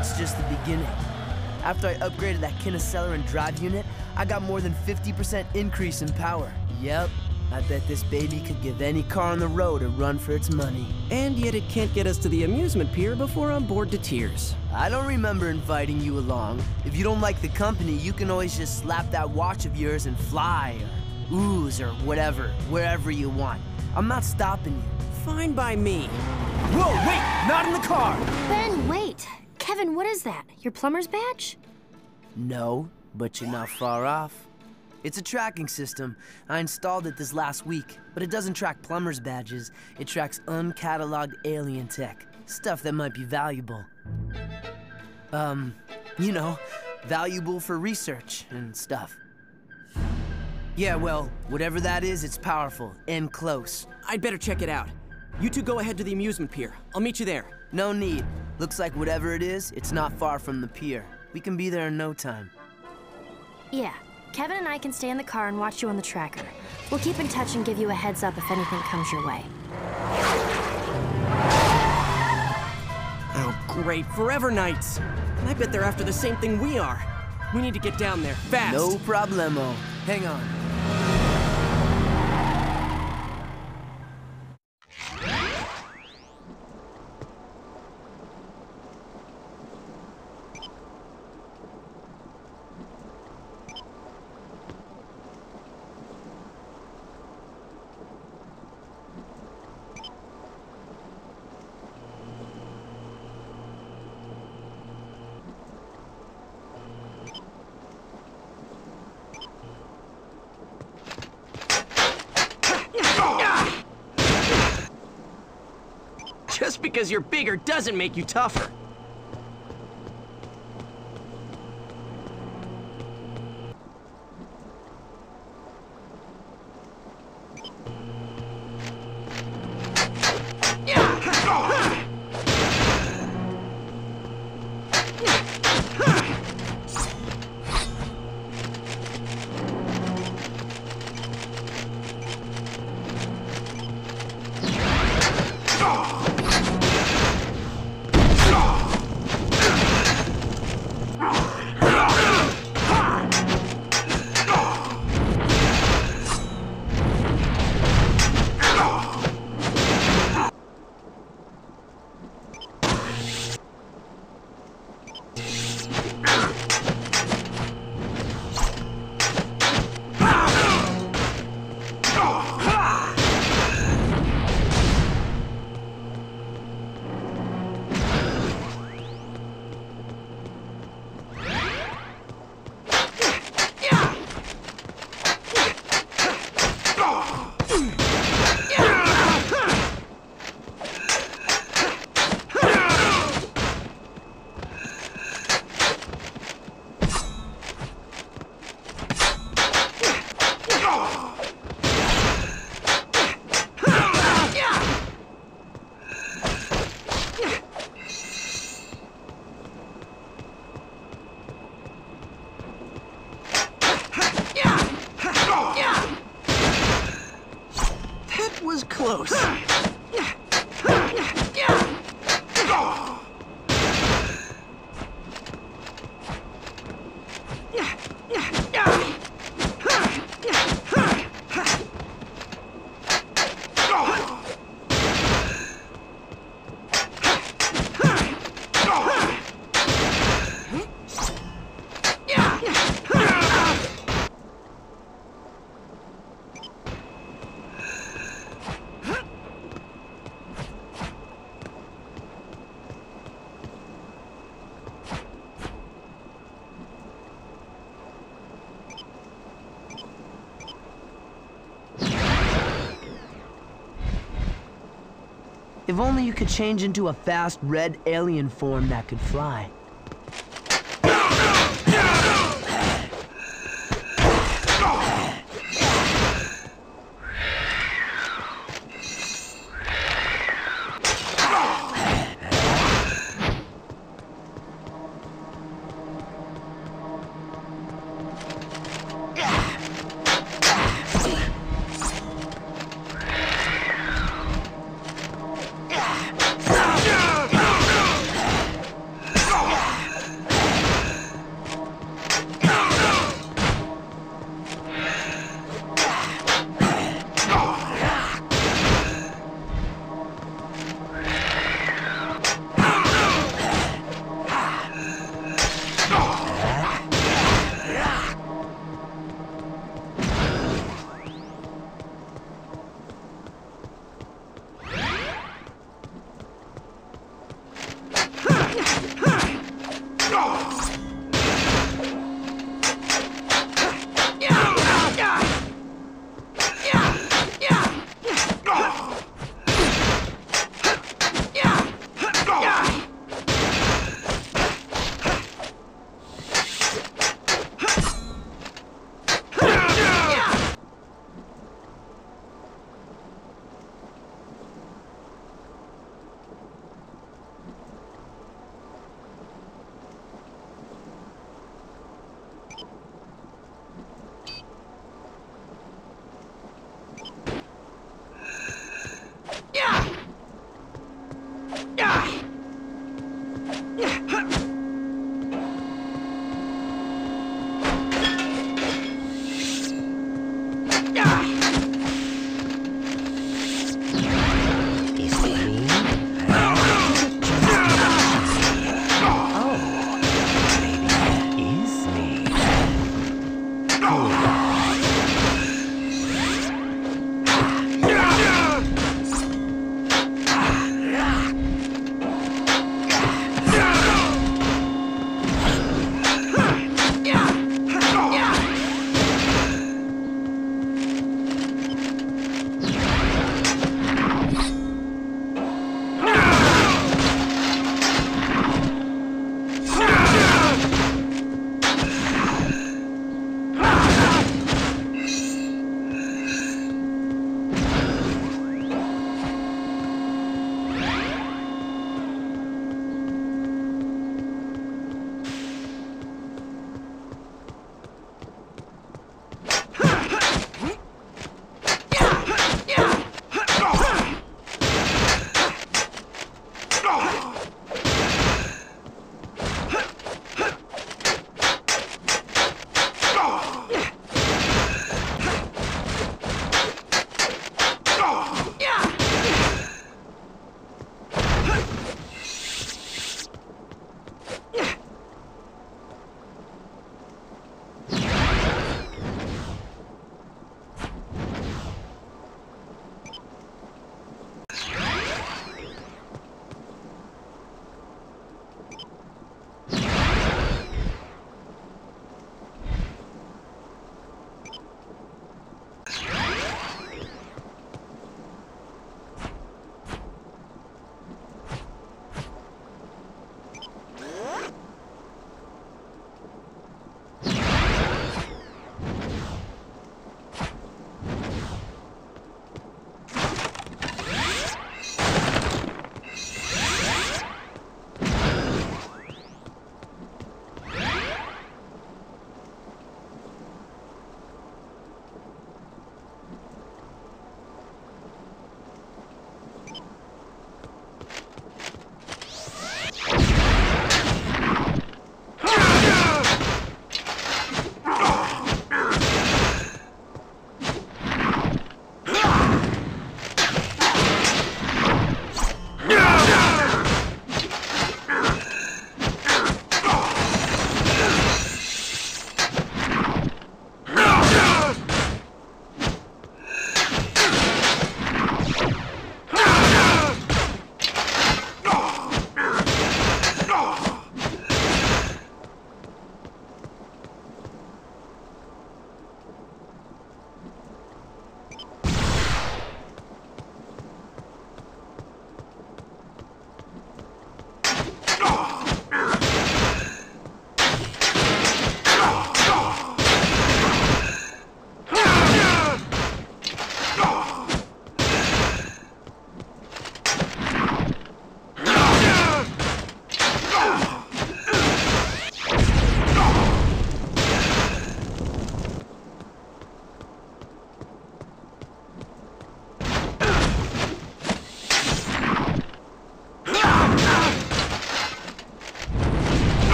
that's just the beginning. After I upgraded that Kineceller and drive unit, I got more than 50% increase in power. Yep, I bet this baby could give any car on the road a run for its money. And yet it can't get us to the amusement pier before I'm bored to tears. I don't remember inviting you along. If you don't like the company, you can always just slap that watch of yours and fly, or ooze, or whatever, wherever you want. I'm not stopping you. Fine by me. Whoa, wait, not in the car! Ben, wait. Kevin, what is that? Your plumber's badge? No, but you're not far off. It's a tracking system. I installed it this last week, but it doesn't track plumber's badges. It tracks uncatalogued alien tech, stuff that might be valuable. You know, valuable for research and stuff. Yeah, well, whatever that is, it's powerful and close. I'd better check it out. You two go ahead to the amusement pier. I'll meet you there. No need. Looks like whatever it is, it's not far from the pier. We can be there in no time. Yeah. Kevin and I can stay in the car and watch you on the tracker. We'll keep in touch and give you a heads up if anything comes your way. Oh, great. Forever Nights. And I bet they're after the same thing we are. We need to get down there, fast. No problemo. Hang on. Just because you're bigger doesn't make you tougher. Was close. If only you could change into a fast red alien form that could fly.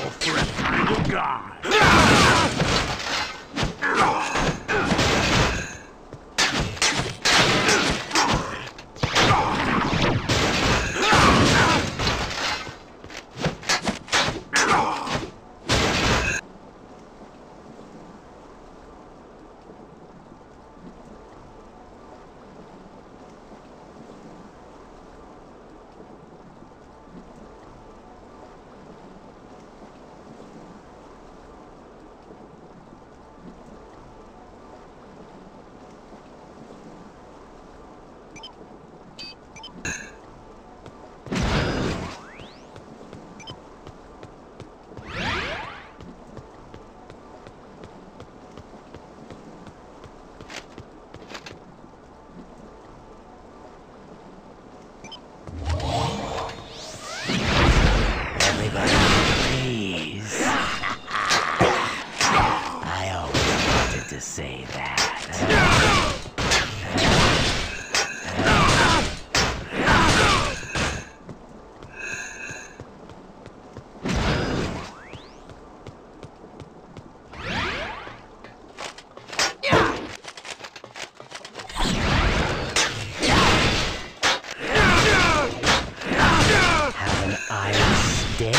or for a kind of guy. To say that. Have an ice day.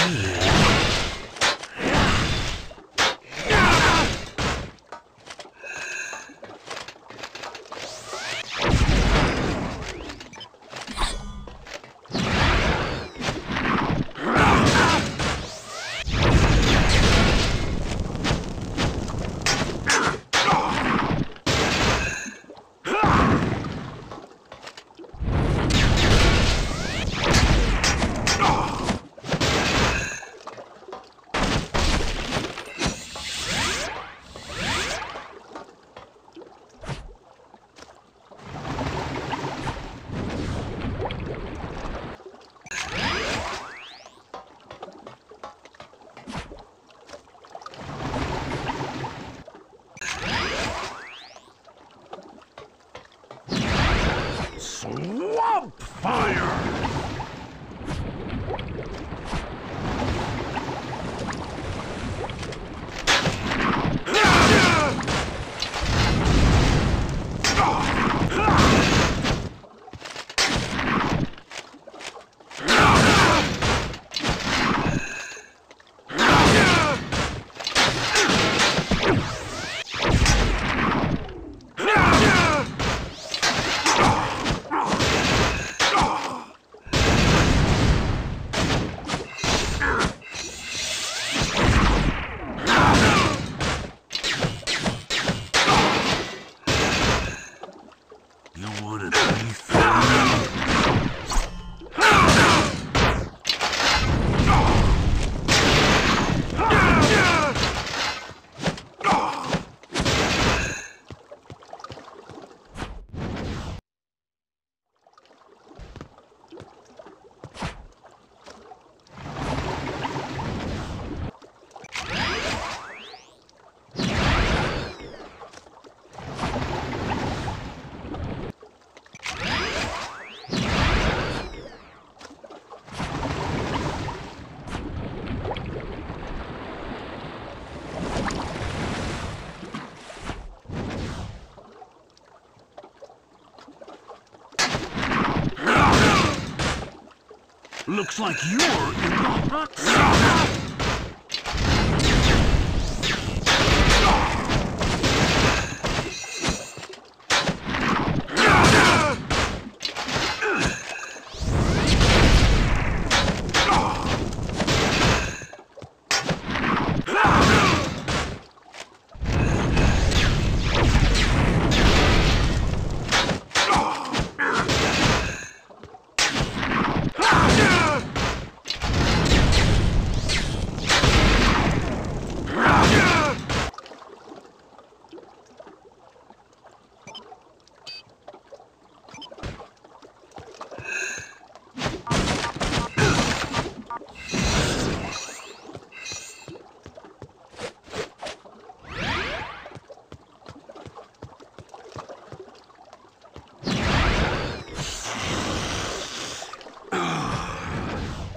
Swamp fire! You wanna be free? Looks like you're in the hot zone.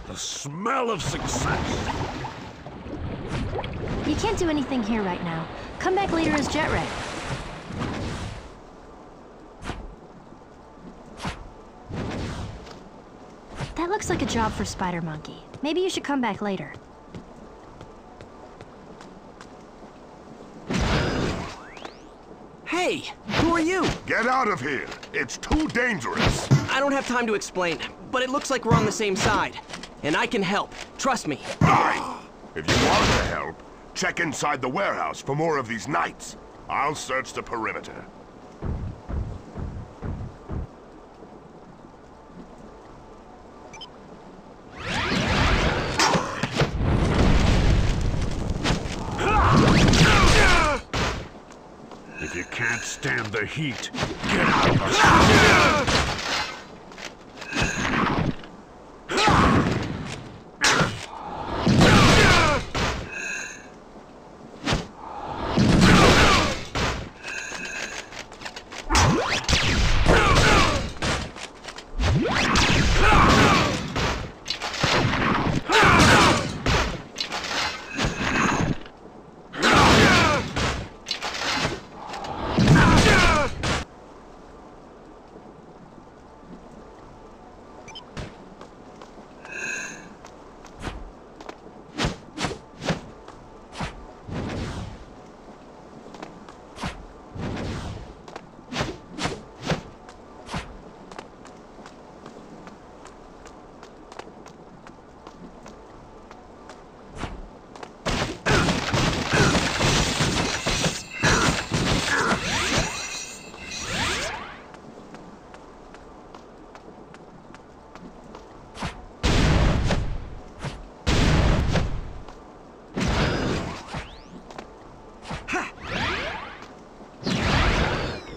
The smell of success. You can't do anything here right now. Come back later as Jet Ray. That looks like a job for Spider Monkey. Maybe you should come back later. Hey, who are you? Get out of here! It's too dangerous! I don't have time to explain, but it looks like we're on the same side. And I can help. Trust me. Fine! If you want to help, check inside the warehouse for more of these knights. I'll search the perimeter. If you can't stand the heat, get out of the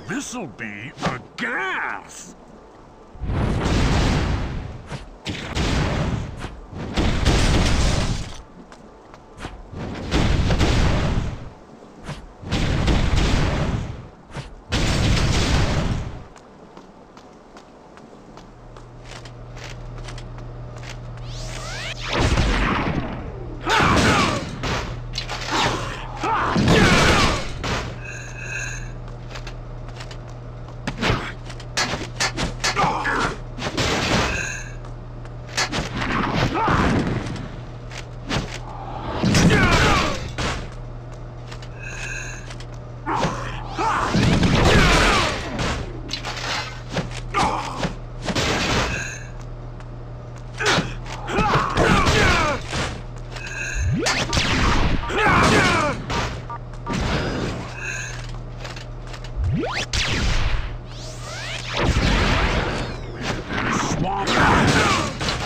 This'll be a gas!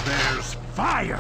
There's fire!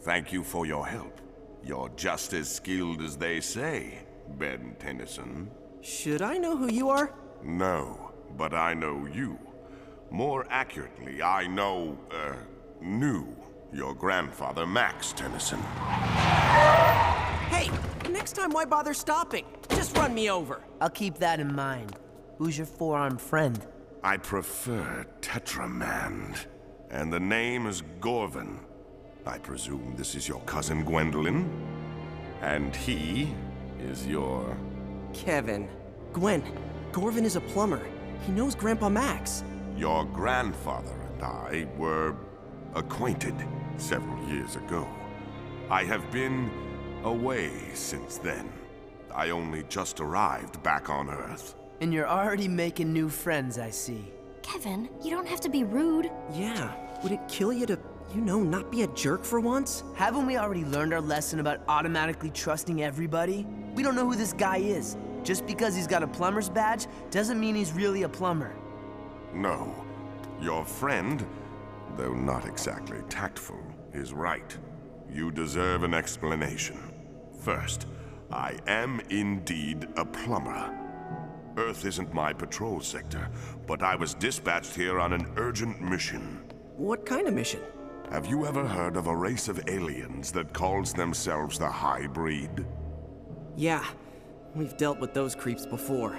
Thank you for your help. You're just as skilled as they say, Ben Tennyson. Should I know who you are? No, but I know you. More accurately, I knew your grandfather, Max Tennyson. Hey, next time why bother stopping? Just run me over. I'll keep that in mind. Who's your four-armed friend? I prefer Tetramand, and the name is Gorvin. I presume this is your cousin Gwendolyn? And he is your... Kevin. Gwen, Gorvin is a plumber. He knows Grandpa Max. Your grandfather and I were acquainted several years ago. I have been away since then. I only just arrived back on Earth. And you're already making new friends, I see. Kevin, you don't have to be rude. Yeah, would it kill you to, not be a jerk for once? Haven't we already learned our lesson about automatically trusting everybody? We don't know who this guy is. Just because he's got a plumber's badge doesn't mean he's really a plumber. No. Your friend, though not exactly tactful, is right. You deserve an explanation. First, I am indeed a plumber. Earth isn't my patrol sector, but I was dispatched here on an urgent mission. What kind of mission? Have you ever heard of a race of aliens that calls themselves the High Breed? Yeah, we've dealt with those creeps before.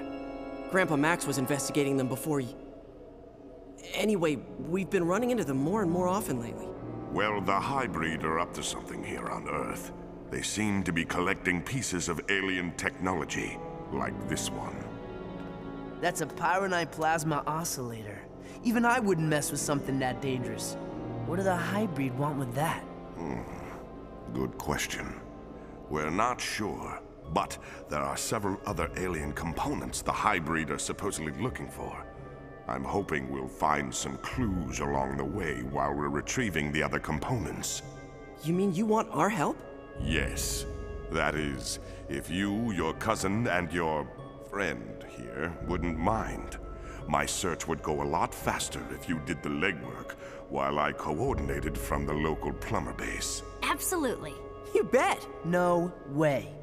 Grandpa Max was investigating them before Anyway, we've been running into them more and more often lately. Well, the High Breed are up to something here on Earth. They seem to be collecting pieces of alien technology, like this one. That's a pyronite plasma oscillator. Even I wouldn't mess with something that dangerous. What do the hybrid want with that? Good question. We're not sure, but there are several other alien components the hybrid are supposedly looking for. I'm hoping we'll find some clues along the way while we're retrieving the other components. You mean you want our help? Yes. That is, if you, your cousin, and your friend here wouldn't mind. My search would go a lot faster if you did the legwork while I coordinated from the local plumber base. Absolutely. You bet. No way.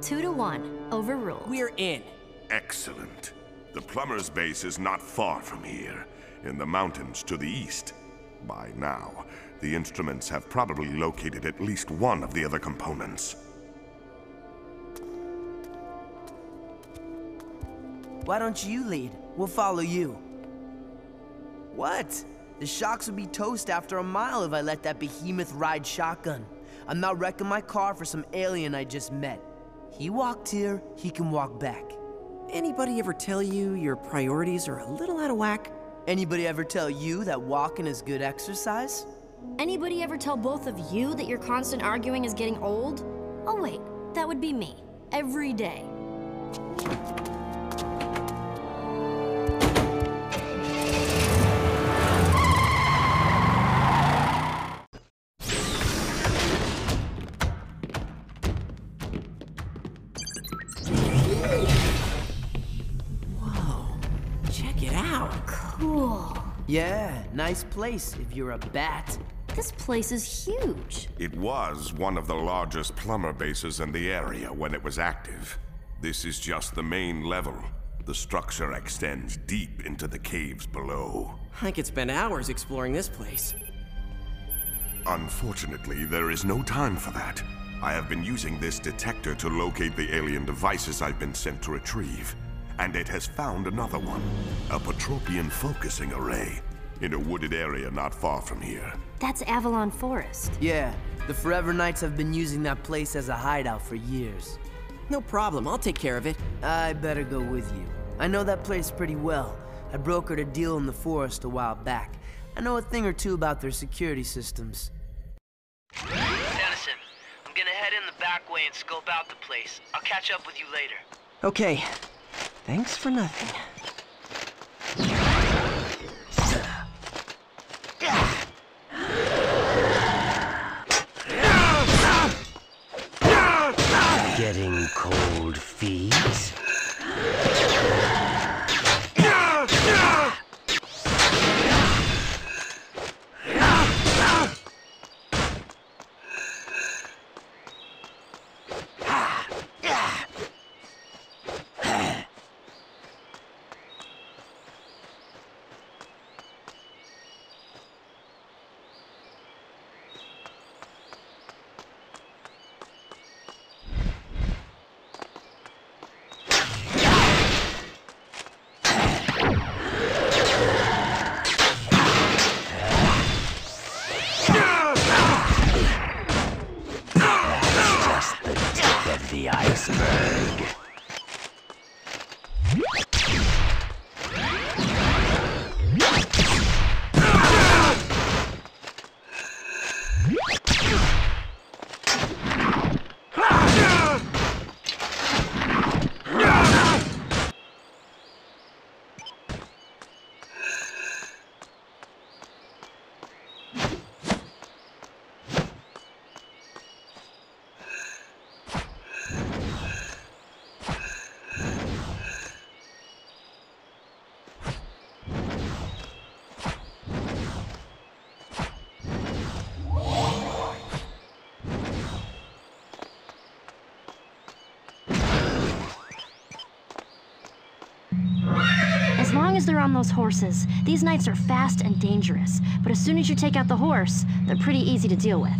2-1, overruled. We're in. Excellent. The plumber's base is not far from here, in the mountains to the east. By now, the instruments have probably located at least one of the other components. Why don't you lead? We'll follow you. What? The shocks would be toast after a mile if I let that behemoth ride shotgun. I'm not wrecking my car for some alien I just met. He walked here, he can walk back. Anybody ever tell you your priorities are a little out of whack? Anybody ever tell you that walking is good exercise? Anybody ever tell both of you that your constant arguing is getting old? Oh wait, that would be me. Every day. Cool. Yeah, nice place if you're a bat. This place is huge. It was one of the largest plumber bases in the area when it was active. This is just the main level. The structure extends deep into the caves below. I could spend hours exploring this place. Unfortunately, there is no time for that. I have been using this detector to locate the alien devices I've been sent to retrieve. And it has found another one, a Patropian focusing array, in a wooded area not far from here. That's Avalon Forest. Yeah, the Forever Knights have been using that place as a hideout for years. No problem, I'll take care of it. I better go with you. I know that place pretty well. I brokered a deal in the forest a while back. I know a thing or two about their security systems. Tennyson, I'm gonna head in the back way and scope out the place. I'll catch up with you later. Okay. Thanks for nothing. Getting cold feet? long as they're on those horses. These knights are fast and dangerous, but as soon as you take out the horse, they're pretty easy to deal with.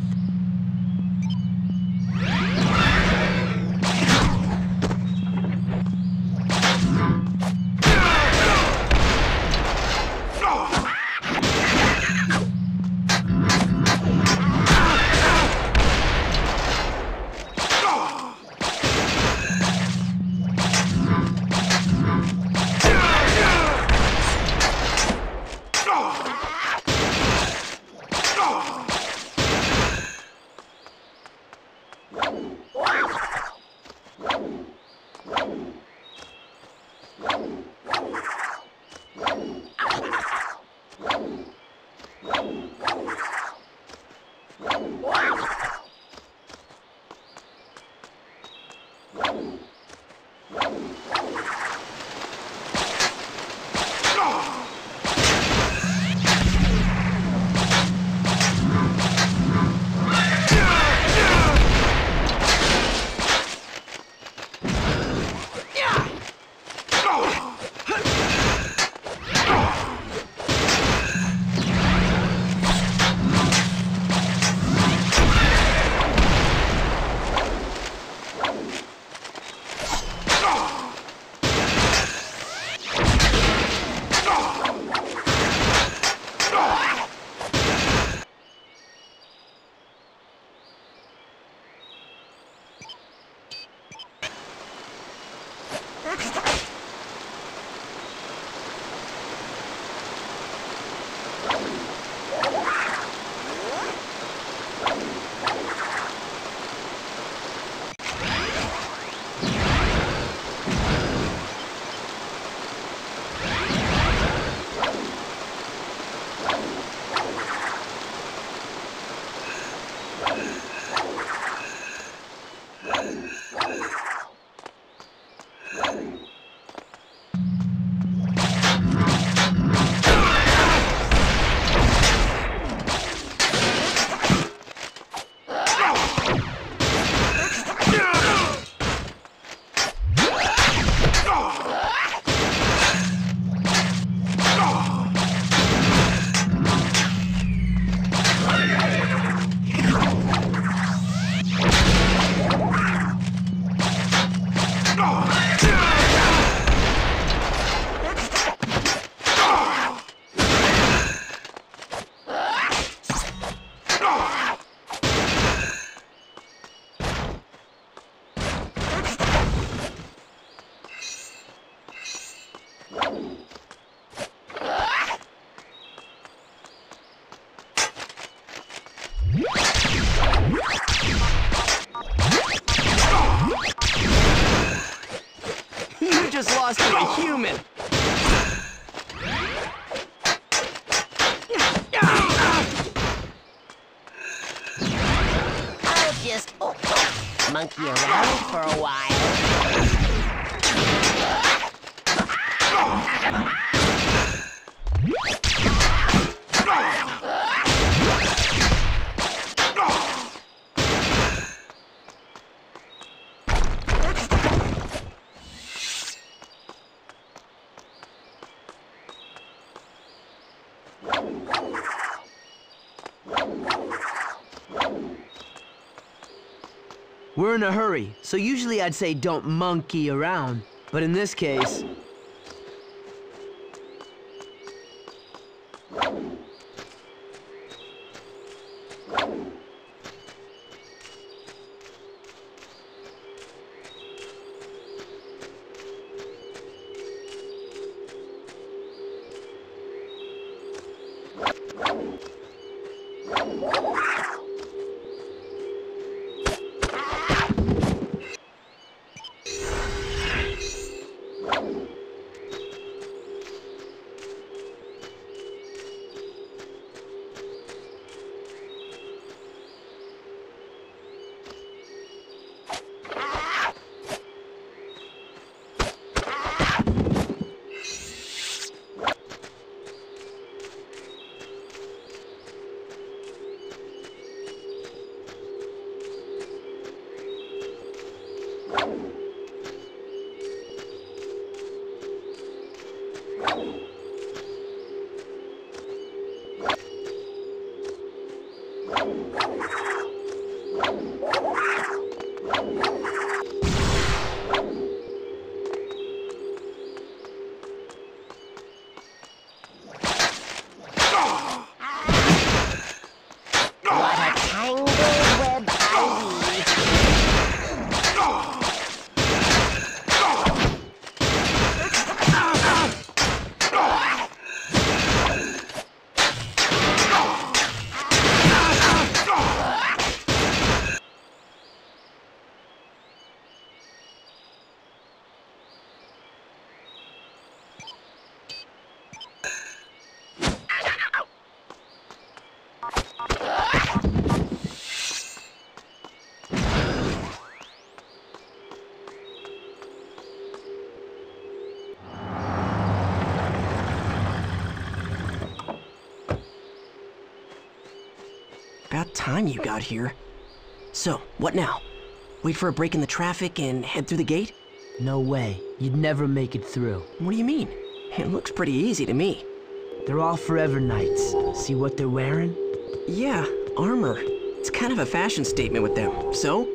Just lost to a human. I'll just monkey around for a while. We're in a hurry, so usually I'd say don't monkey around. But in this case... About time you got here. So, what now? Wait for a break in the traffic and head through the gate? No way. You'd never make it through. What do you mean? It looks pretty easy to me. They're all Forever Knights. See what they're wearing? Yeah, armor. It's kind of a fashion statement with them. So,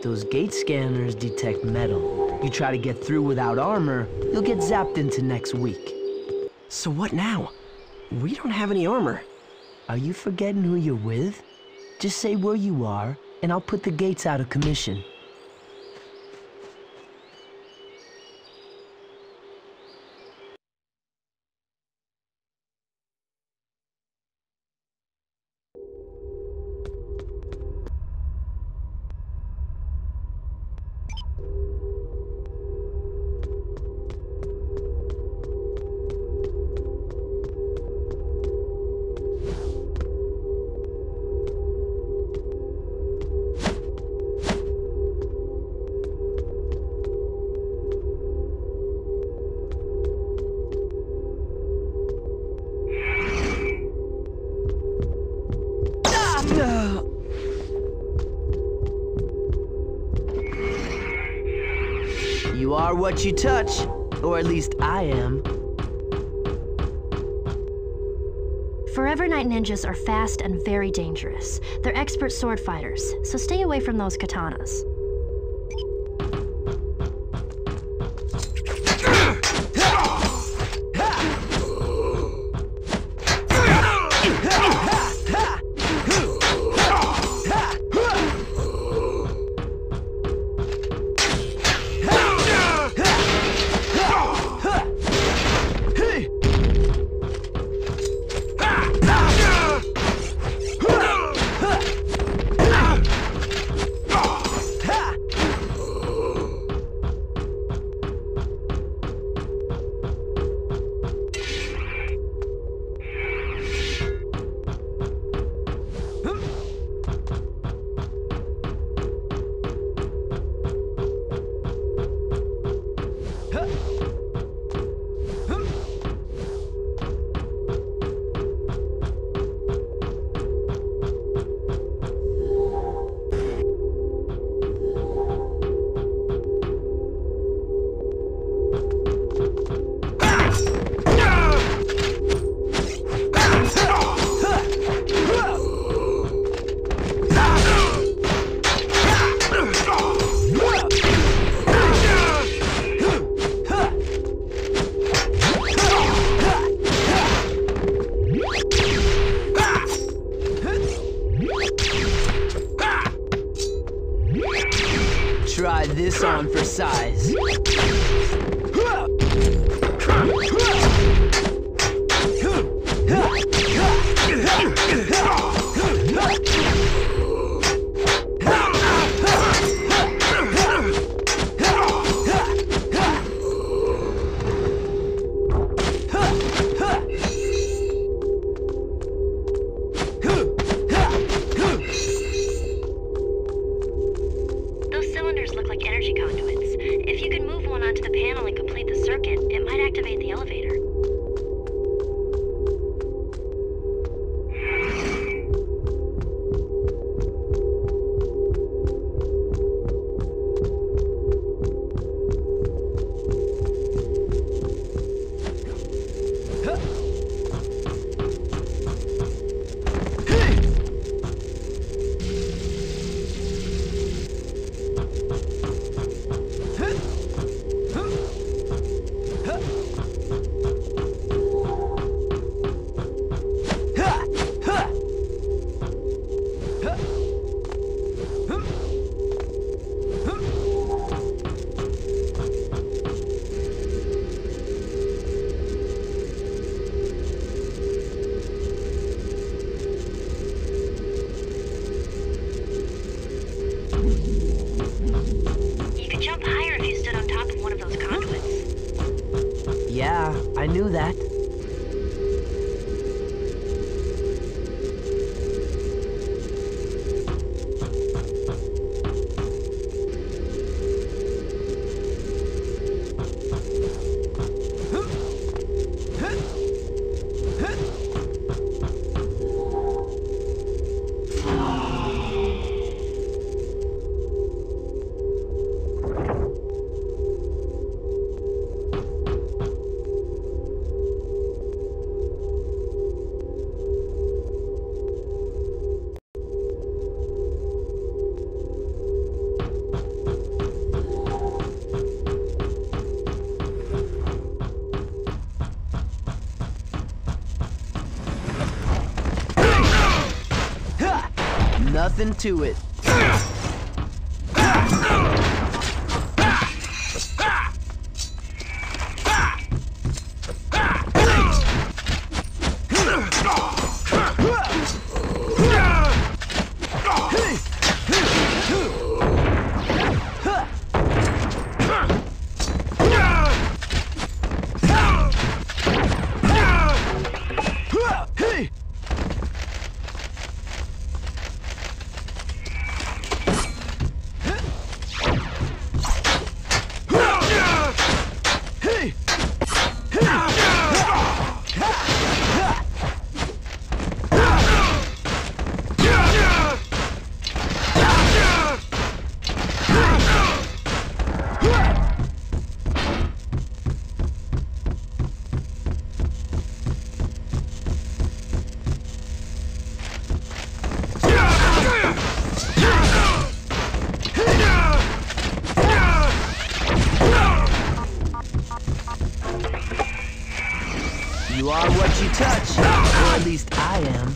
those gate scanners detect metal. You try to get through without armor, you'll get zapped into next week. So what now? We don't have any armor. Are you forgetting who you're with? Just say where you are, and I'll put the gates out of commission. You are what you touch, or at least I am. Forever Knight ninjas are fast and very dangerous. They're expert sword fighters, so stay away from those katanas. Try this on for size. Those cylinders look like energy conduits. If you can move one onto the panel and complete the circuit, it might activate the elevator. Yeah, I knew that. nothing to it. You are what you touch, or at least I am.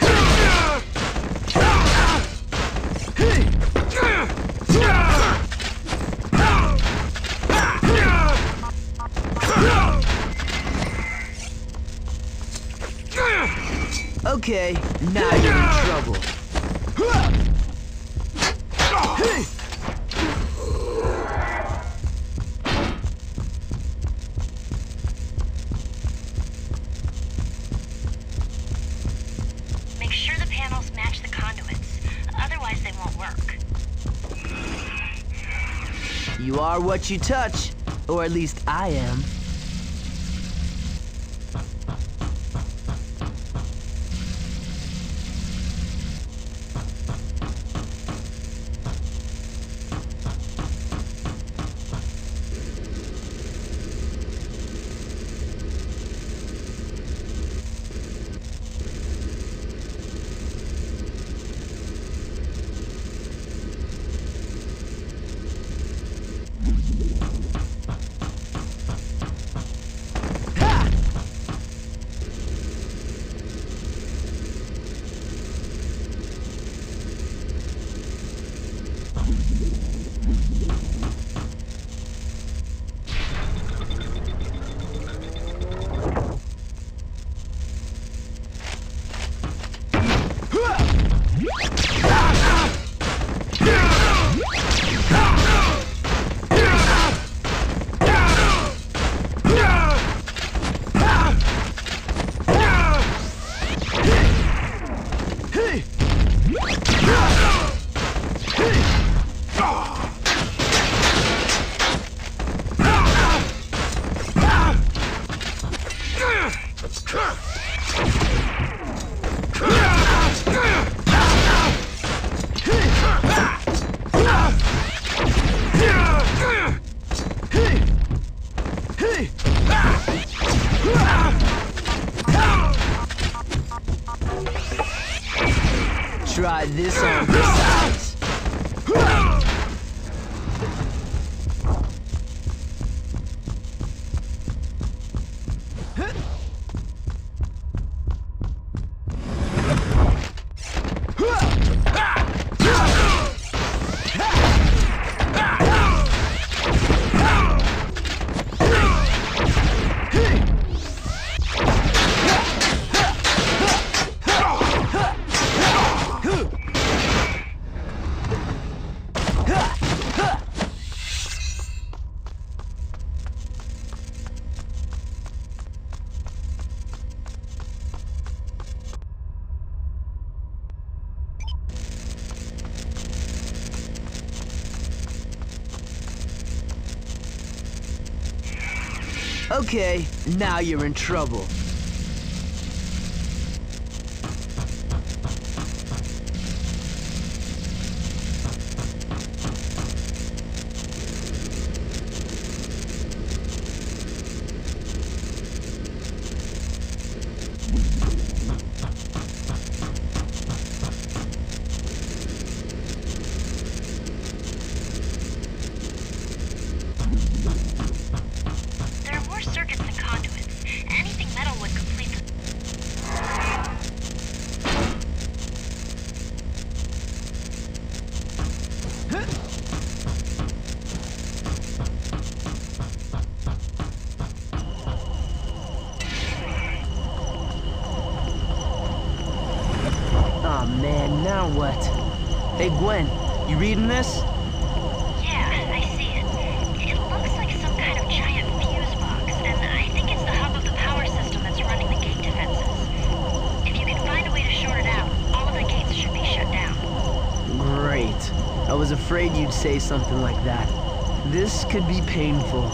Okay, now you're in trouble. Make sure the panels match the conduits, otherwise they won't work. You are what you touch, or at least I am. Try this on the sides. Okay, now you're in trouble. There are more circuits than conduits. Anything metal Aw, man, now what? Hey, Gwen, you reading this? Yeah, I see it. It looks like some kind of giant fuse box, and I think it's the hub of the power system that's running the gate defenses. If you can find a way to short it out, all of the gates should be shut down. Great. I was afraid you'd say something like that. This could be painful.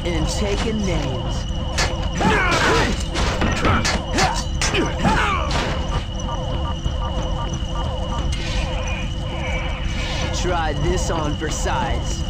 And taking names. Try this on for size.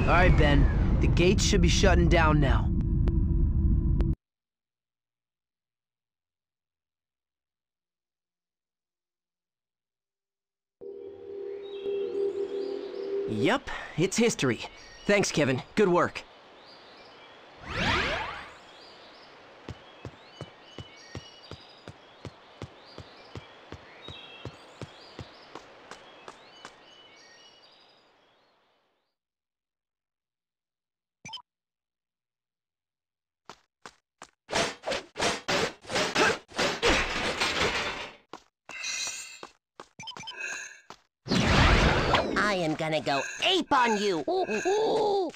All right, Ben. The gates should be shutting down now. Yup, it's history. Thanks, Kevin. Good work. I am gonna go ape on you! Ooh, ooh.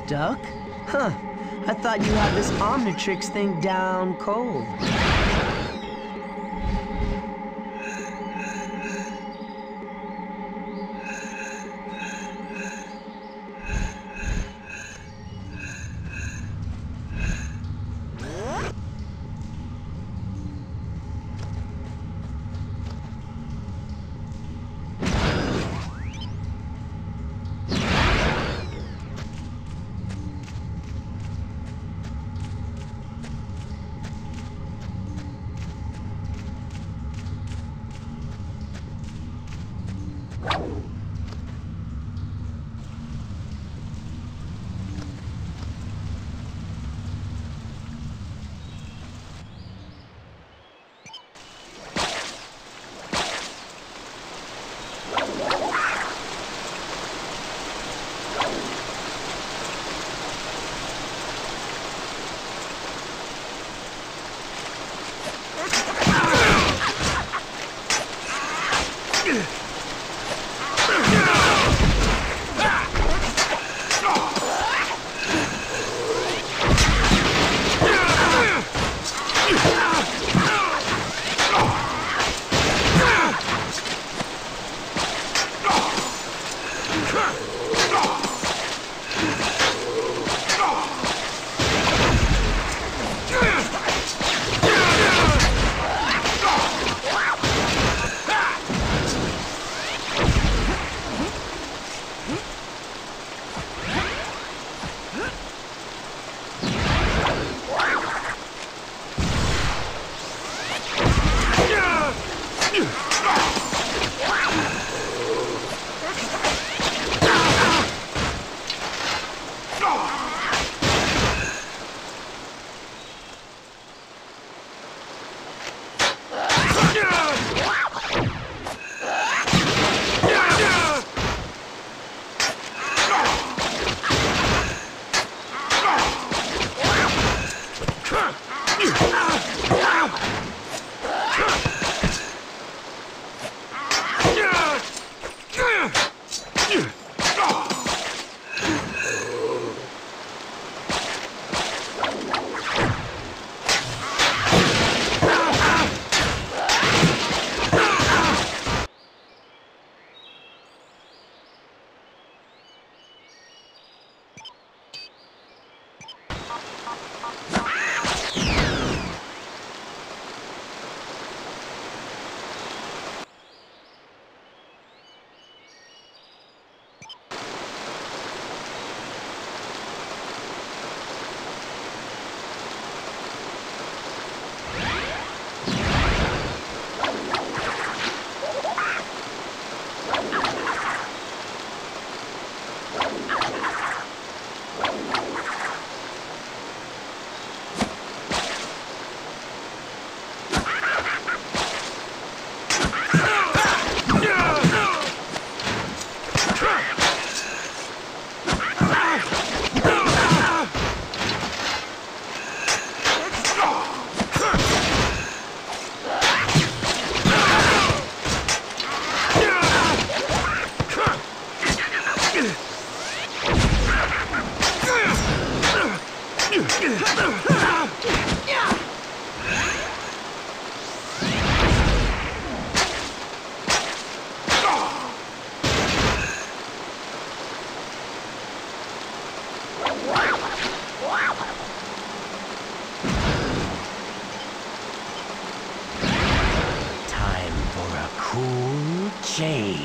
Stuck? Huh. I thought you had this Omnitrix thing down cold. change.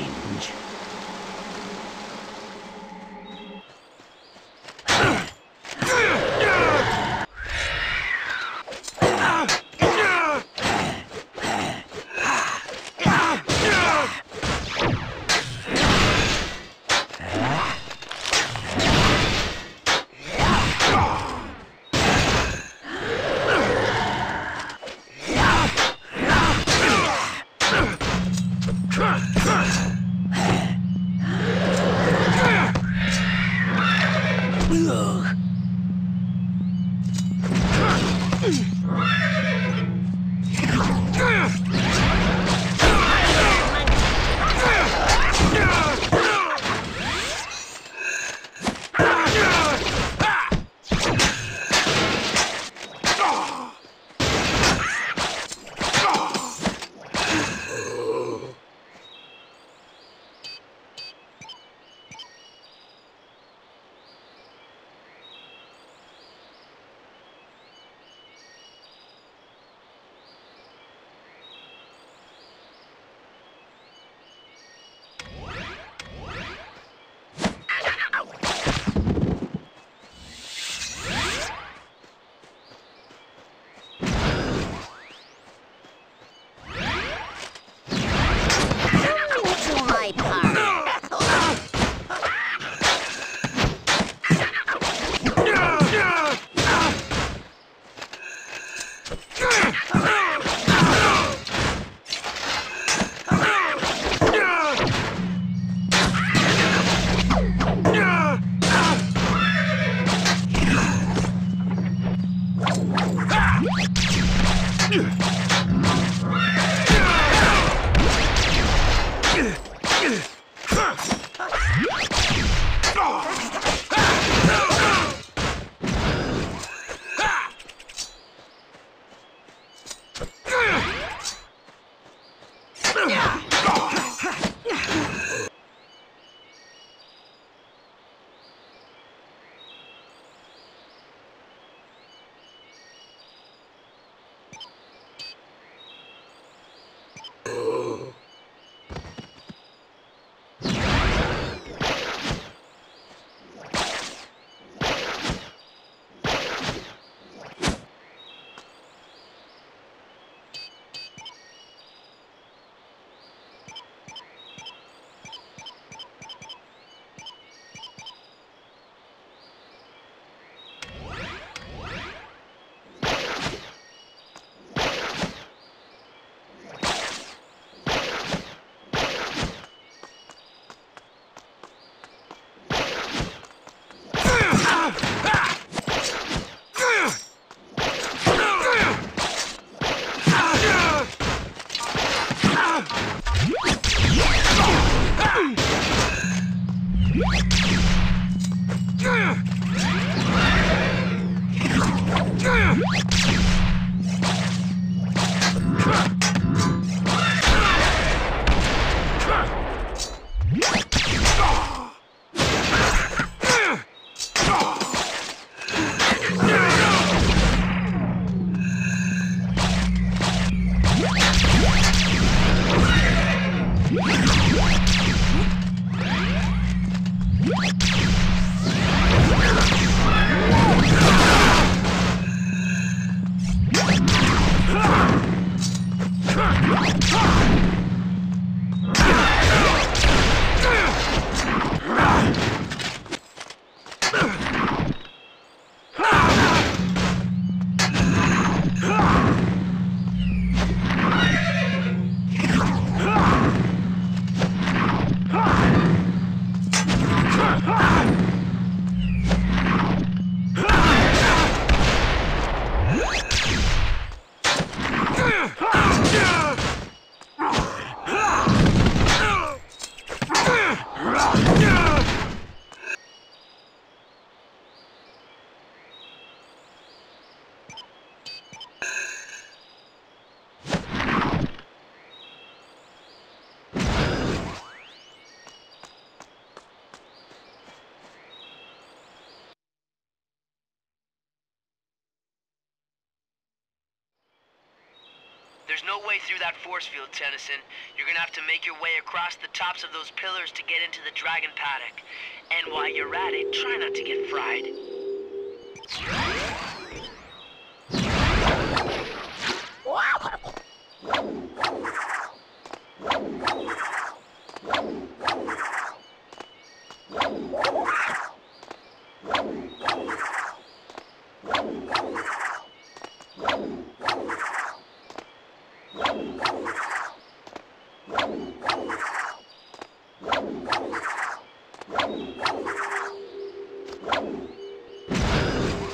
There's no way through that force field, Tennyson. You're gonna have to make your way across the tops of those pillars to get into the dragon paddock. And while you're at it, try not to get fried.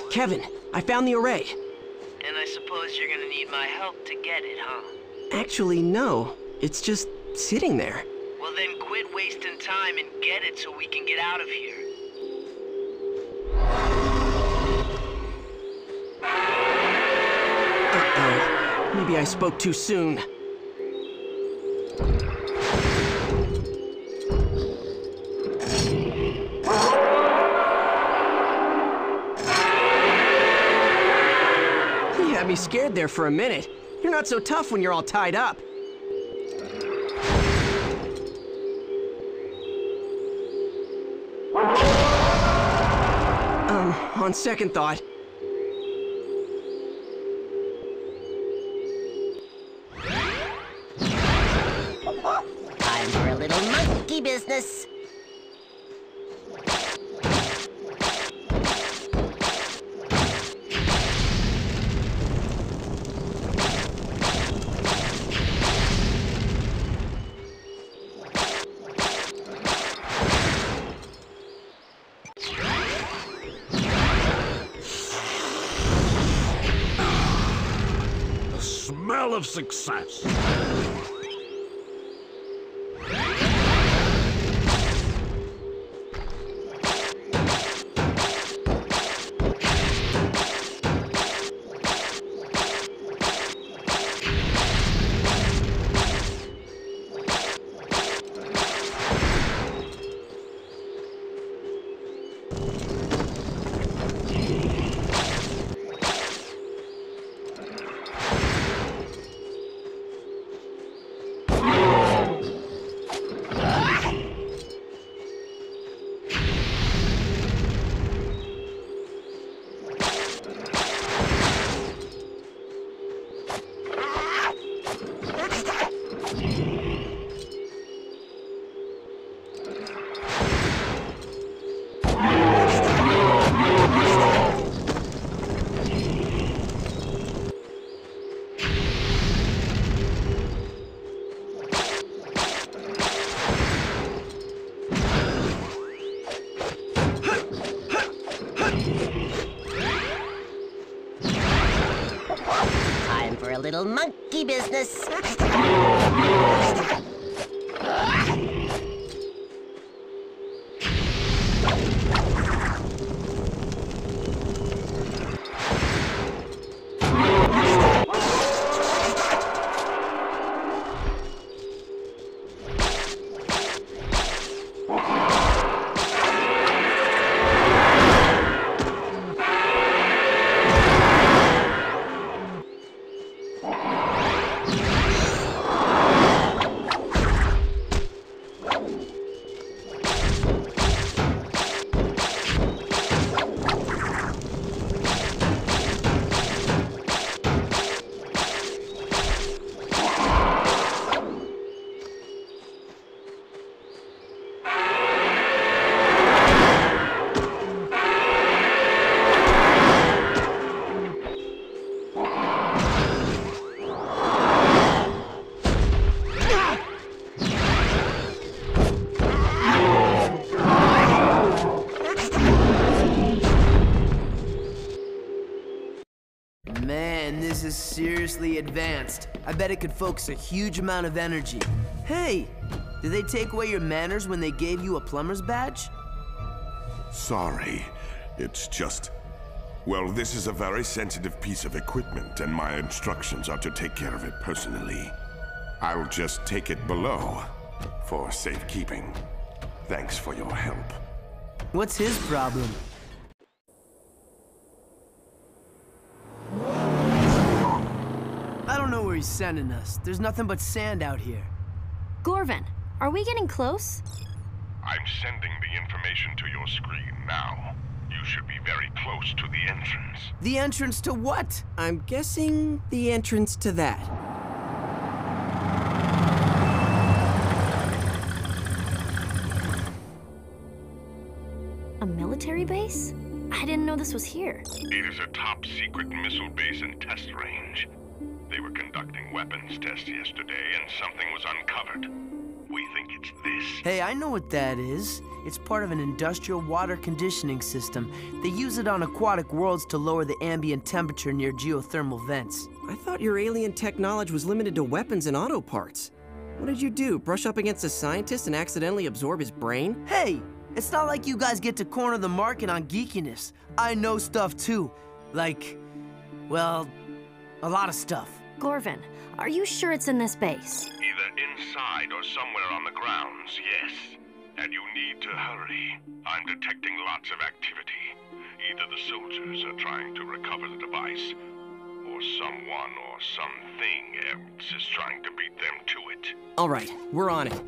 Kevin, I found the array. And I suppose you're gonna need my help to get it, huh? Actually, no. It's just sitting there. Well then quit wasting time and get it so we can get out of here. Uh-oh. Maybe I spoke too soon. You had me scared there for a minute. You're not so tough when you're all tied up. On second thought, Time for a little monkey business. Smell of success. Time for a little monkey business. Man, this is seriously advanced. I bet it could focus a huge amount of energy. Hey, did they take away your manners when they gave you a plumber's badge? Sorry. It's just... Well, this is a very sensitive piece of equipment, and my instructions are to take care of it personally. I'll just take it below for safekeeping. Thanks for your help. What's his problem? I don't know where where he's sending us. There's nothing but sand out here. Gorvin, are we getting close? I'm sending the information to your screen now. You should be very close to the entrance. The entrance to what? I'm guessing the entrance to that. A military base? I didn't know this was here. It is a top-secret missile base and test range. They were conducting weapons tests yesterday, and something was uncovered. We think it's this. Hey, I know what that is. It's part of an industrial water conditioning system. They use it on aquatic worlds to lower the ambient temperature near geothermal vents. I thought your alien tech knowledge was limited to weapons and auto parts. What did you do, brush up against a scientist and accidentally absorb his brain? Hey, it's not like you guys get to corner the market on geekiness. I know stuff too. Like, well, a lot of stuff. Gorvin, are you sure it's in this base? Either inside or somewhere on the grounds, yes. And you need to hurry. I'm detecting lots of activity. Either the soldiers are trying to recover the device, or someone or something else is trying to beat them to it. All right, we're on it.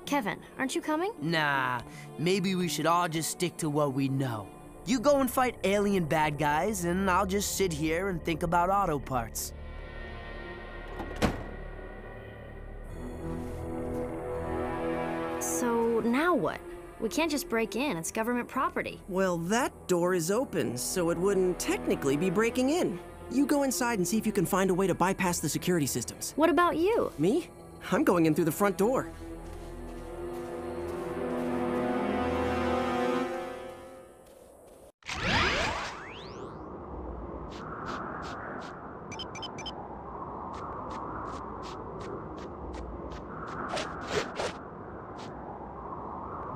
Kevin, aren't you coming? Nah, maybe we should all just stick to what we know. You go and fight alien bad guys, and I'll just sit here and think about auto parts. So now what? We can't just break in, it's government property. Well, that door is open, so it wouldn't technically be breaking in. You go inside and see if you can find a way to bypass the security systems. What about you? Me? I'm going in through the front door.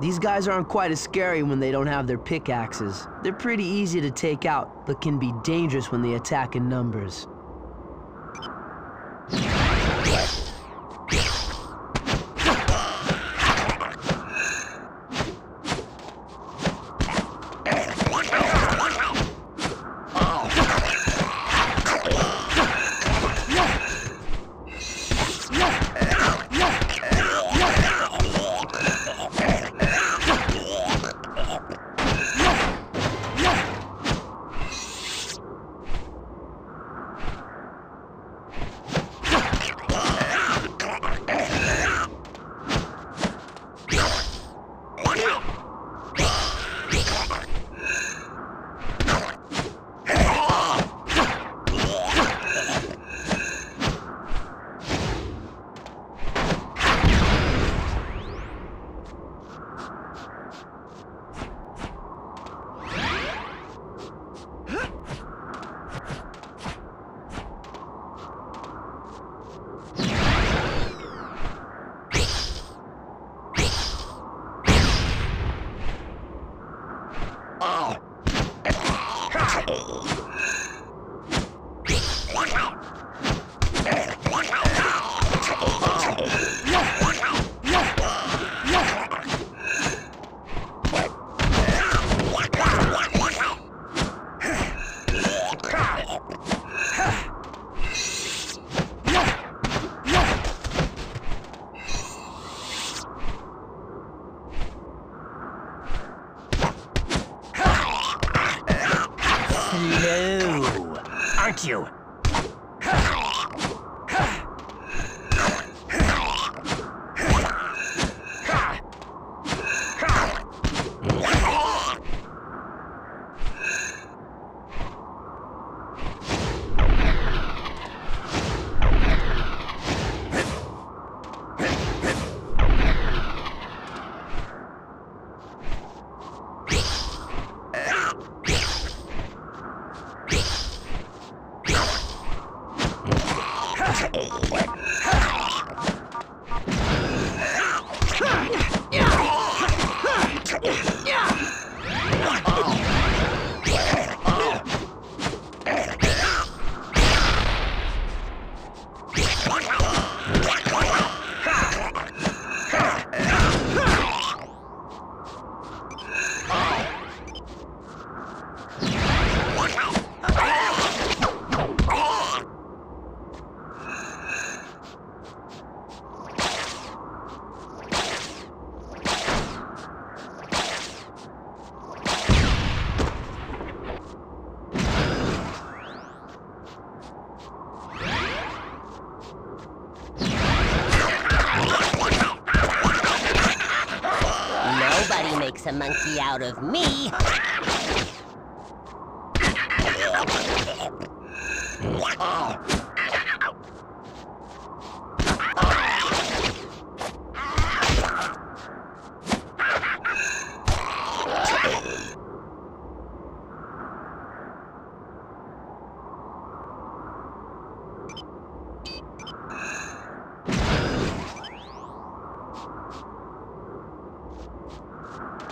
These guys aren't quite as scary when they don't have their pickaxes. They're pretty easy to take out, but can be dangerous when they attack in numbers. Hello, aren't you? monkey out of me.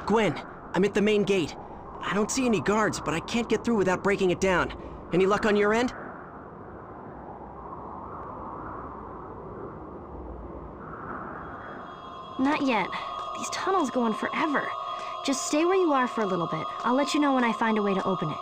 Gwen, I'm at the main gate. I don't see any guards, but I can't get through without breaking it down. Any luck on your end? Not yet. These tunnels go on forever. Just stay where you are for a little bit. I'll let you know when I find a way to open it.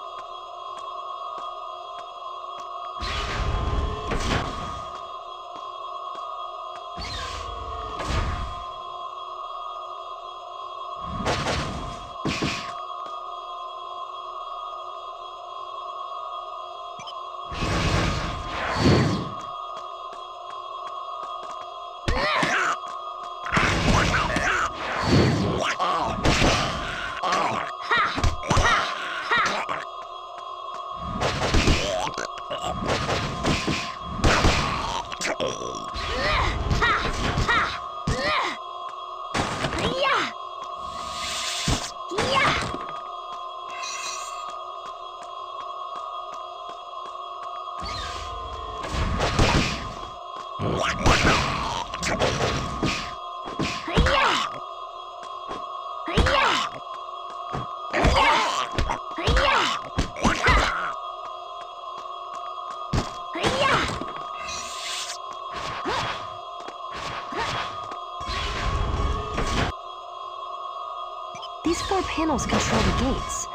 These 4 panels control the gates.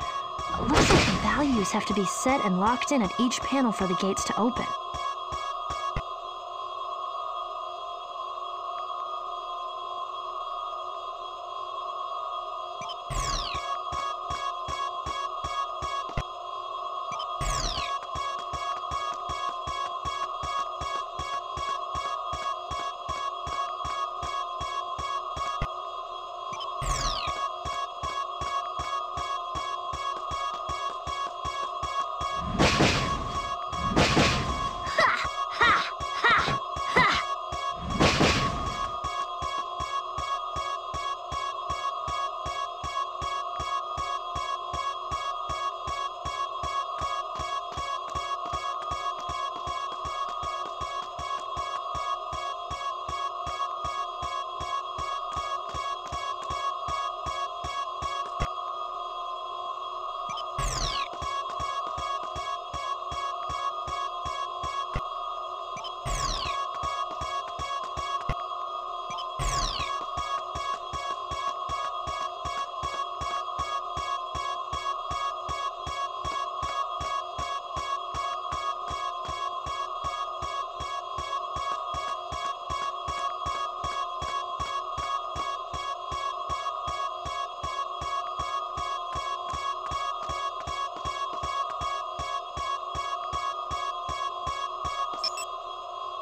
Looks like the values have to be set and locked in at each panel for the gates to open.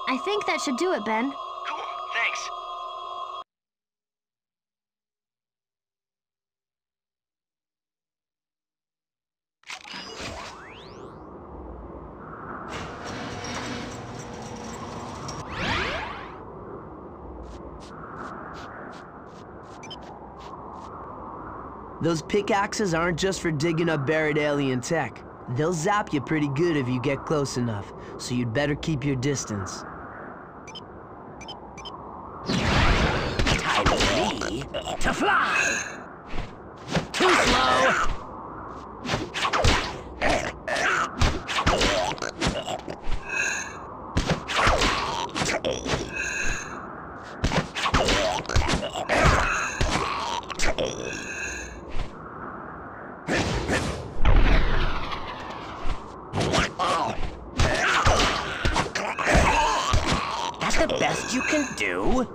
I think that should do it, Ben. Cool, thanks. Those pickaxes aren't just for digging up buried alien tech. They'll zap you pretty good if you get close enough, so you'd better keep your distance. Time for me to fly! Too slow! That's the best you can do?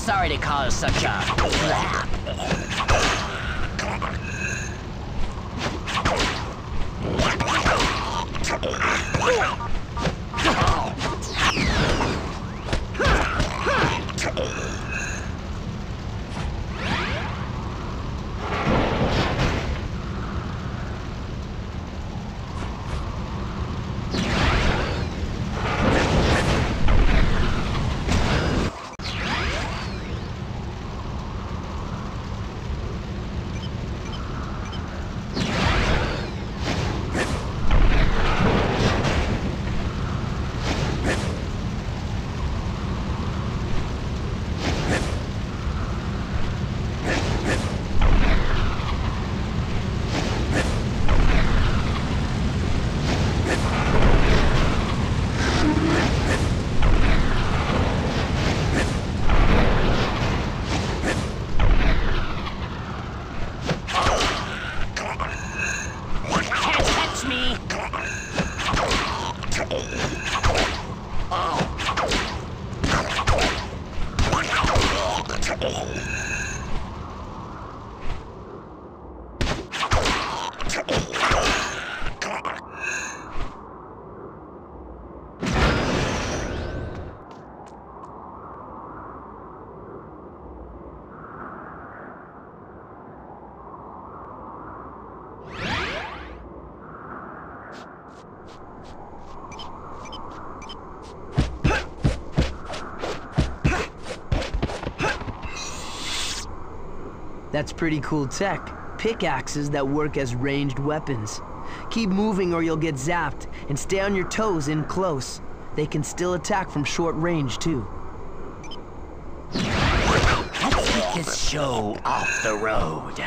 Sorry to cause such a flap. That's pretty cool tech. Pickaxes that work as ranged weapons. Keep moving or you'll get zapped, and stay on your toes in close. They can still attack from short range, too. Let's get this show off the road.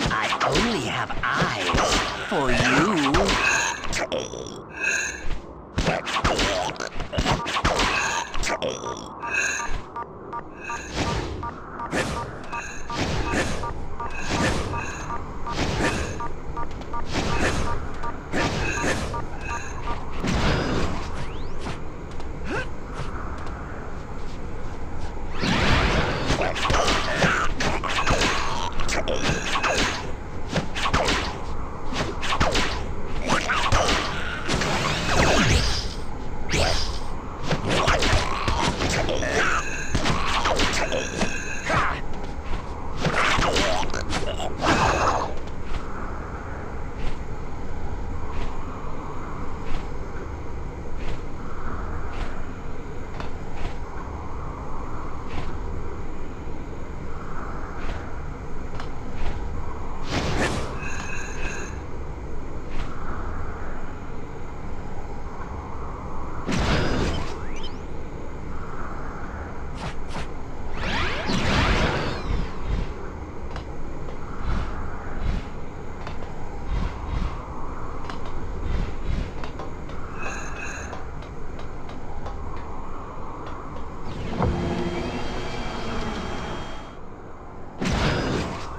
I only have eyes for you.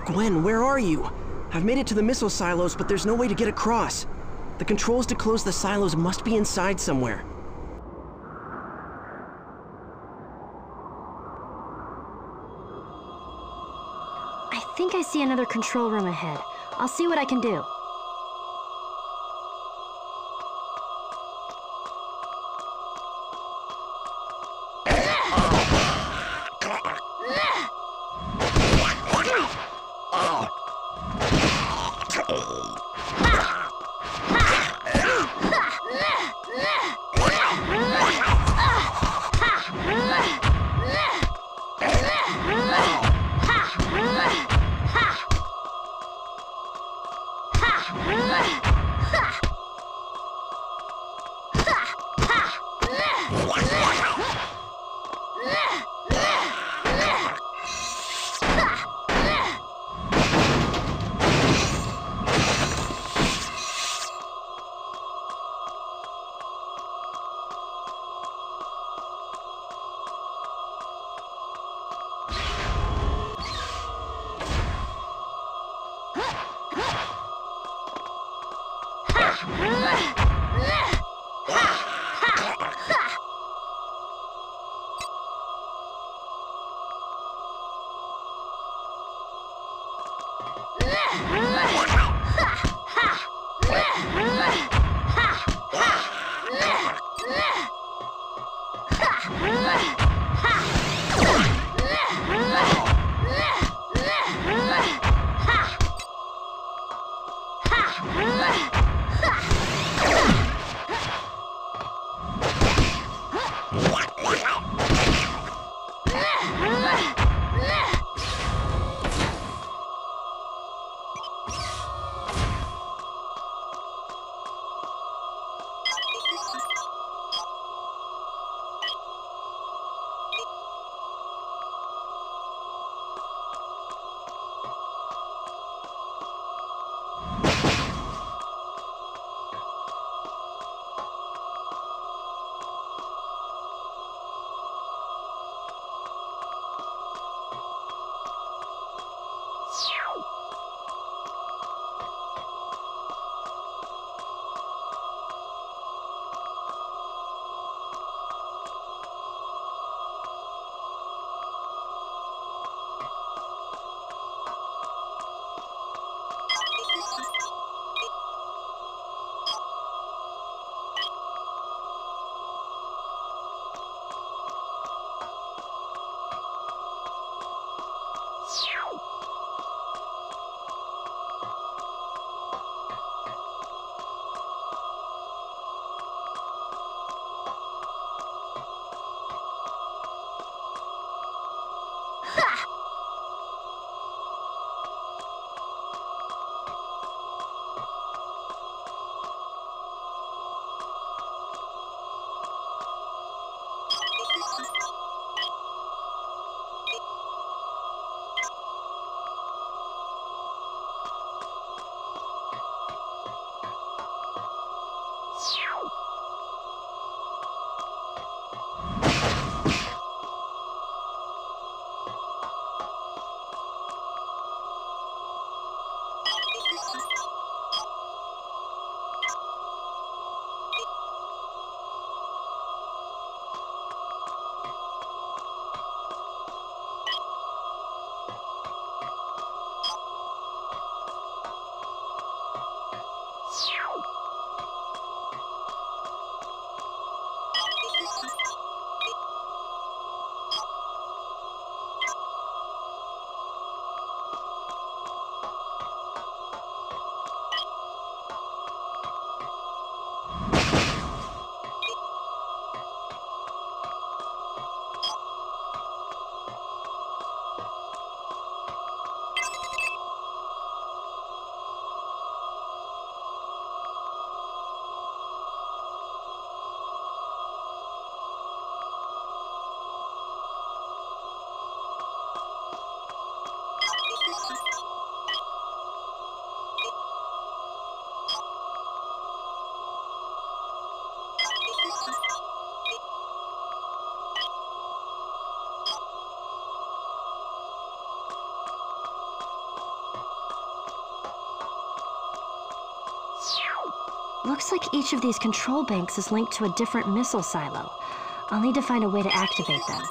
Gwen, where are you? I've made it to the missile silos, but there's no way to get across. The controls to close the silos must be inside somewhere. I think I see another control room ahead. I'll see what I can do. Looks like each of these control banks is linked to a different missile silo. I'll need to find a way to activate them.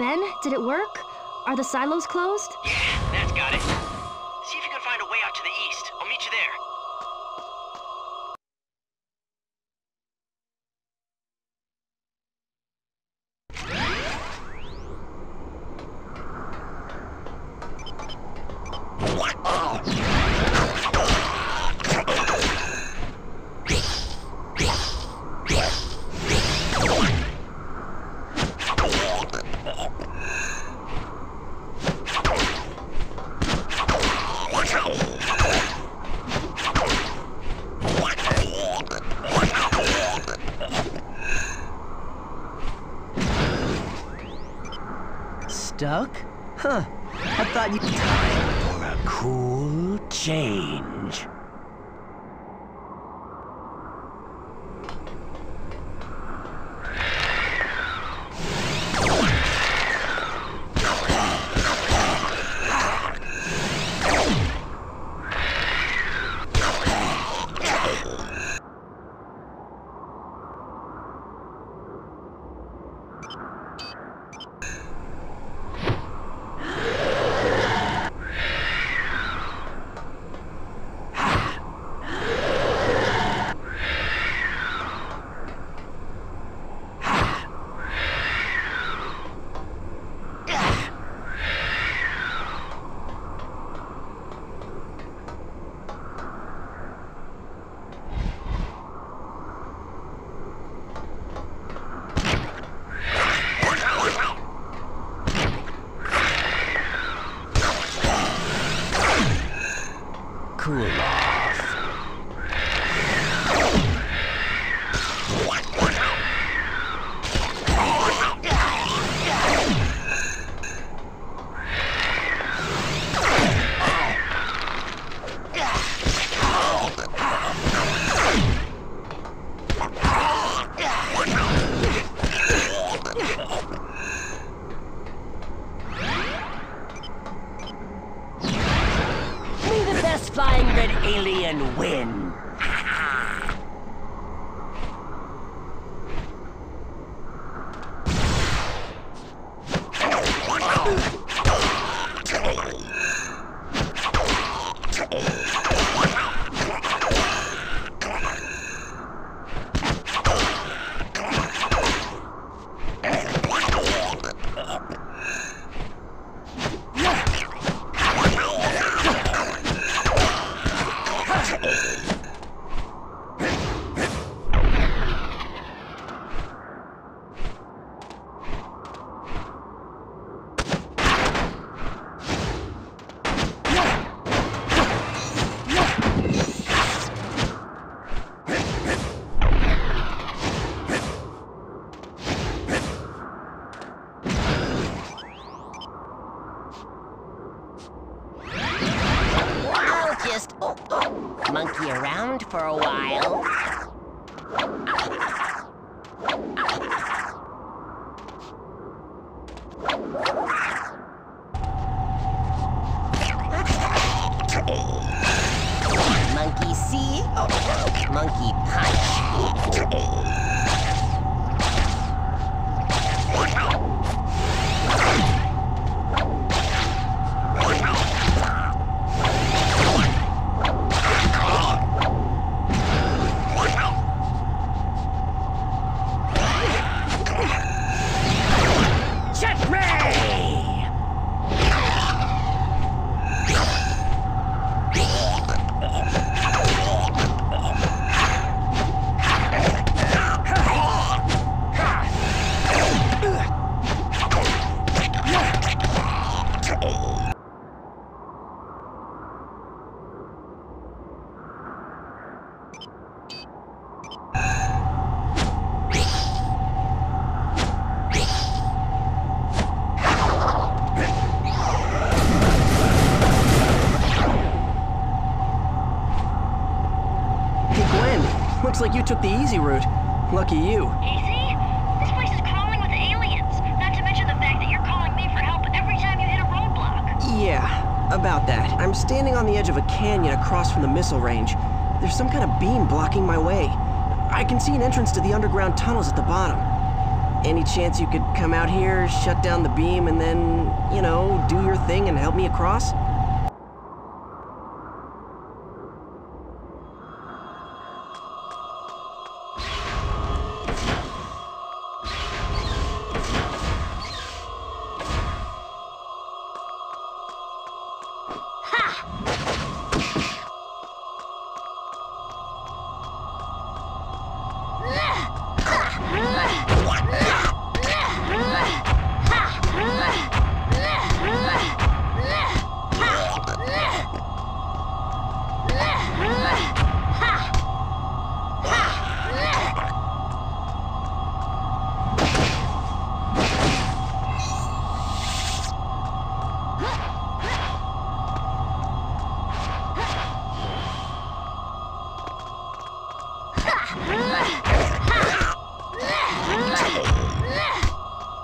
Ben, did it work? Are the silos closed? Yeah, that's got it. See if you can find a way out to the east. I'll meet you there. Stuck? Huh. I thought you... Time for a cool change. Cool off. Flying red alien win. Just monkey around for a while. Monkey see, monkey punch. Looks like you took the easy route. Lucky you. Easy? This place is crawling with aliens. Not to mention the fact that you're calling me for help every time you hit a roadblock. Yeah, about that. I'm standing on the edge of a canyon across from the missile range. There's some kind of beam blocking my way. I can see an entrance to the underground tunnels at the bottom. Any chance you could come out here, shut down the beam, and then, you know, do your thing and help me across?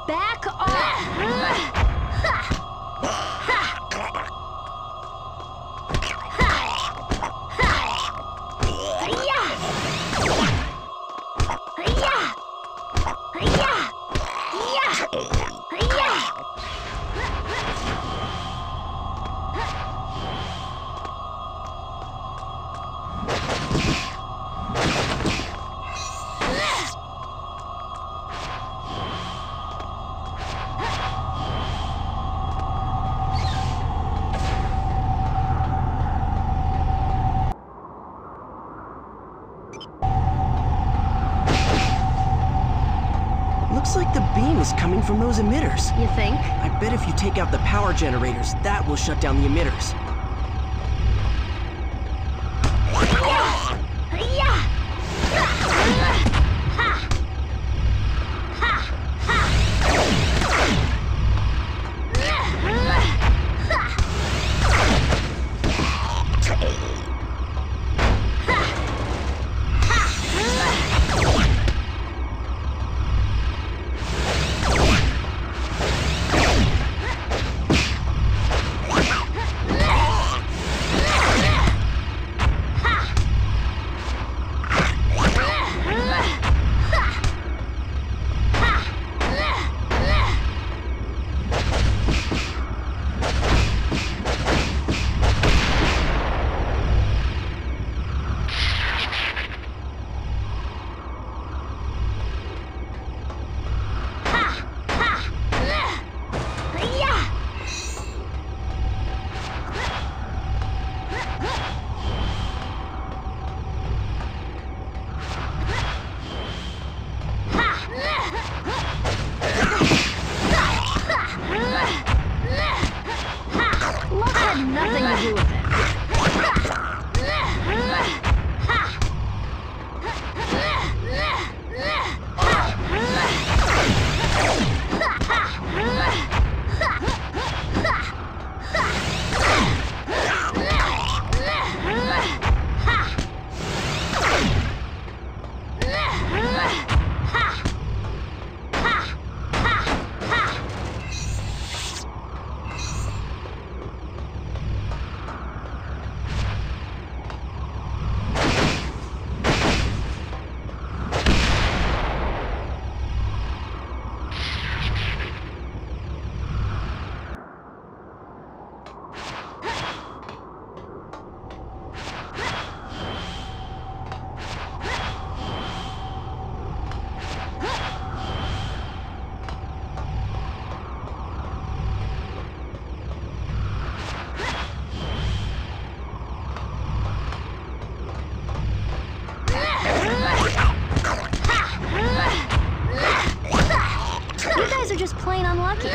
Back off! Looks like the beam is coming from those emitters. You think? I bet if you take out the power generators, that will shut down the emitters. Nothing to do with it. You guys are just plain unlucky.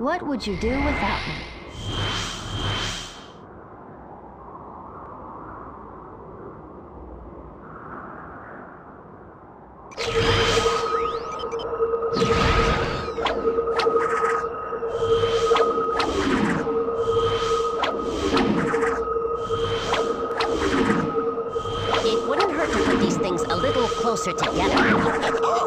What would you do without me? It wouldn't hurt to put these things a little closer together.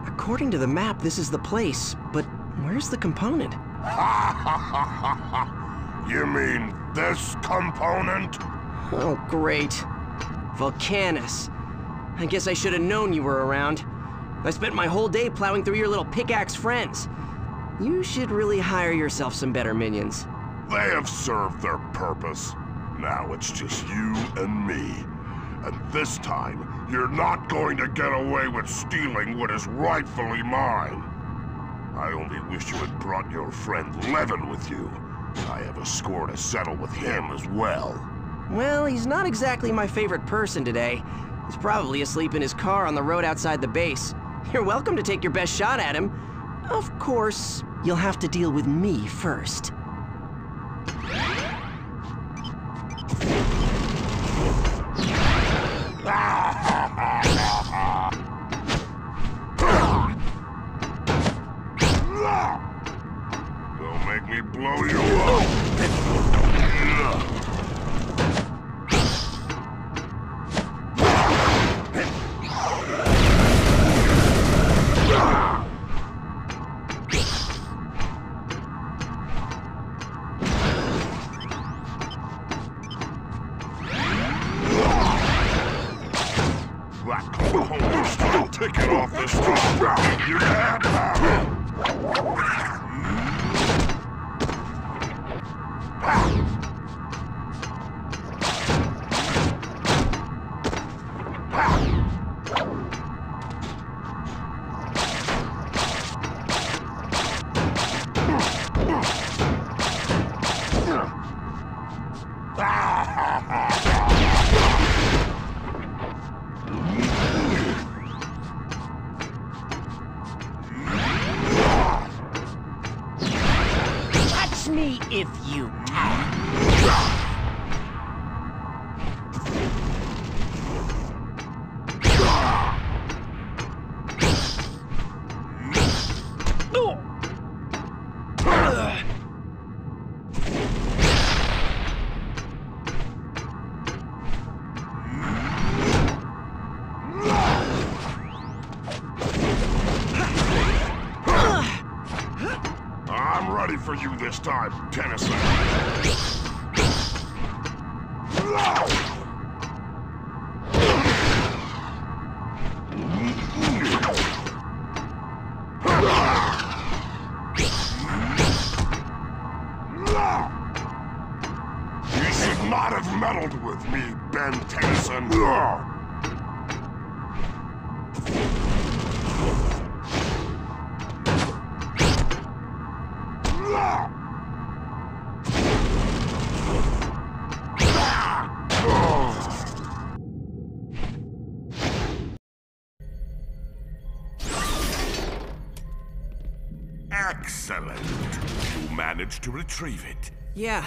According to the map, this is the place, but where's the component? You mean this component? Oh, great. Volcanus. I guess I should have known you were around. I spent my whole day plowing through your little pickaxe friends. You should really hire yourself some better minions. They have served their purpose. Now it's just you and me. And this time, you're not going to get away with stealing what is rightfully mine. I only wish you had brought your friend Levin with you. I have a score to settle with him as well. Well, he's not exactly my favorite person today. He's probably asleep in his car on the road outside the base. You're welcome to take your best shot at him. Of course, you'll have to deal with me first. Don't make me blow you up. That component's still ticking off this top. You can't have it. Catch me if you can. I'm ready for you this time, Tennyson. meddled with me, Ben Tennyson. Excellent. You managed to retrieve it. Yeah,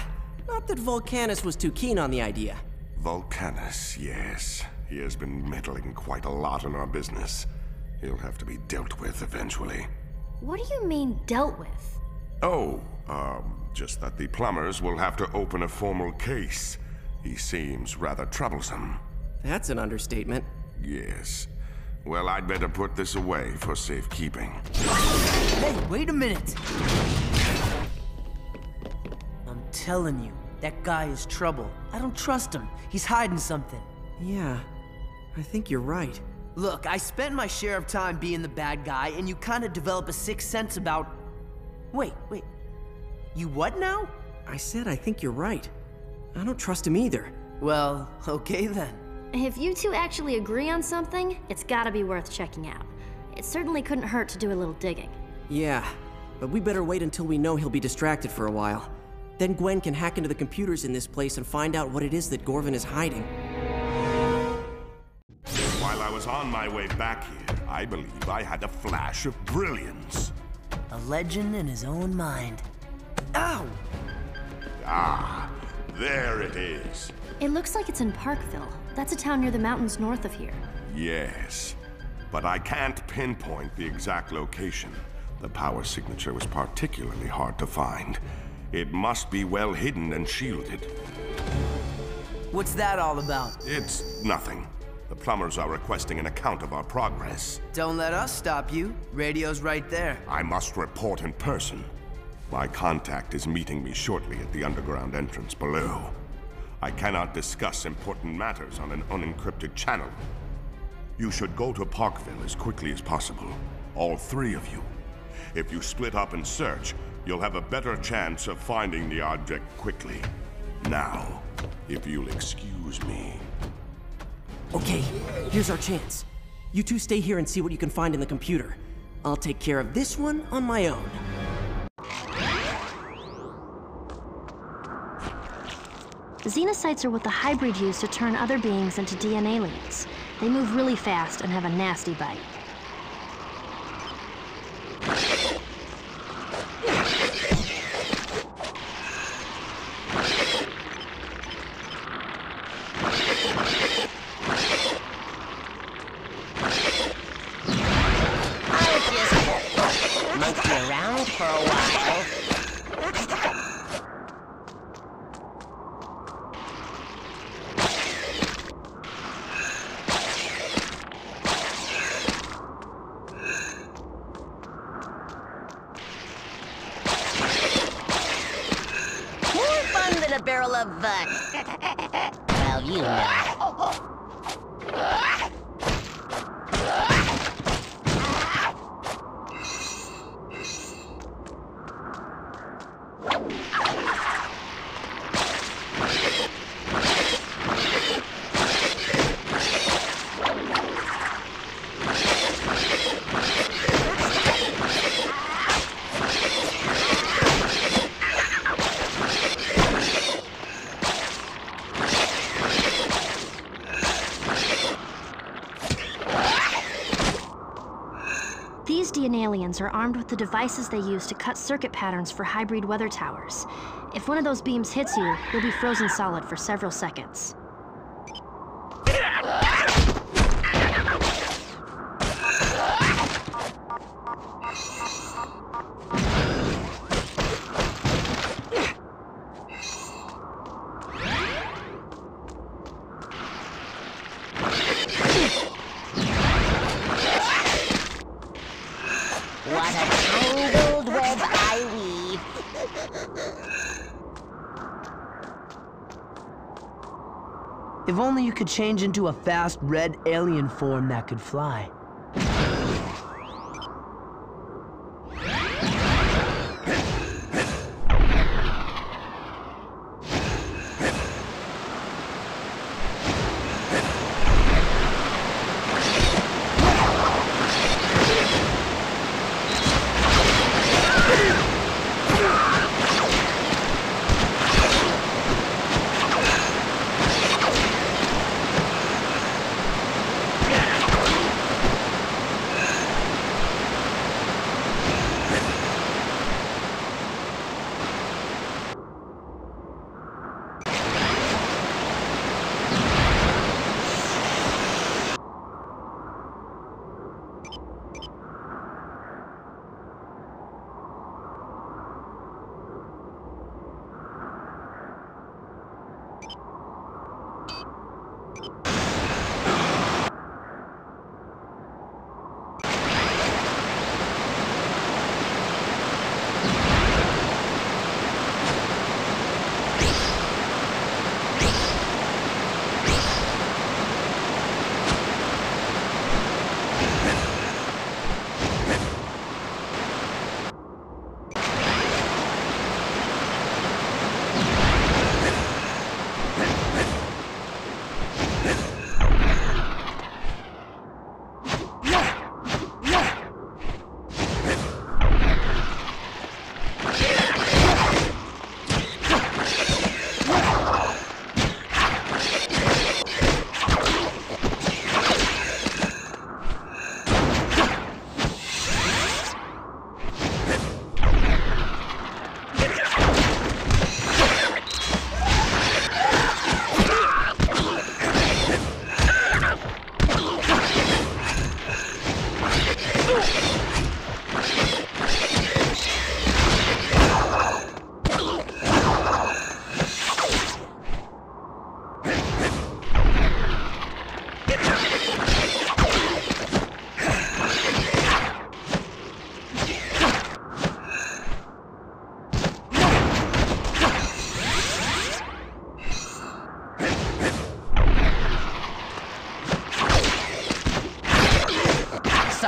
not that Volcanus was too keen on the idea. Volcanus, yes. He has been meddling quite a lot in our business. He'll have to be dealt with eventually. What do you mean, dealt with? Oh, just that the plumbers will have to open a formal case. He seems rather troublesome. That's an understatement. Yes. Well, I'd better put this away for safekeeping. Hey, wait a minute! I'm telling you, that guy is trouble. I don't trust him. He's hiding something. Yeah, I think you're right. Look, I spent my share of time being the bad guy, and you kind of develop a sixth sense about... Wait. You what now? I said I think you're right. I don't trust him either. Well, okay then. If you two actually agree on something, it's gotta be worth checking out. It certainly couldn't hurt to do a little digging. Yeah, but we better wait until we know he'll be distracted for a while. Then Gwen can hack into the computers in this place and find out what it is that Gorvin is hiding. While I was on my way back here, I believe I had a flash of brilliance. A legend in his own mind. Ow! Ah, there it is. It looks like it's in Parkville. That's a town near the mountains north of here. Yes, but I can't pinpoint the exact location. The power signature was particularly hard to find. It must be well hidden and shielded. What's that all about? It's nothing. The plumbers are requesting an account of our progress. Don't let us stop you. Radio's right there. I must report in person. My contact is meeting me shortly at the underground entrance below. I cannot discuss important matters on an unencrypted channel. You should go to Parkville as quickly as possible. All three of you. If you split up and search, you'll have a better chance of finding the object quickly. Now, if you'll excuse me. Okay, here's our chance. You two stay here and see what you can find in the computer. I'll take care of this one on my own. Xenocytes are what the hybrid use to turn other beings into DNA aliens. They move really fast and have a nasty bite. I'll just monkey around for a while. A barrel of, well, you know. These DNA aliens are armed with the devices they use to cut circuit patterns for hybrid weather towers. If one of those beams hits you, you'll be frozen solid for several seconds. What a tangled web I weave. If only you could change into a fast red alien form that could fly.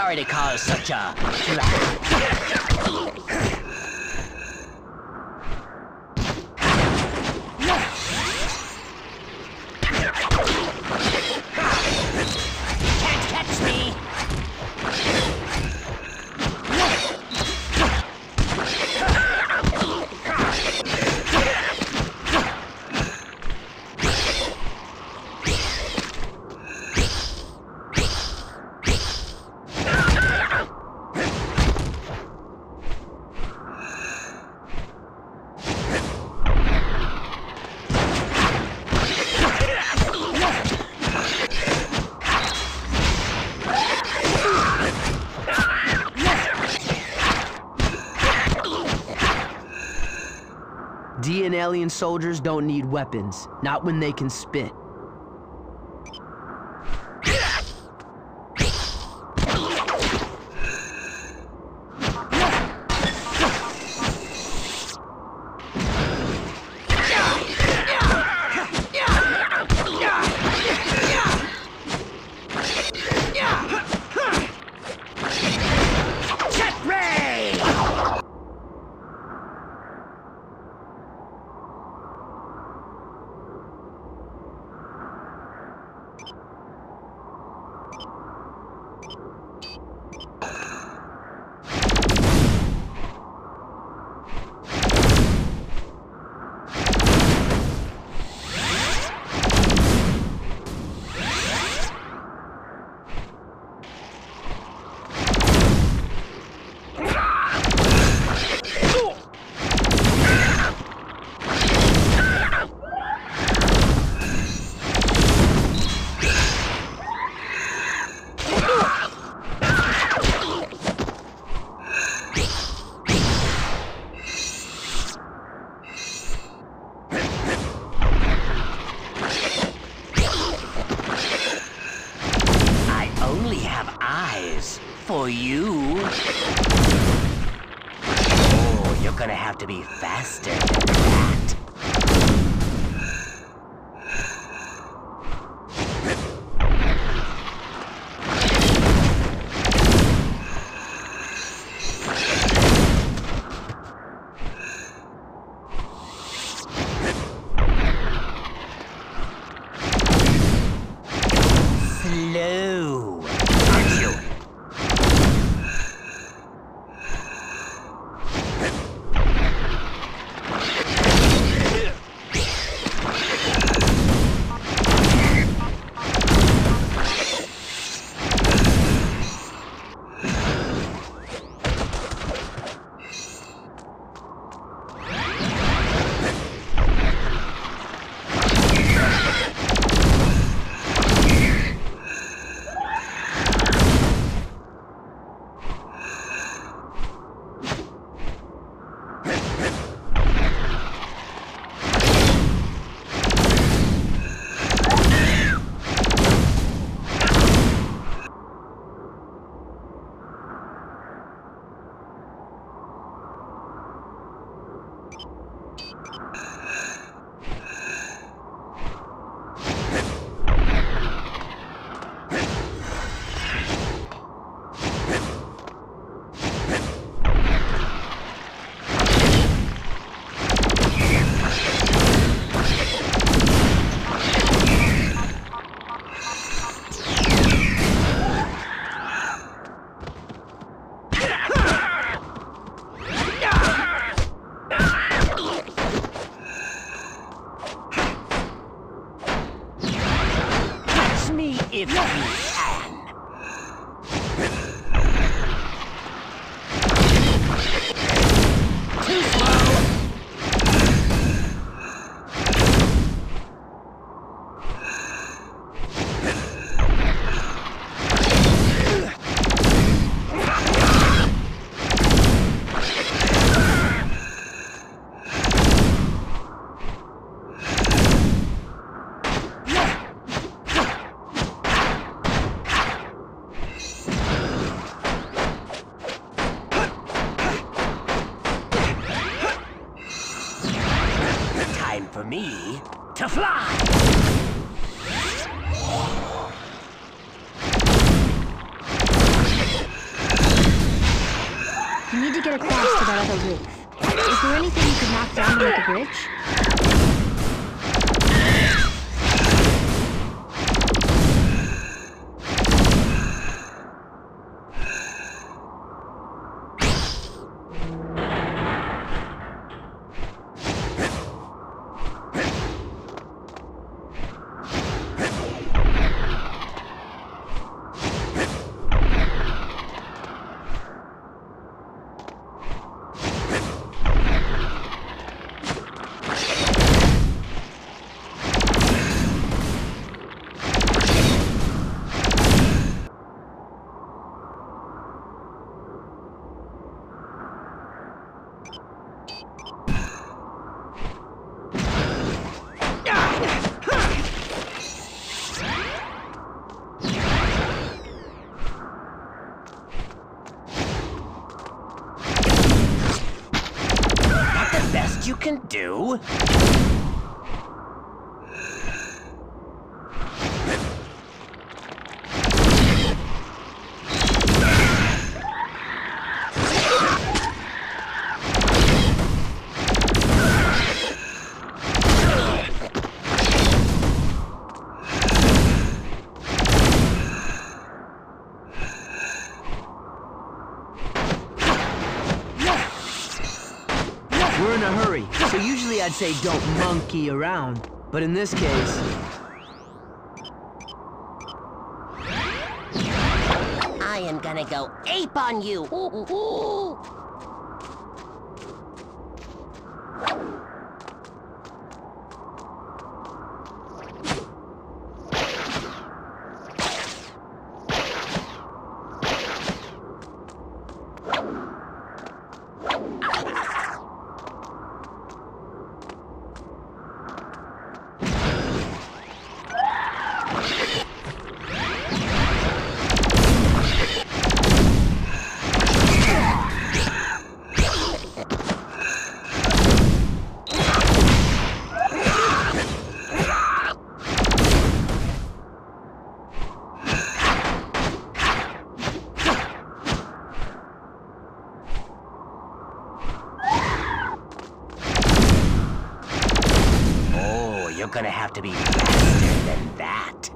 sorry to cause such a flap. Can't catch me! D and alien soldiers don't need weapons, not when they can spit. For you. Oh, you're gonna have to be faster than that. Slow, aren't you? If you can. Too slow. For me to fly! get across to that other roof. Is there anything you could knock down to make a bridge? You can do. We're in a hurry, so usually I'd say don't monkey around. But in this case... I am gonna go ape on you! Ooh, ooh, ooh. You're gonna have to be faster than that.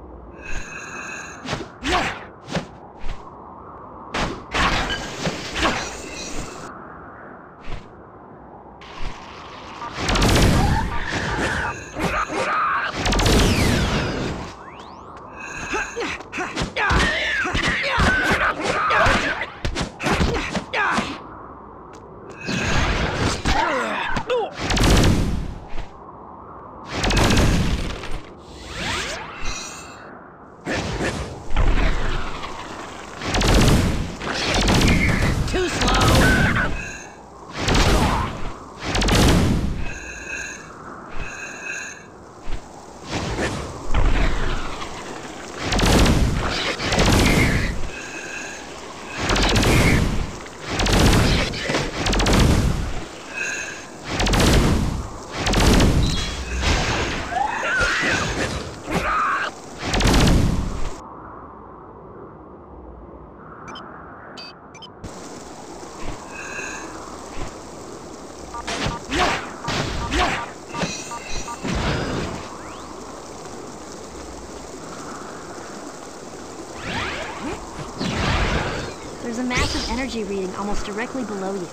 There's a massive energy reading almost directly below you.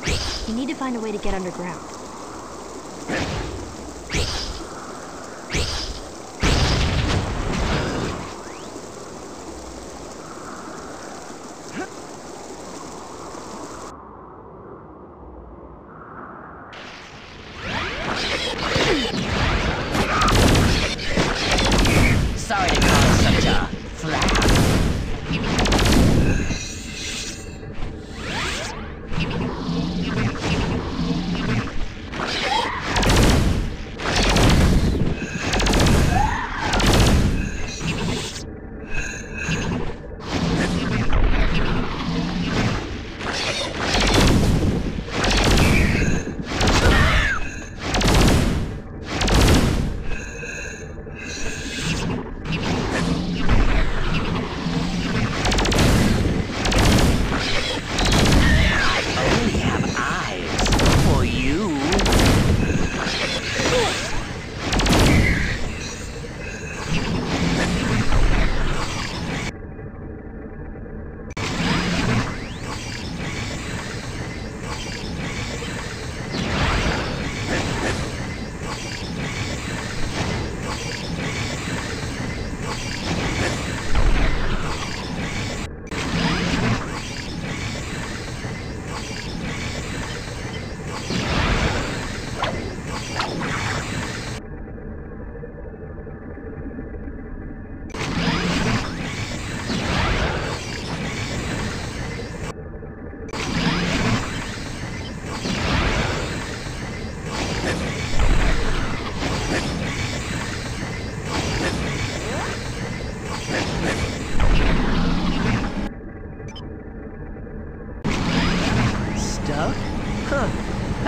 You need to find a way to get underground. Sorry to cause such a flap.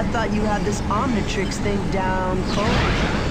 I thought you had this Omnitrix thing down cold.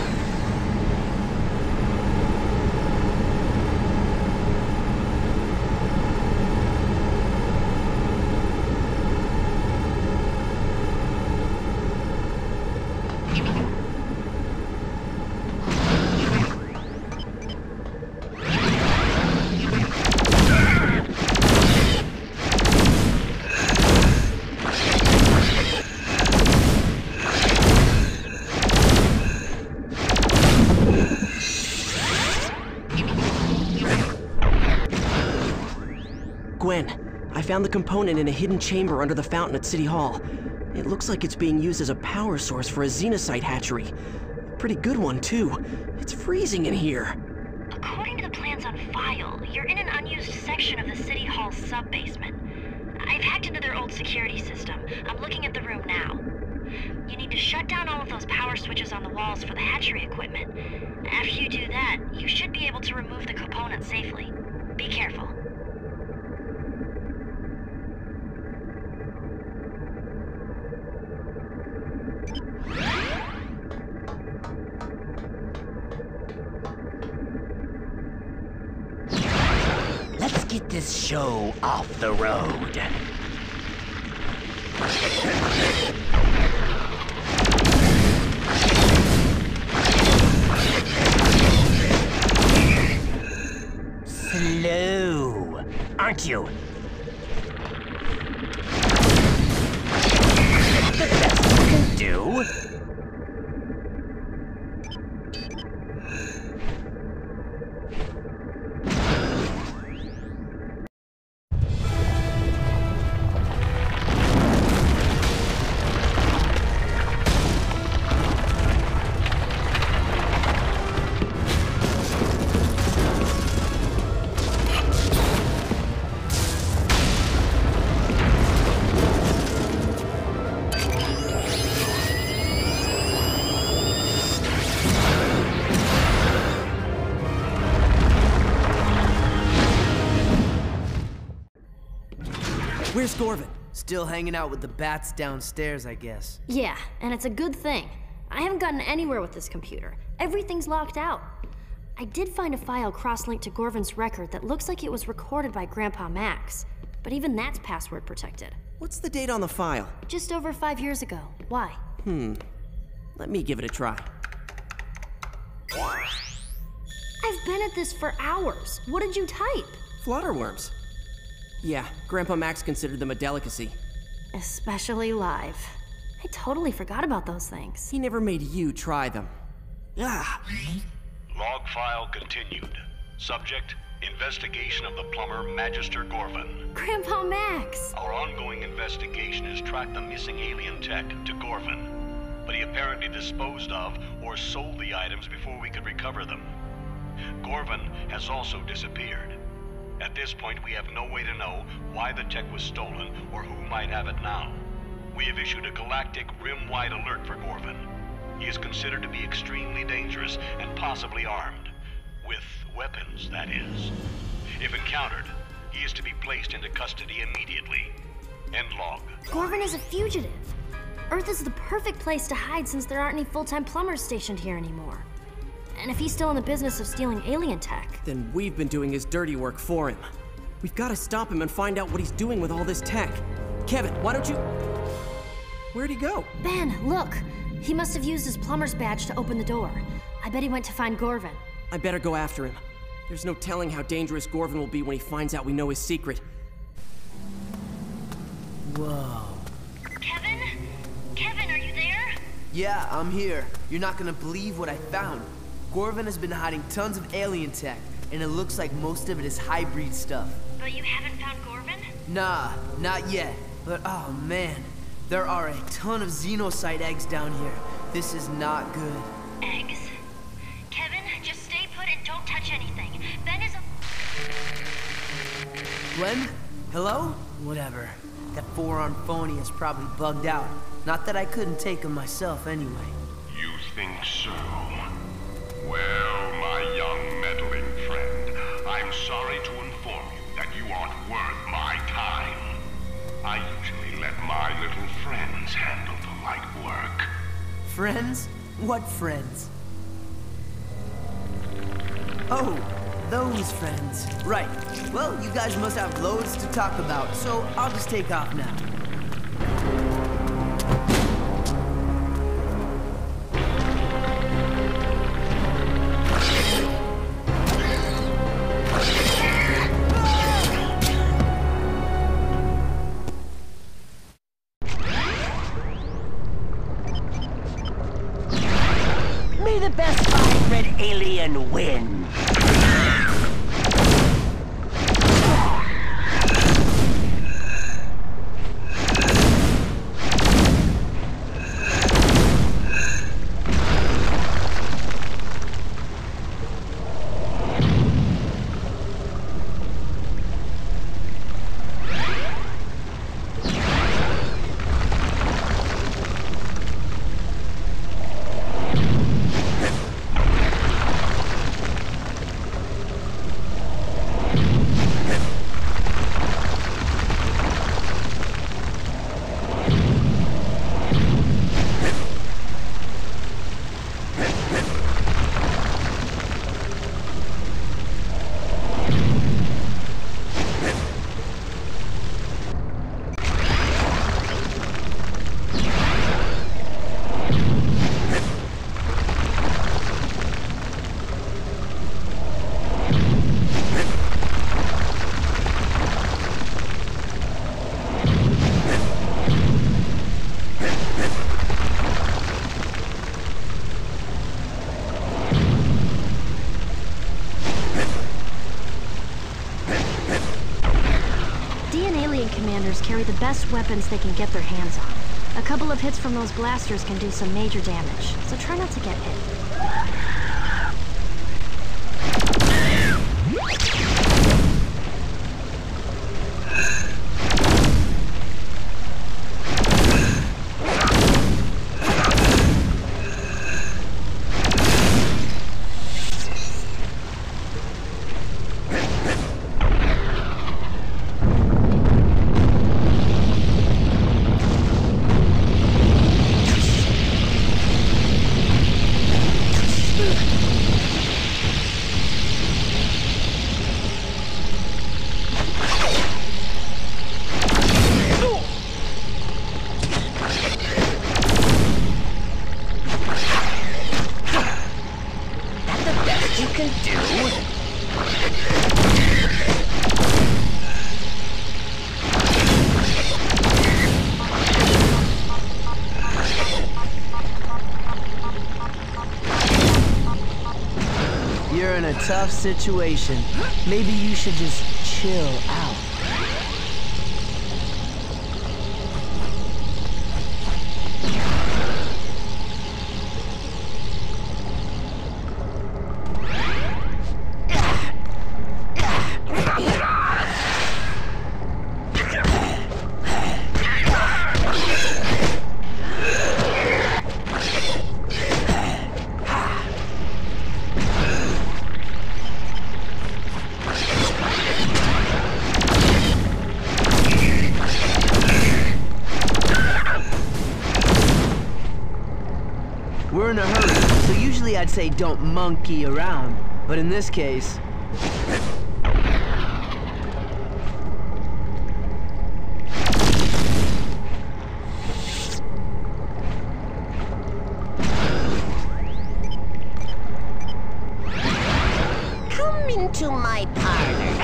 Gwen, I found the component in a hidden chamber under the fountain at City Hall. It looks like it's being used as a power source for a xenocyte hatchery. A pretty good one, too. It's freezing in here. According to the plans on file, you're in an unused section of the City Hall sub-basement. I've hacked into their old security system. I'm looking at the room now. You need to shut down all of those power switches on the walls for the hatchery equipment. After you do that, you should be able to remove the component safely. Be careful. Let's get this show off the road. Slow, aren't you? The best you can do. Where's Gorvin? Still hanging out with the bats downstairs, I guess. Yeah, and it's a good thing. I haven't gotten anywhere with this computer. Everything's locked out. I did find a file cross-linked to Gorvin's record that looks like it was recorded by Grandpa Max, but even that's password protected. What's the date on the file? Just over 5 years ago. Why? Let me give it a try. I've been at this for hours. What did you type? Flutterworms. Yeah, Grandpa Max considered them a delicacy. Especially live. I totally forgot about those things. He never made you try them. Ah! Log file continued. Subject, investigation of the plumber Magister Gorvin. Grandpa Max! Our ongoing investigation has tracked the missing alien tech to Gorvin, but he apparently disposed of or sold the items before we could recover them. Gorvin has also disappeared. At this point, we have no way to know why the tech was stolen or who might have it now. We have issued a galactic, rim-wide alert for Gorvin. He is considered to be extremely dangerous and possibly armed. With weapons, that is. If encountered, he is to be placed into custody immediately. End log. Gorvin is a fugitive. Earth is the perfect place to hide since there aren't any full-time plumbers stationed here anymore. And if he's still in the business of stealing alien tech... Then we've been doing his dirty work for him. We've got to stop him and find out what he's doing with all this tech. Kevin, why don't you... Where'd he go? Ben, look! He must have used his plumber's badge to open the door. I bet he went to find Gorvin. I better go after him. There's no telling how dangerous Gorvin will be when he finds out we know his secret. Whoa. Kevin? Kevin, are you there? Yeah, I'm here. You're not gonna believe what I found. Gorvin has been hiding tons of alien tech, and it looks like most of it is hybrid stuff. But you haven't found Gorvin? Nah, not yet. But oh man, there are a ton of xenocyte eggs down here. This is not good. Eggs? Kevin, just stay put and don't touch anything. Ben is a... Glenn? Hello? Whatever. That four-armed phony is probably bugged out. Not that I couldn't take him myself anyway. You think so? Well, my young meddling friend, I'm sorry to inform you that you aren't worth my time. I usually let my little friends handle the light work. Friends? What friends? Oh, those friends. Right. Well, you guys must have loads to talk about, so I'll just take off now. May the best hybrid alien win. Commanders carry the best weapons they can get their hands on. A couple of hits from those blasters can do some major damage, so try not to get hit. You're in a tough situation. Maybe you should just chill out. We're in a hurry, so usually I'd say don't monkey around. But in this case... Come into my parlor.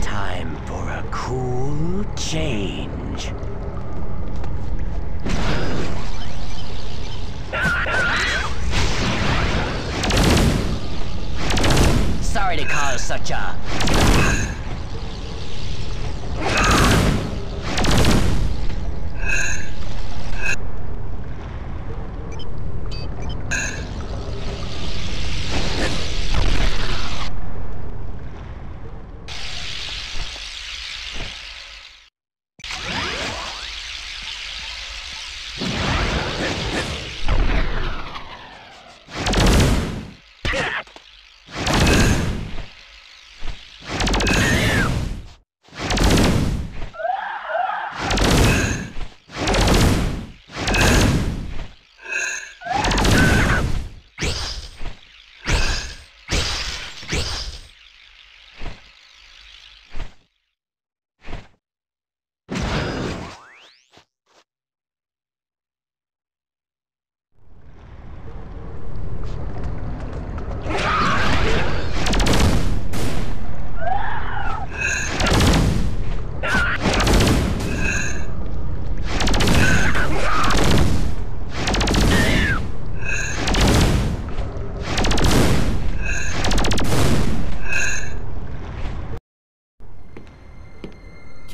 Time for a cool change. Sorry to cause such a...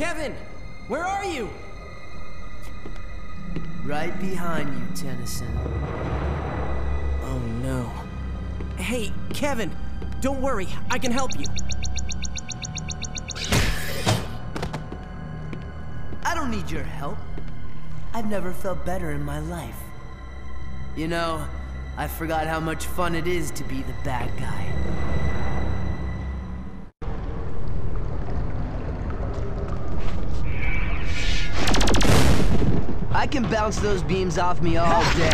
Kevin! Where are you? Right behind you, Tennyson. Oh no. Hey, Kevin! Don't worry, I can help you. I don't need your help. I've never felt better in my life. You know, I forgot how much fun it is to be the bad guy. I can bounce those beams off me all day.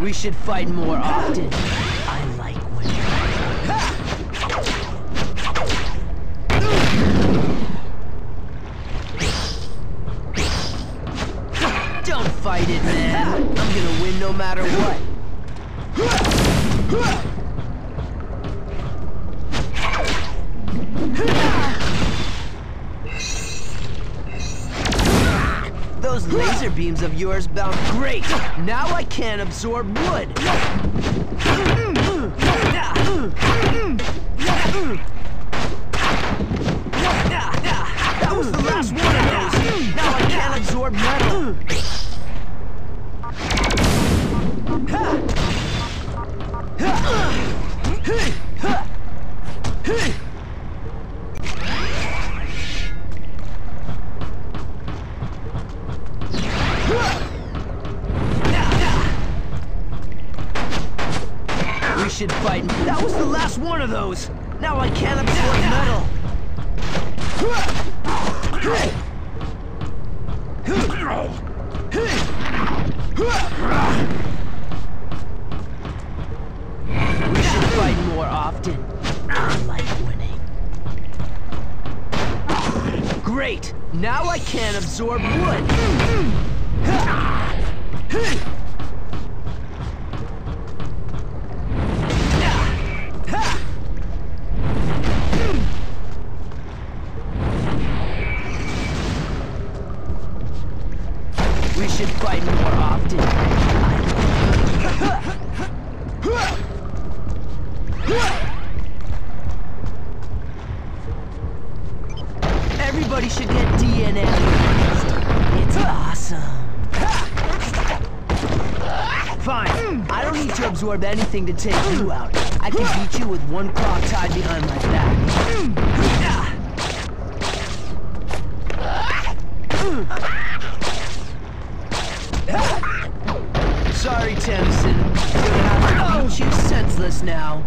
We should fight more often. I like winning. Don't fight it, man. I'm gonna win no matter what. Those laser beams of yours bounce great. Now I can't absorb wood. That was the last one of those. Now I can't absorb metal. We should fight. That was the last one of those. Now I can't absorb metal. We should fight more often. I like winning. Great! Now I can't absorb wood. We should fight more often. Everybody should get DNA. It's awesome. Fine. I don't need to absorb anything to take you out. I can beat you with one claw tied behind my back. Sorry, Tennyson. Gonna have to beat you senseless now.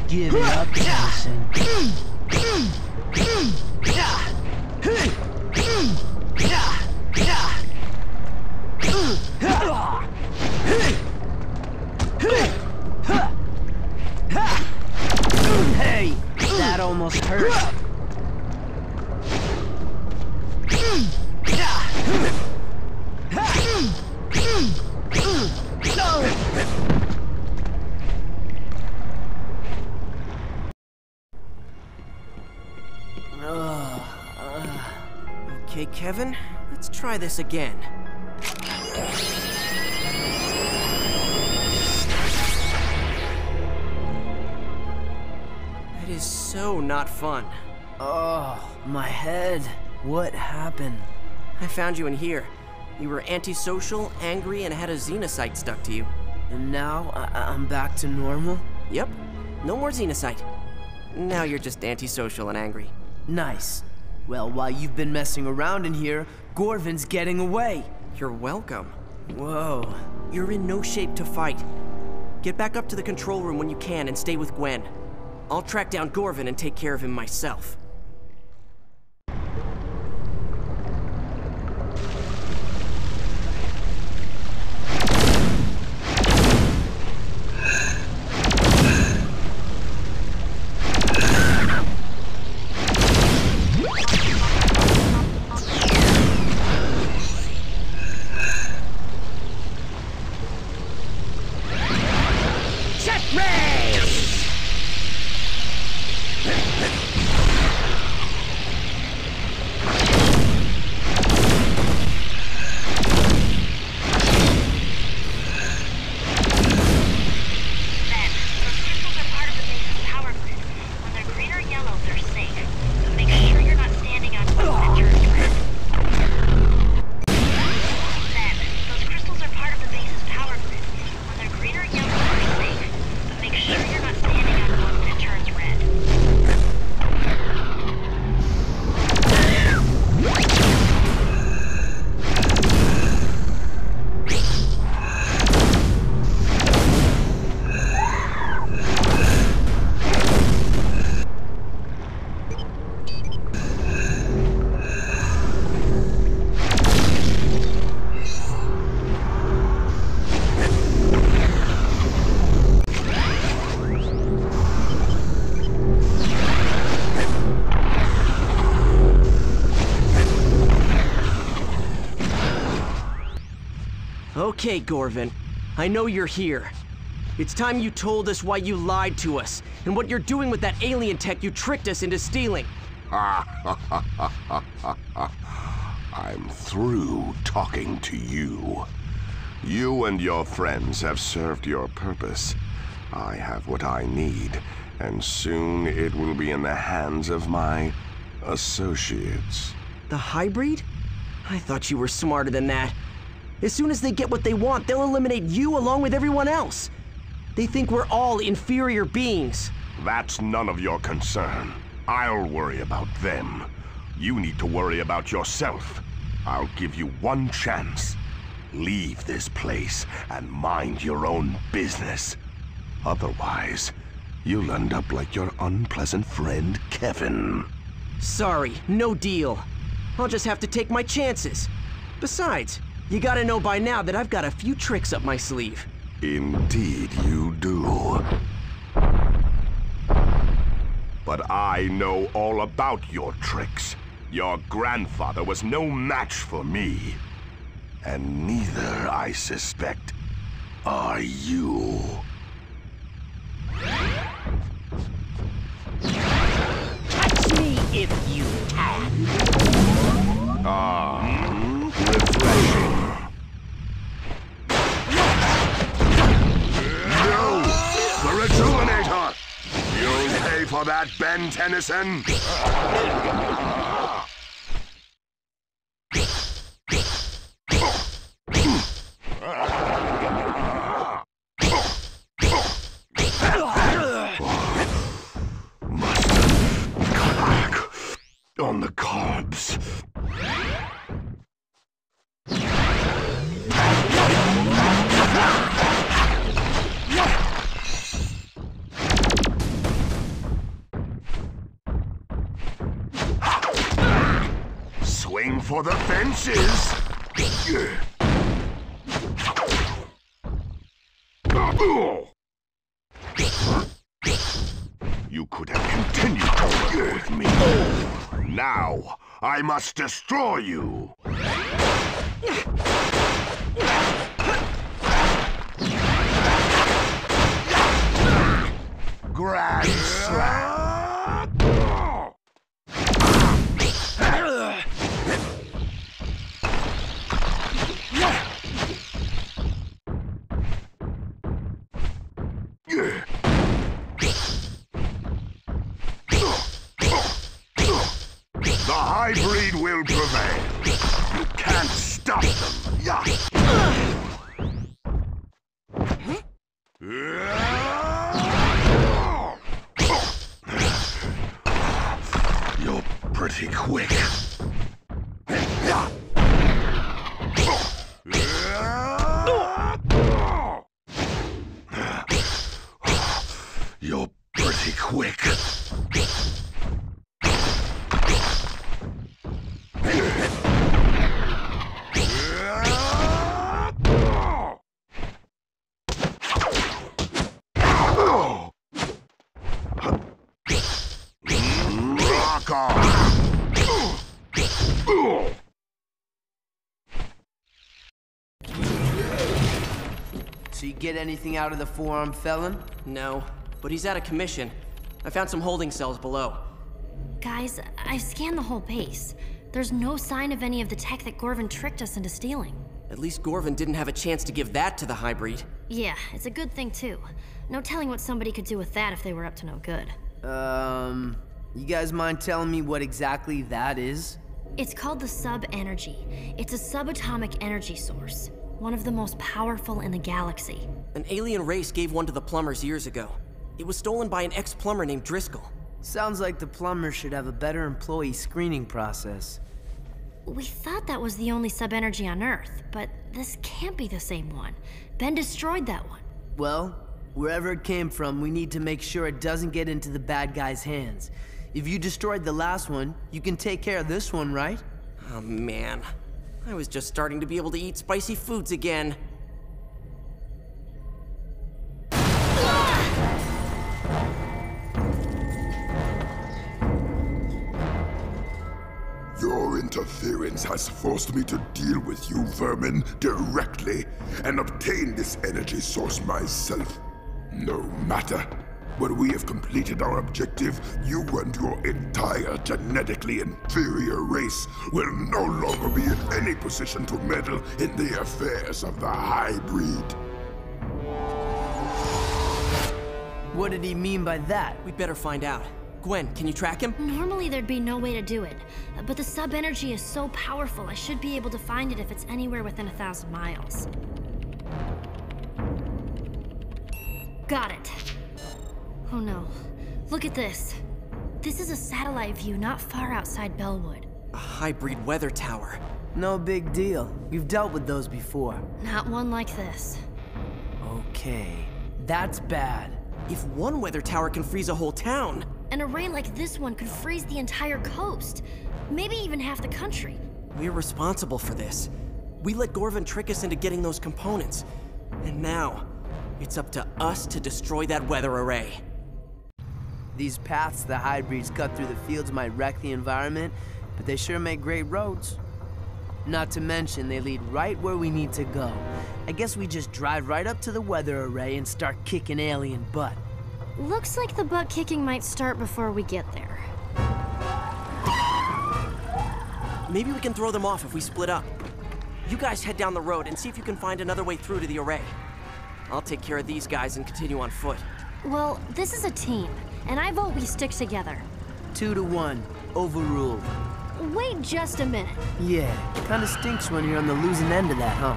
Give it up, Tennyson. Hey, that almost hurt. Okay, Kevin, let's try this again. That is so not fun. Oh, my head. What happened? I found you in here. You were antisocial, angry, and had a xenocyte stuck to you. And now I'm back to normal? Yep, no more xenocyte. Now you're just antisocial and angry. Nice. Well, while you've been messing around in here, Gorvin's getting away. You're welcome. Whoa. You're in no shape to fight. Get back up to the control room when you can and stay with Gwen. I'll track down Gorvin and take care of him myself. Set race! Okay, Gorvin. I know you're here. It's time you told us why you lied to us, and what you're doing with that alien tech you tricked us into stealing. I'm through talking to you. You and your friends have served your purpose. I have what I need, and soon it will be in the hands of my associates. The hybrid? I thought you were smarter than that. As soon as they get what they want, they'll eliminate you along with everyone else. They think we're all inferior beings. That's none of your concern. I'll worry about them. You need to worry about yourself. I'll give you one chance. Leave this place and mind your own business. Otherwise, you'll end up like your unpleasant friend, Kevin. Sorry, no deal. I'll just have to take my chances. Besides, you gotta know by now that I've got a few tricks up my sleeve. Indeed you do. But I know all about your tricks. Your grandfather was no match for me. And neither, I suspect, are you. Touch me if you can. Refreshing. No! The Rejuvenator! You'll pay for that, Ben Tennyson! On the carbs. Swing for the fences. You could have continued to work with me. Now, I must destroy you! Grand Slam! The hybrid will prevail. You can't stop them. You're pretty quick. You're pretty quick. Rock on! So you get anything out of the four-armed felon? No, but he's out of commission. I found some holding cells below. Guys, I've scanned the whole base. There's no sign of any of the tech that Gorvin tricked us into stealing. At least Gorvin didn't have a chance to give that to the hybrid. Yeah, it's a good thing too. No telling what somebody could do with that if they were up to no good. You guys mind telling me what exactly that is? It's called the sub-energy. It's a subatomic energy source. One of the most powerful in the galaxy. An alien race gave one to the plumbers years ago. It was stolen by an ex-plumber named Driscoll. Sounds like the plumbers should have a better employee screening process. We thought that was the only sub-energy on Earth, but this can't be the same one. Ben destroyed that one. Well, wherever it came from, we need to make sure it doesn't get into the bad guy's hands. If you destroyed the last one, you can take care of this one, right? Oh man, I was just starting to be able to eat spicy foods again. Your interference has forced me to deal with you vermin directly and obtain this energy source myself. No matter. When we have completed our objective, you and your entire genetically inferior race will no longer be in any position to meddle in the affairs of the hybrid. What did he mean by that? We'd better find out. Gwen, can you track him? Normally there'd be no way to do it, but the sub-energy is so powerful I should be able to find it if it's anywhere within 1,000 miles. Got it. Oh no. Look at this. This is a satellite view not far outside Bellwood. A hybrid weather tower. No big deal. We've dealt with those before. Not one like this. Okay, that's bad. If one weather tower can freeze a whole town... An array like this one could freeze the entire coast. Maybe even half the country. We're responsible for this. We let Gorvin trick us into getting those components. And now, it's up to us to destroy that weather array. These paths the hybrids cut through the fields might wreck the environment, but they sure make great roads. Not to mention, they lead right where we need to go. I guess we just drive right up to the weather array and start kicking alien butt. Looks like the butt kicking might start before we get there. Maybe we can throw them off if we split up. You guys head down the road and see if you can find another way through to the array. I'll take care of these guys and continue on foot. Well, this is a team, and I vote we stick together. 2 to 1. Overruled. Wait just a minute. Yeah, kinda stinks when you're on the losing end of that, huh?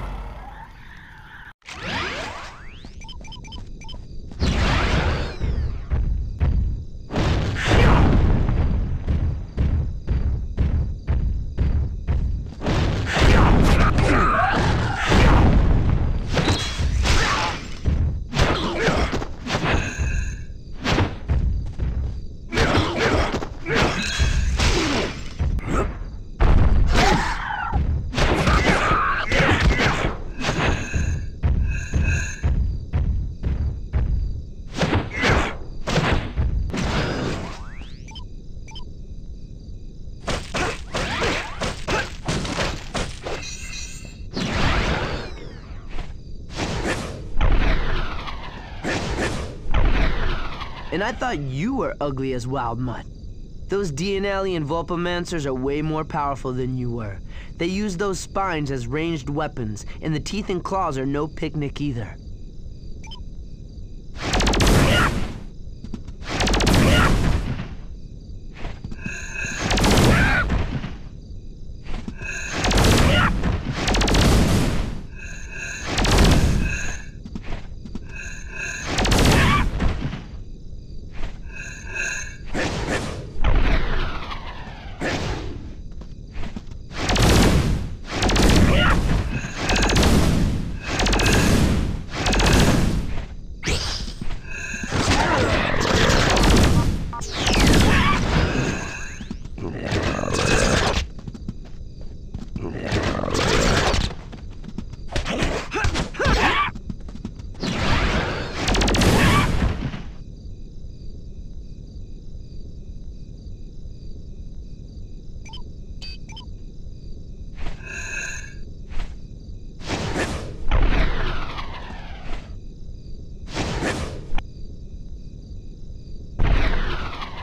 And I thought you were ugly as wild mud. Those DNA and Vulpamancers are way more powerful than you were. They use those spines as ranged weapons, and the teeth and claws are no picnic either.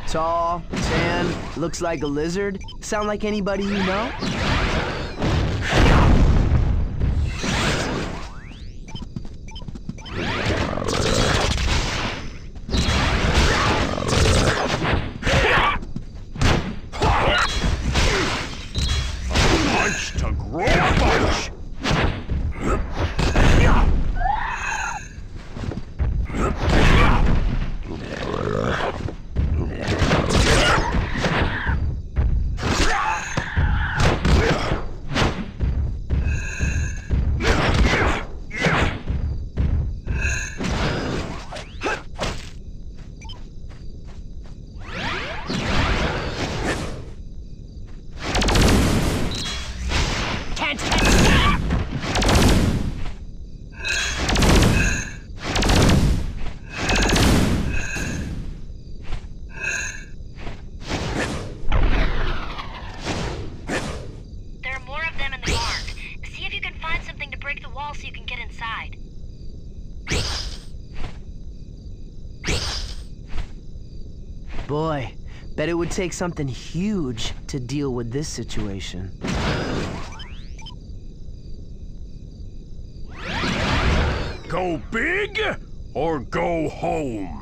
Tall, tan, looks like a lizard. Sound like anybody you know? Punch to grow punch! Boy, bet it would take something huge to deal with this situation. Go big or go home?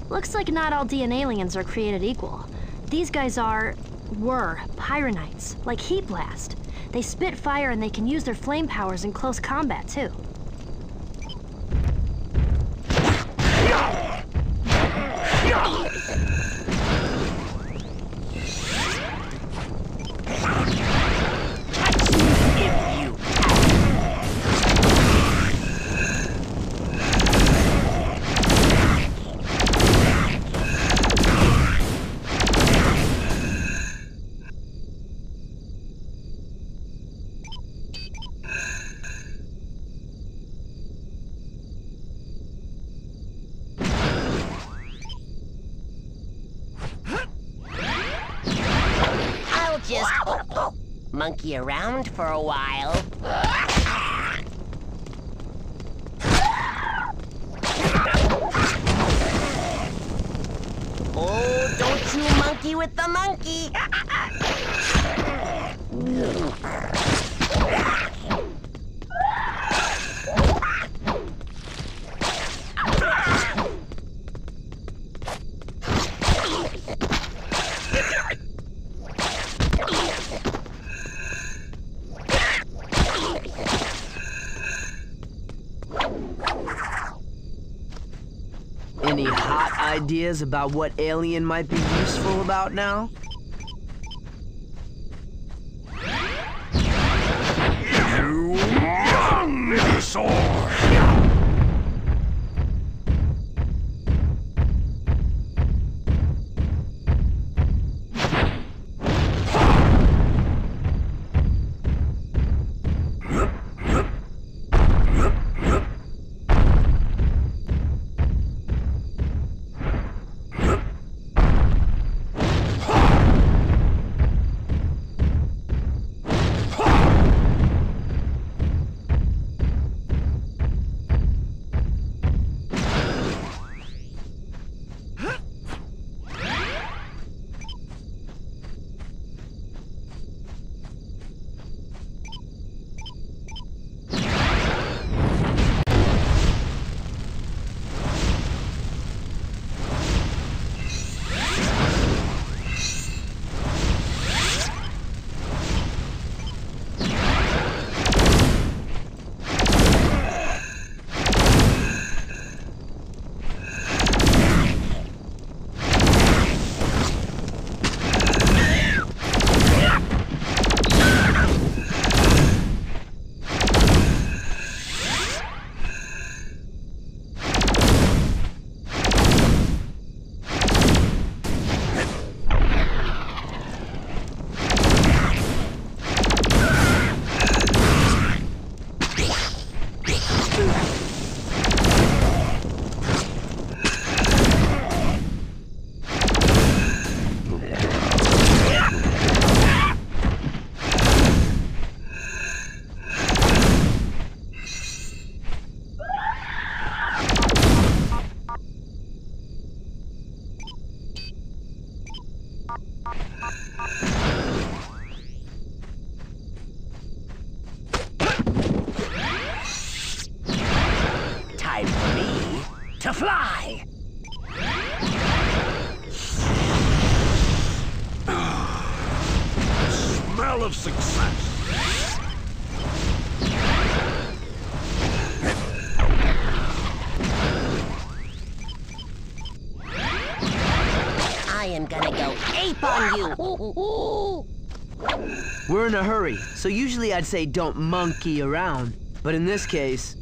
Looks like not all DNA aliens are created equal. These guys were Pyronites, like Heat Blast. They spit fire and they can use their flame powers in close combat, too. Just monkey around for a while. Oh, don't you monkey with the monkey! Any hot ideas about what alien might be useful about now? You dinosaur! Time for me to fly! Smell of success! I am gonna go ape on you! We're in a hurry, so usually I'd say don't monkey around. But in this case...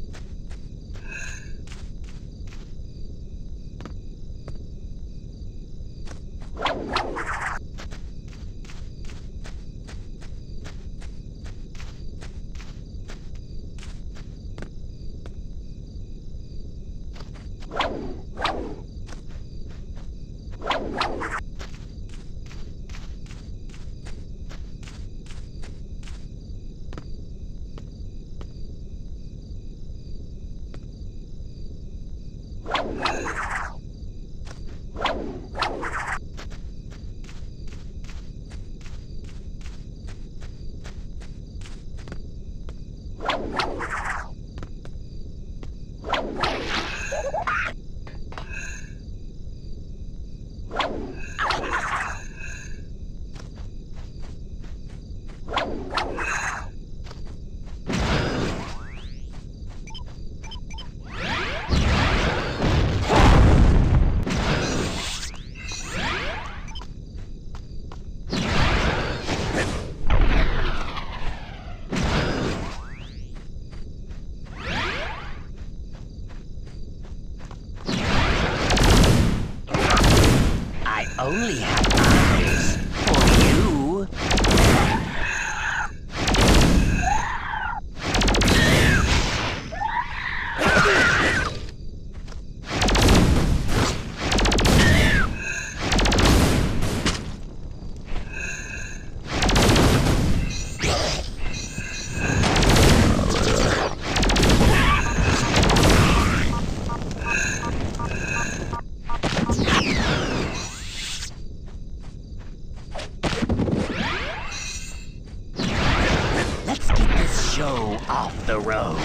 only have eyes for you. Off the road.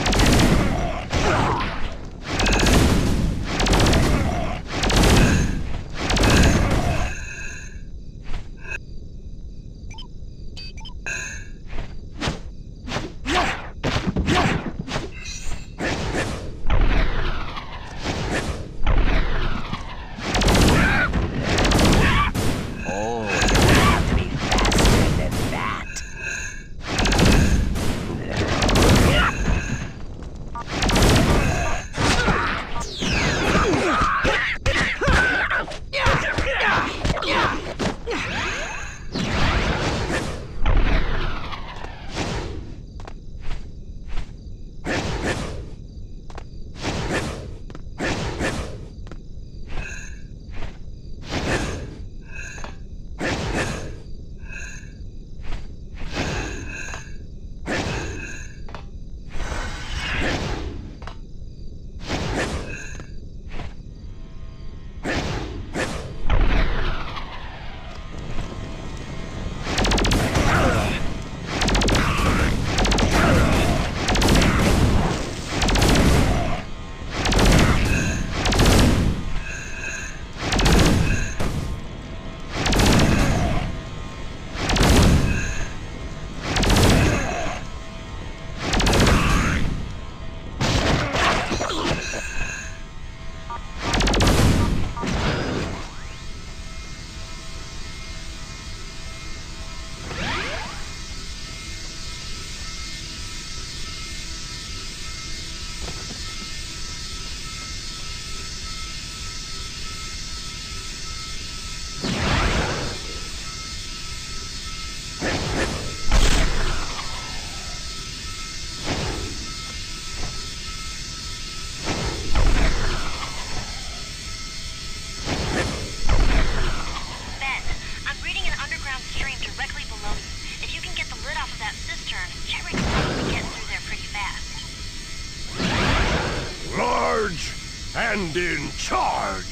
And in charge!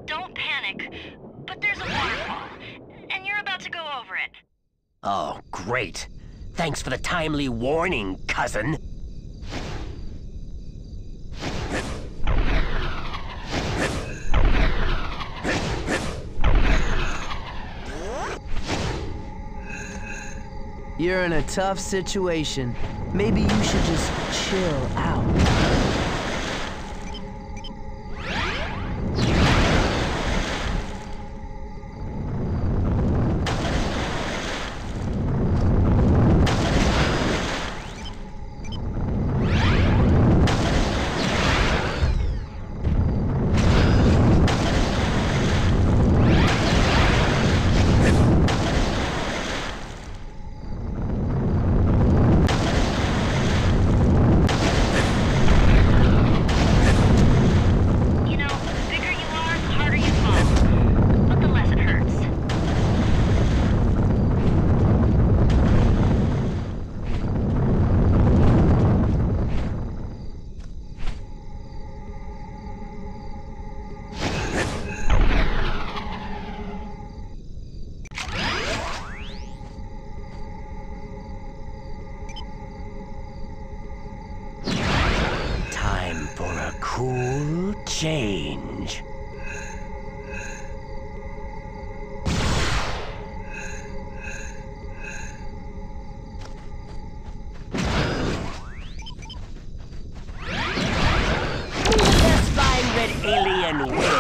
Don't panic, but there's a waterfall, and you're about to go over it. Oh, great. Thanks for the timely warning, cousin. You're in a tough situation. Maybe you should just chill out. cool change. Let's find red alien win.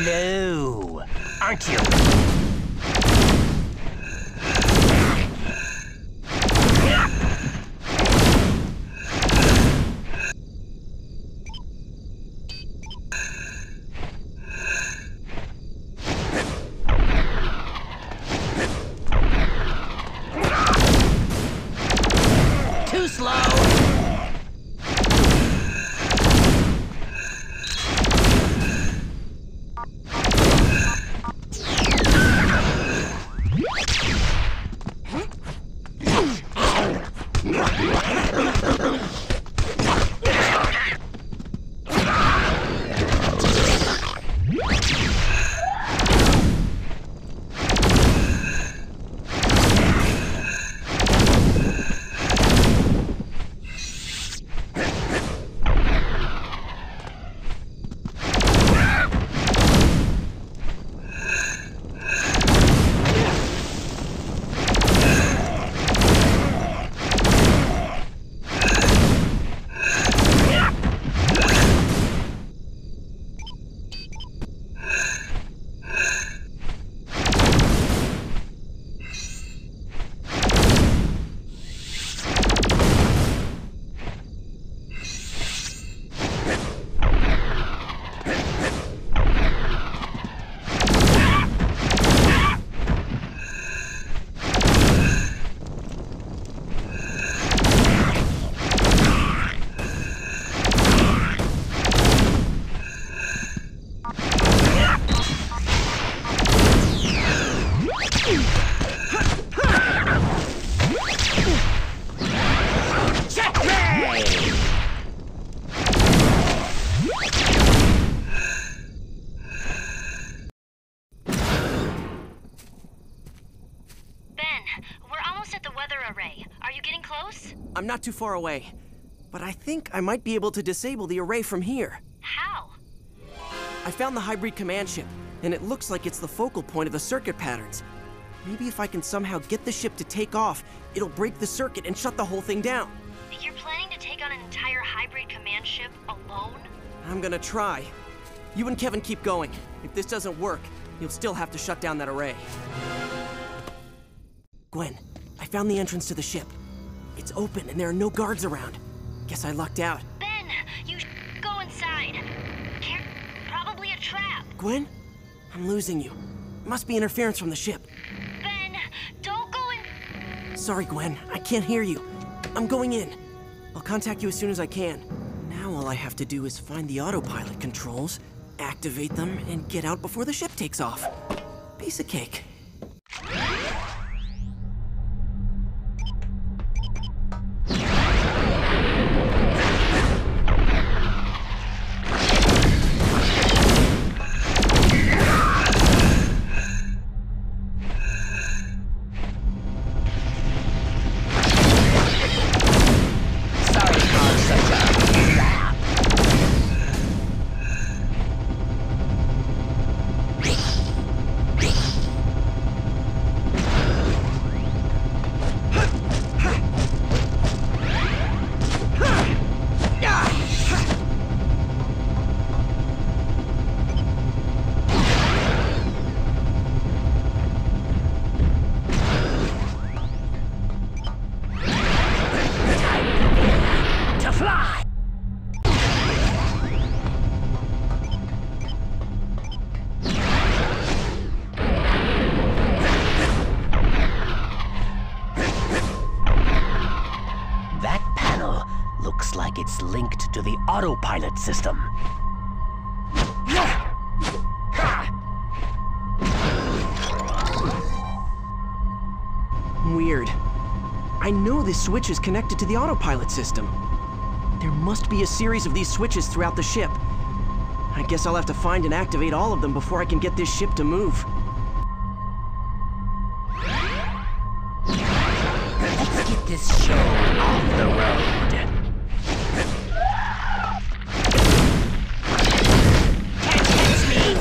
Slow, aren't you? Too slow. I'm not too far away, but I think I might be able to disable the array from here. How? I found the hybrid command ship, and it looks like it's the focal point of the circuit patterns. Maybe if I can somehow get the ship to take off, it'll break the circuit and shut the whole thing down. You're planning to take on an entire hybrid command ship alone? I'm gonna try. You and Kevin keep going. If this doesn't work, you'll still have to shut down that array. Gwen, I found the entrance to the ship. It's open and there are no guards around. Guess I lucked out. Ben, you go inside. Probably a trap. Gwen? I'm losing you. Must be interference from the ship. Ben, don't go in. Sorry, Gwen. I can't hear you. I'm going in. I'll contact you as soon as I can. Now all I have to do is find the autopilot controls, activate them, and get out before the ship takes off. Piece of cake. linked to the autopilot system. Weird. I know this switch is connected to the autopilot system. There must be a series of these switches throughout the ship. I guess I'll have to find and activate all of them before I can get this ship to move. Let's get this show off the road. Catch me!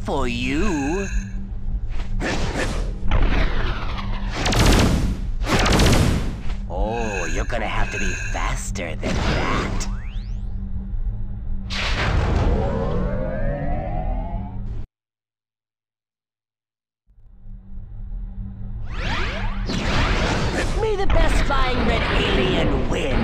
For you. Oh, you're gonna have to be faster than that. May the best flying red alien win.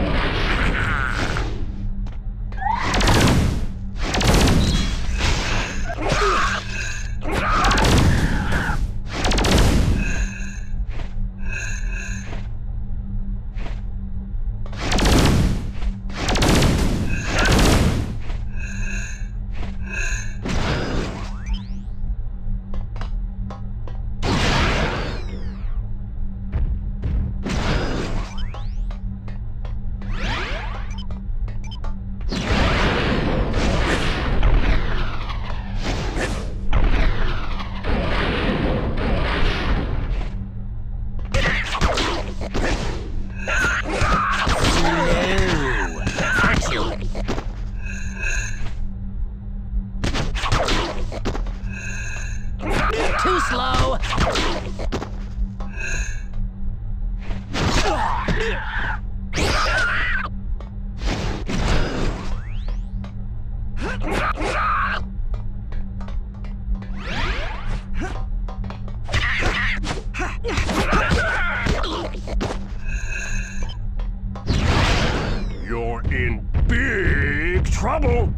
Too slow! trouble.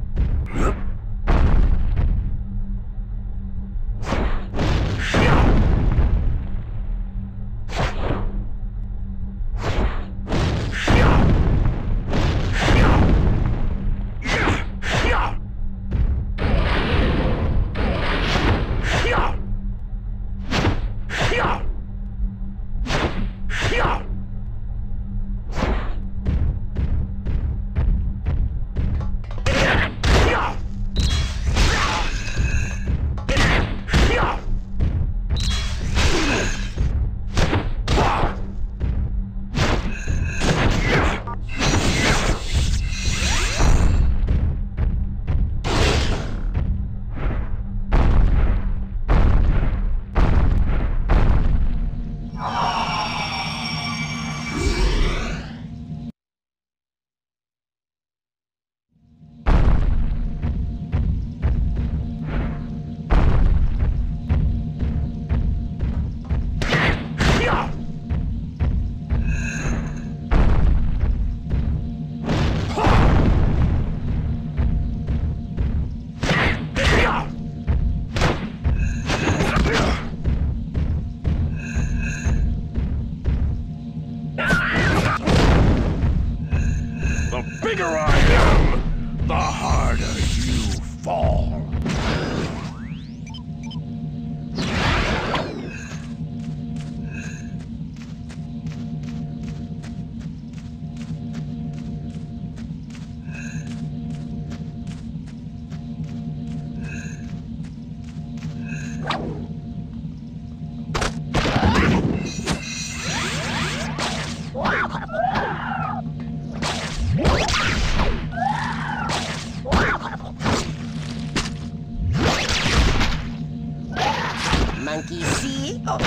Monkey see? Oh,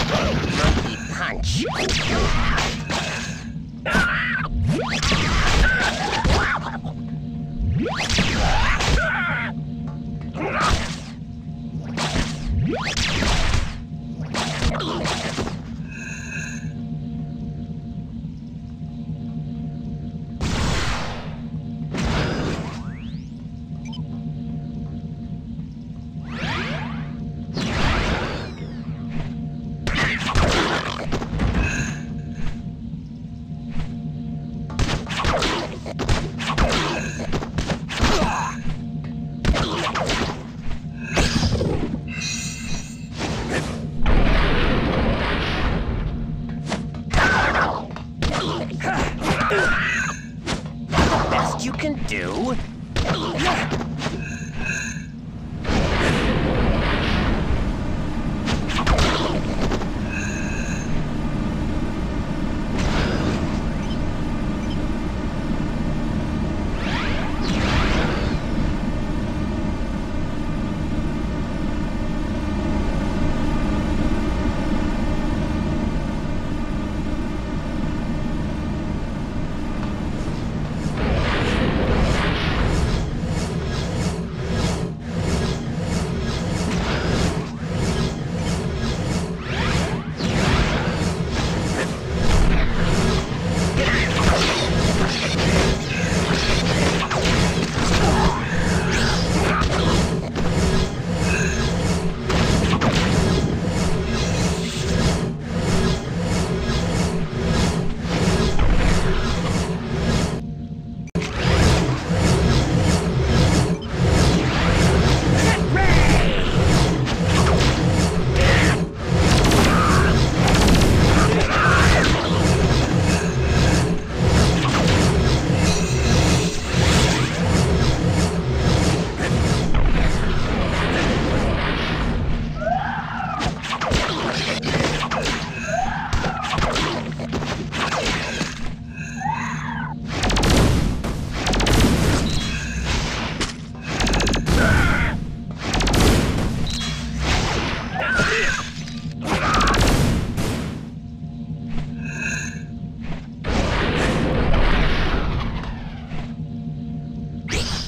monkey punch. Best you can do?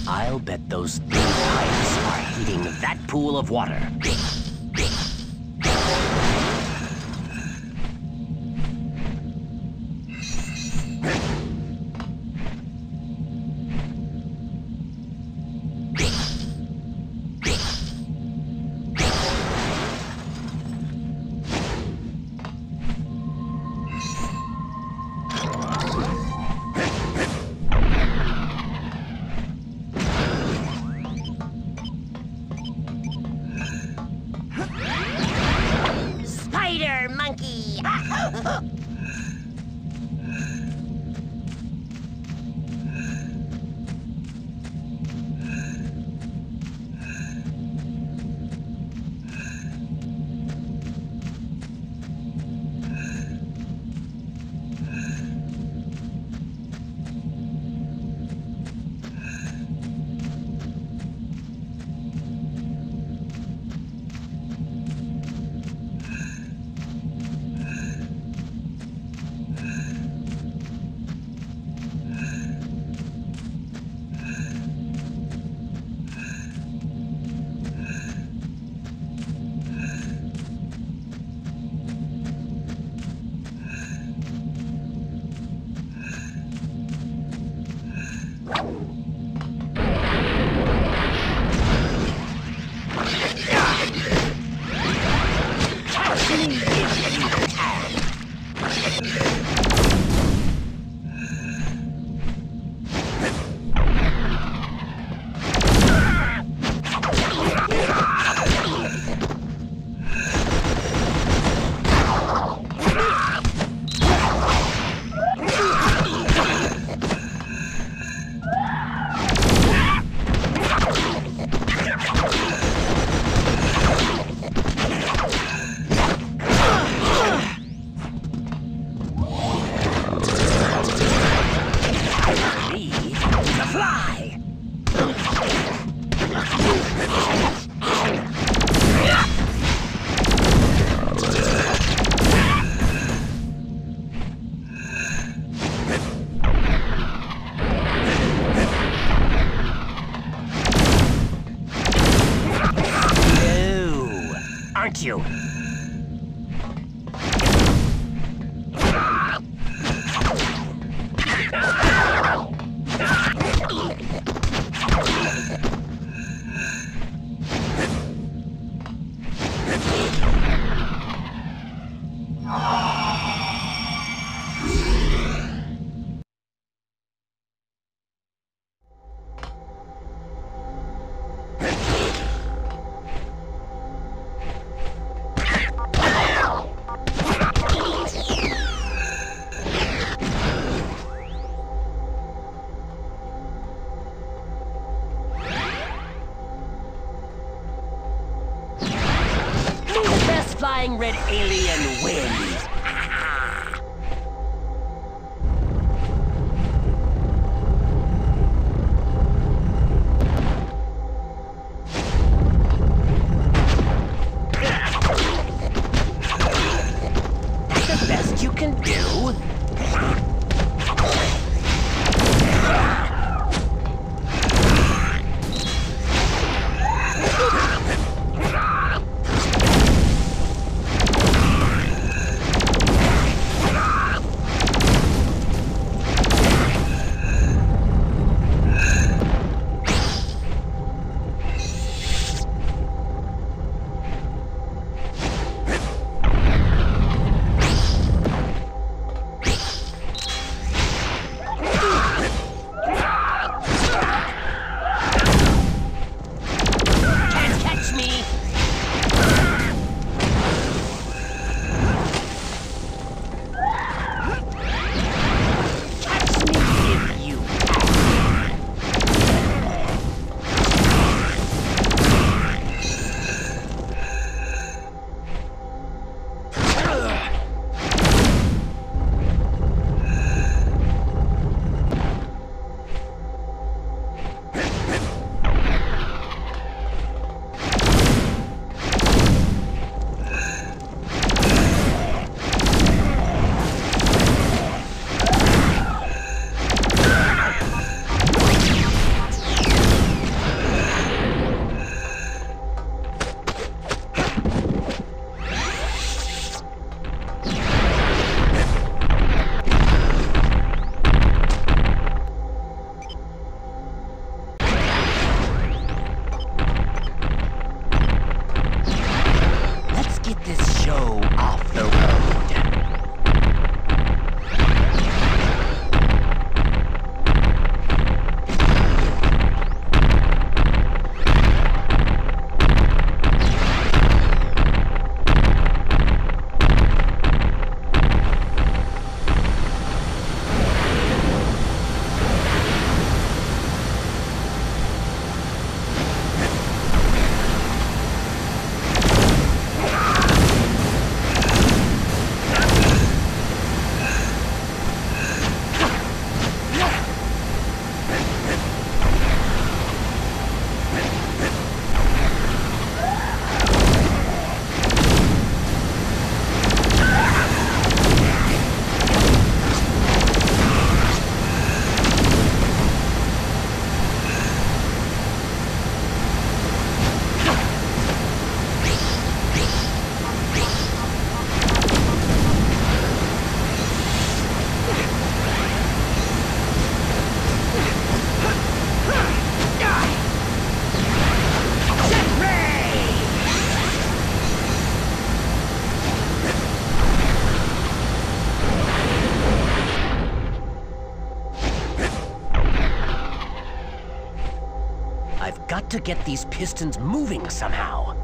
I'll bet those pipes are heating that pool of water. flying red alien wins. That's the best you can do? To get these pistons moving somehow.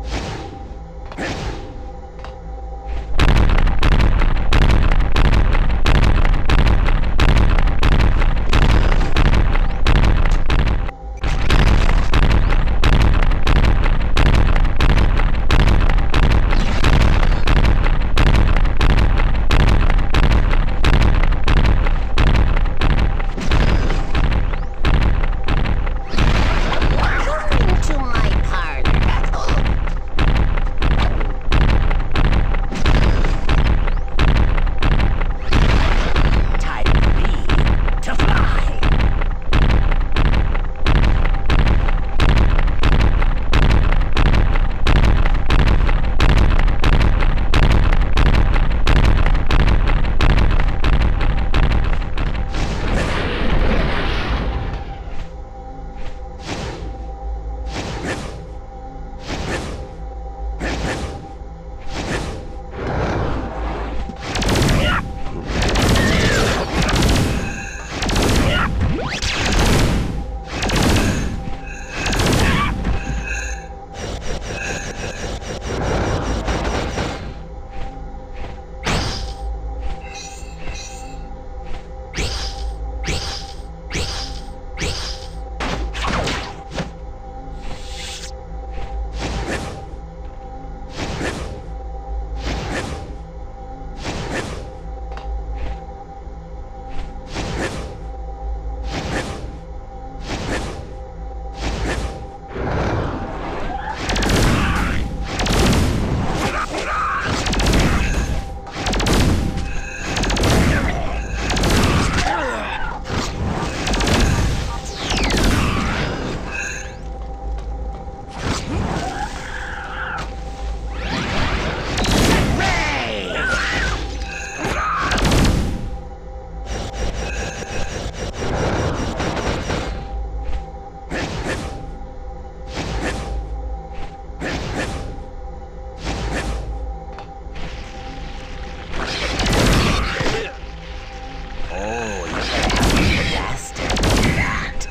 Oh, you better be faster than that.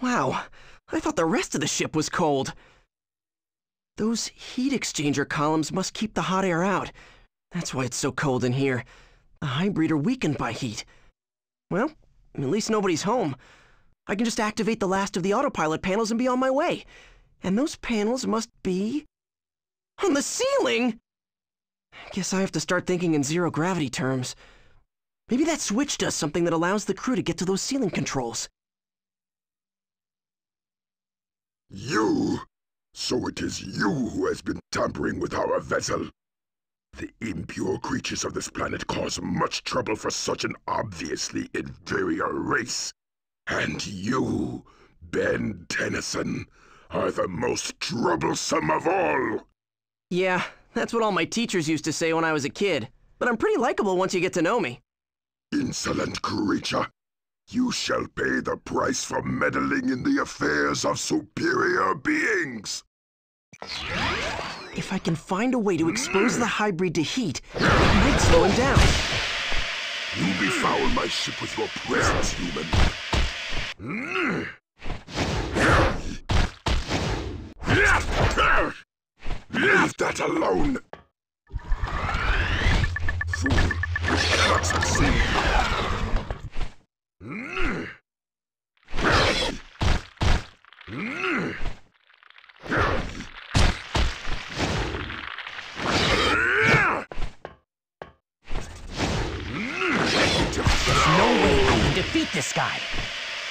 Wow, I thought the rest of the ship was cold. Those heat exchanger columns must keep the hot air out. That's why it's so cold in here. The hybrid are weakened by heat. Well, at least nobody's home. I can just activate the last of the autopilot panels and be on my way. And those panels must be on the ceiling! Guess I have to start thinking in zero-gravity terms. Maybe that switch does something that allows the crew to get to those ceiling controls. You! So it is you who has been tampering with our vessel. The impure creatures of this planet cause much trouble for such an obviously inferior race. And you, Ben Tennyson, are the most troublesome of all. Yeah, that's what all my teachers used to say when I was a kid. But I'm pretty likable once you get to know me. Insolent creature. You shall pay the price for meddling in the affairs of superior beings. If I can find a way to expose the hybrid to heat, it might slow him down. You befoul my ship with your presence, human. Leave that alone! Fool, you cannot succeed. There's no way I can defeat this guy.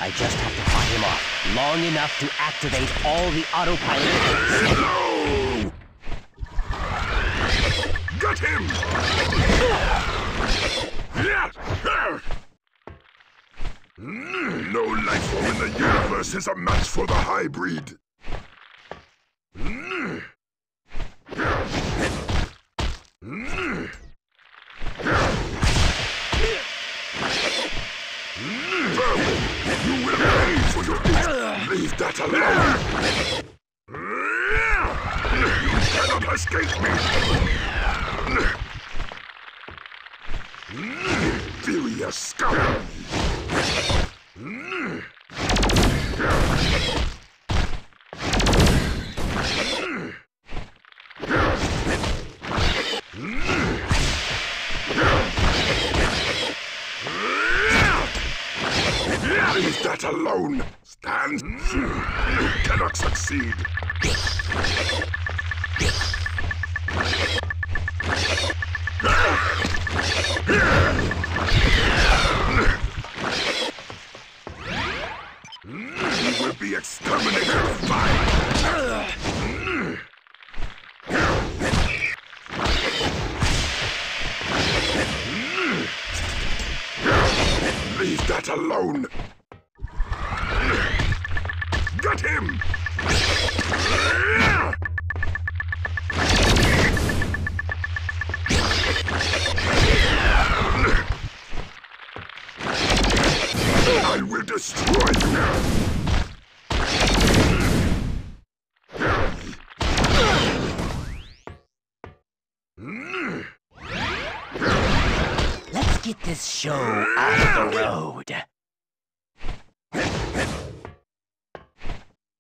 I just have to fight him off long enough to activate all the autopilot panels. No! Got him! No life form in the universe is a match for the hybrid. You will pay for your leave that alone! You cannot escape me! Inferior scum! Leave that alone! Stand! You cannot succeed! You will be exterminated by... Leave that alone! Got him! I will destroy you! Let's get this show off the road.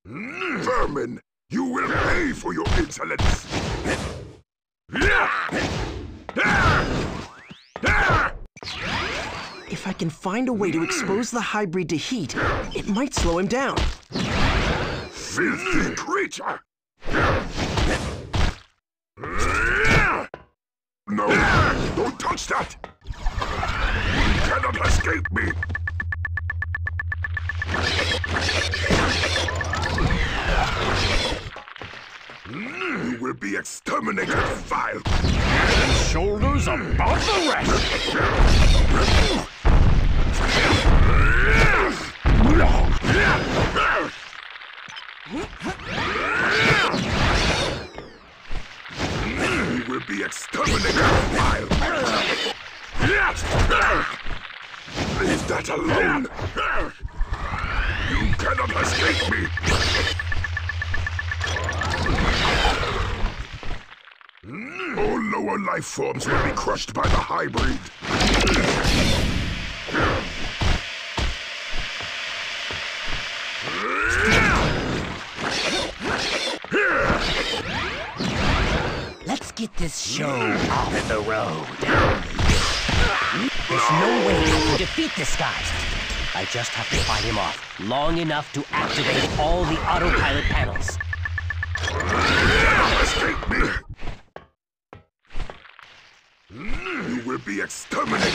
Vermin, you will pay for your insolence! If I can find a way to expose the hybrid to heat, it might slow him down. Filthy creature! touch that! You cannot escape me! You will be exterminated, vile! Head and shoulders above the rest! You will be exterminated, vile! Leave that alone! You cannot escape me! All lower life forms will be crushed by the hybrid. Let's get this show off the road. There's no way I can defeat this guy. I just have to fight him off long enough to activate all the autopilot panels. Escape me! You will be exterminated!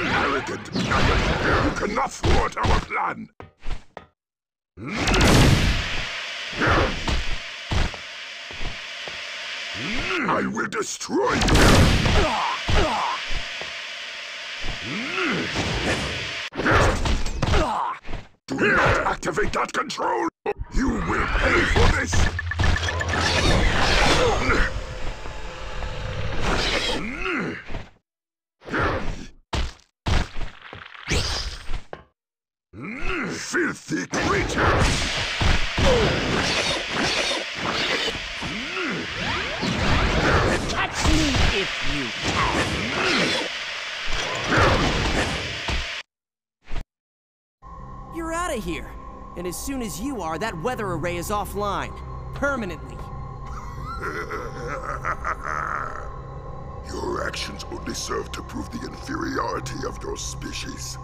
Arrogant nugget! You cannot thwart our plan! I will destroy you! Do not activate that control! You will pay for this! Filthy creature! Catch me if you can. You're out of here. And as soon as you are, that weather array is offline. Permanently. Your actions only serve to prove the inferiority of your species.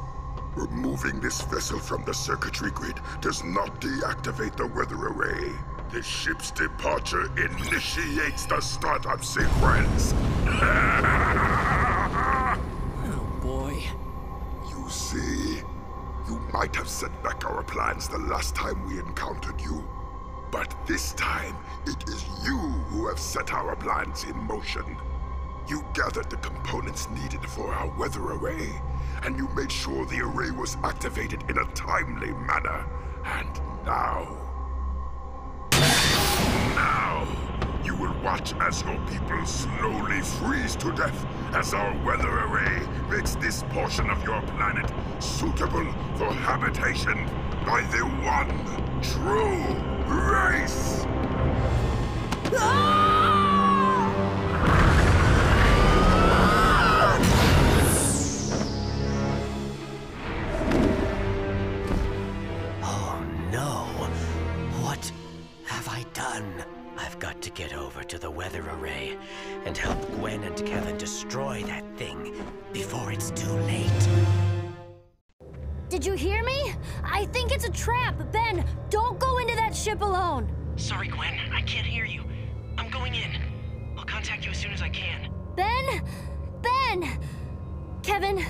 Removing this vessel from the circuitry grid does not deactivate the weather array. The ship's departure initiates the startup sequence. Oh boy. You see, you might have set back our plans the last time we encountered you. But this time, it is you who have set our plans in motion. You gathered the components needed for our weather array, and you made sure the array was activated in a timely manner. And now, you will watch as your people slowly freeze to death as our weather array makes this portion of your planet suitable for habitation by the one true race! Oh no. What have I done? I've got to get over to the weather array and help Gwen and Kevin destroy that thing before it's too late. Did you hear me? I think it's a trap. Ben, don't go into that ship alone. Sorry, Gwen. I can't hear you. I'm going in. I'll contact you as soon as I can. Ben! Ben! Kevin,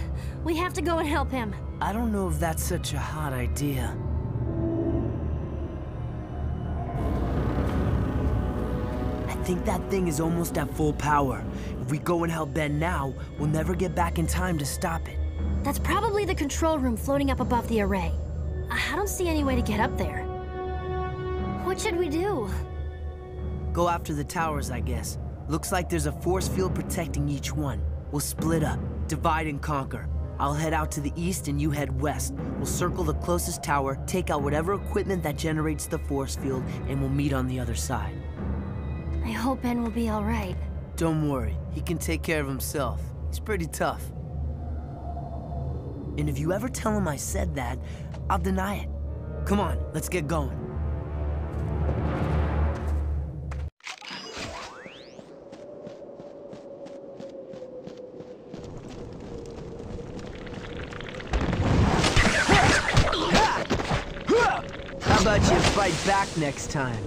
we have to go and help him. I don't know if that's such a hot idea. I think that thing is almost at full power. If we go and help Ben now, we'll never get back in time to stop it. That's probably the control room floating up above the array. I don't see any way to get up there. What should we do? Go after the towers, I guess. Looks like there's a force field protecting each one. We'll split up, divide and conquer. I'll head out to the east and you head west. We'll circle the closest tower, take out whatever equipment that generates the force field, and we'll meet on the other side. I hope Ben will be all right. Don't worry, he can take care of himself. He's pretty tough. And if you ever tell him I said that, I'll deny it. Come on, let's get going. fight back next time.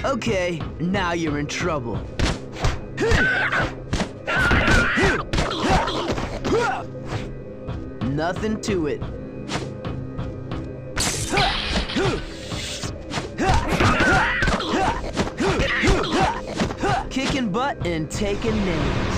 Okay, now you're in trouble. Nothing to it. Kicking butt and taking names.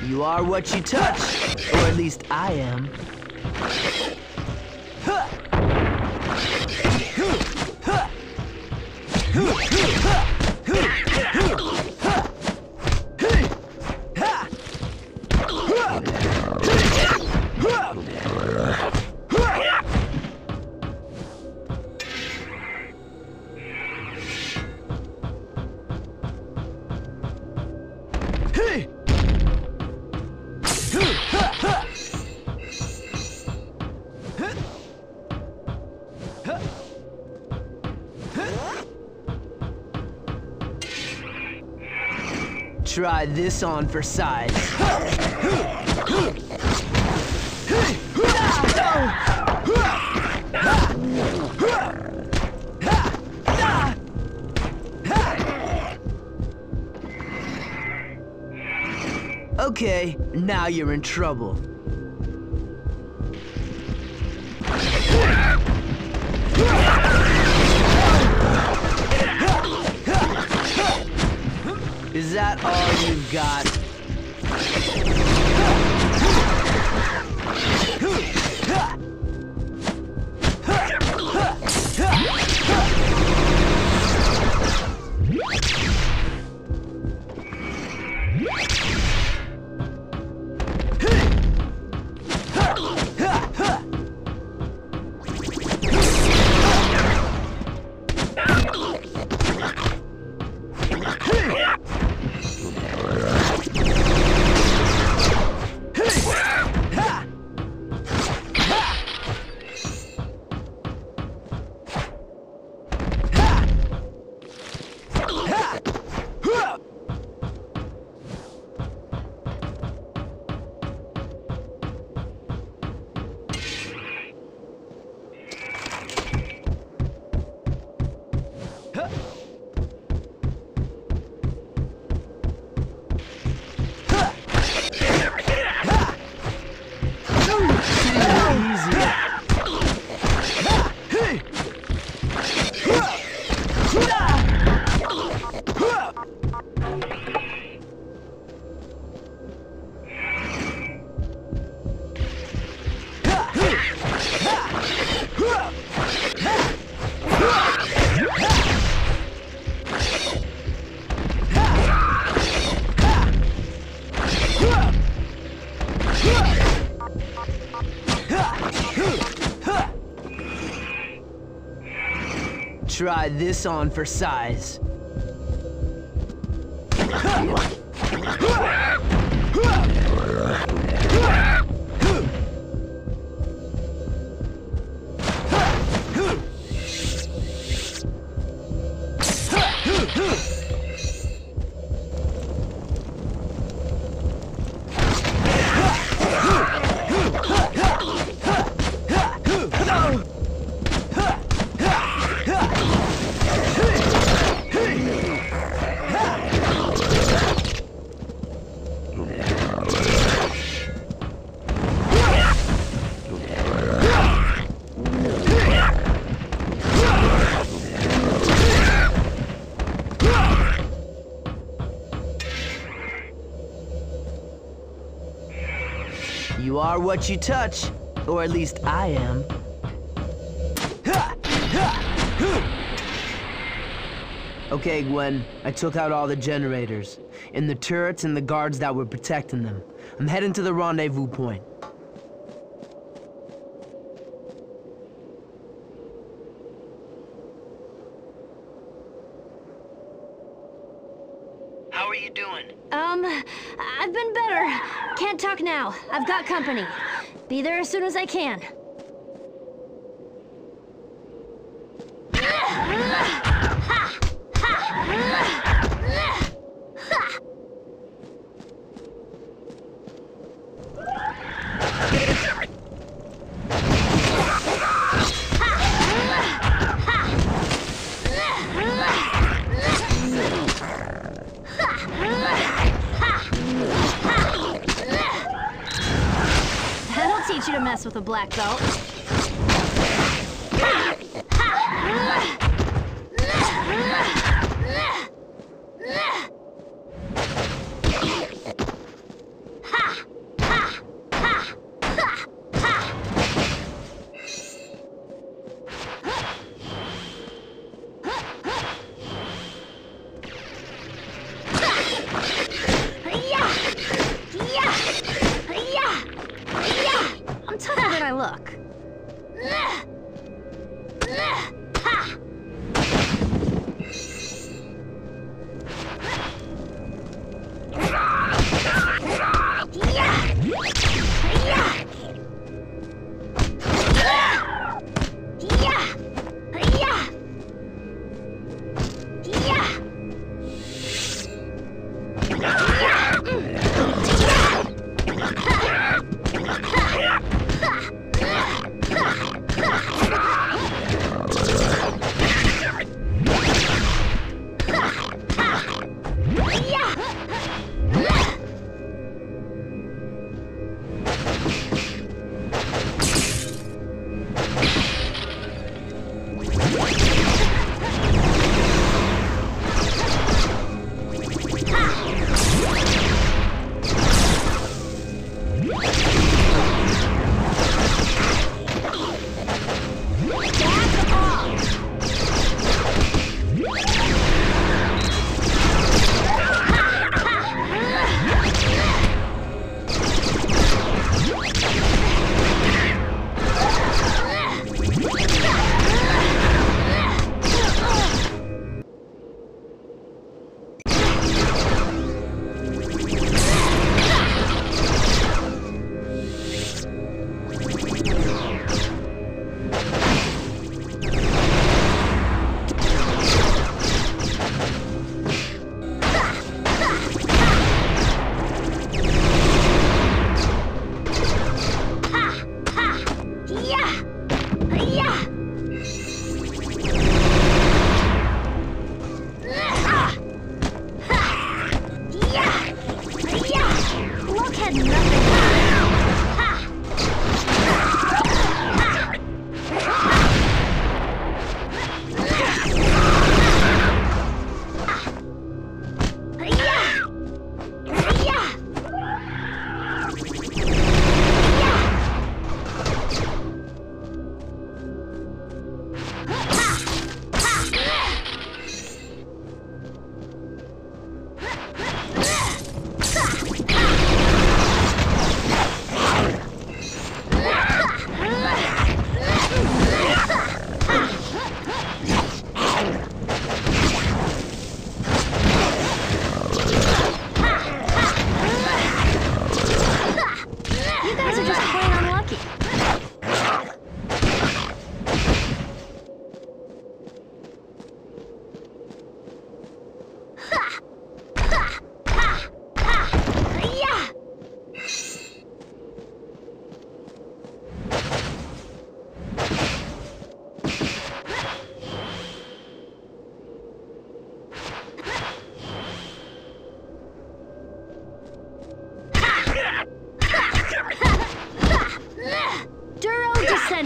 You are what you touch, or at least I am. Try this on for size. Okay, now you're in trouble. Is that all you've got? Try this on for size. You are what you touch, or at least I am. Okay, Gwen, I took out all the generators, and the turrets and the guards that were protecting them. I'm heading to the rendezvous point. How are you doing? I've been better. Can't talk now. I've got company. Be there as soon as I can. That'll teach you to mess with a black belt. I'm tougher than I look.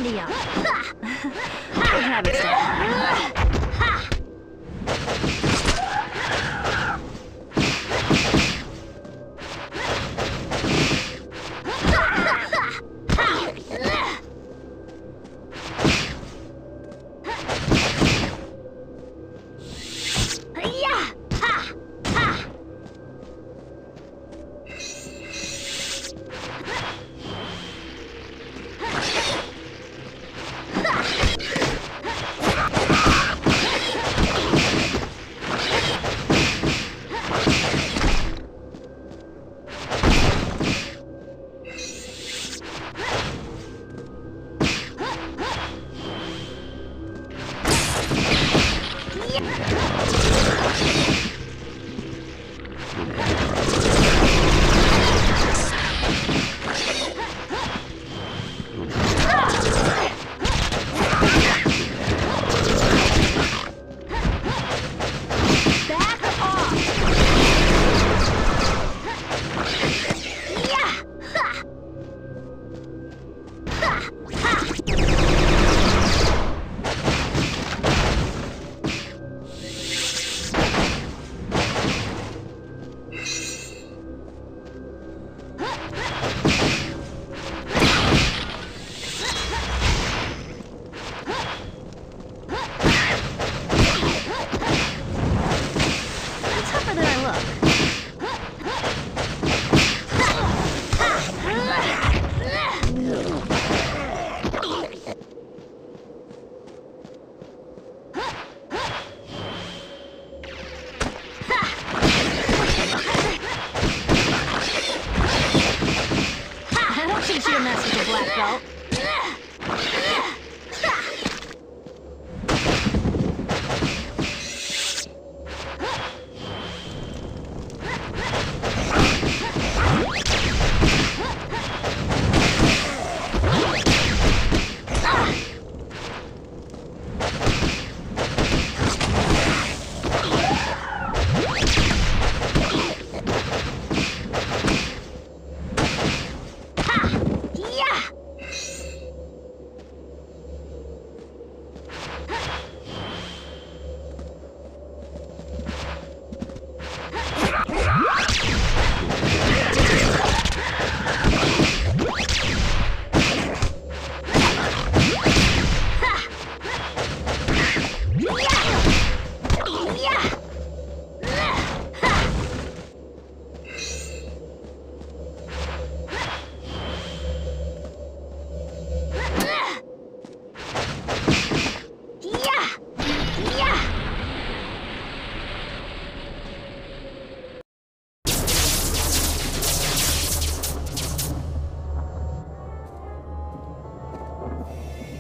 Yum. Good habits, Dad.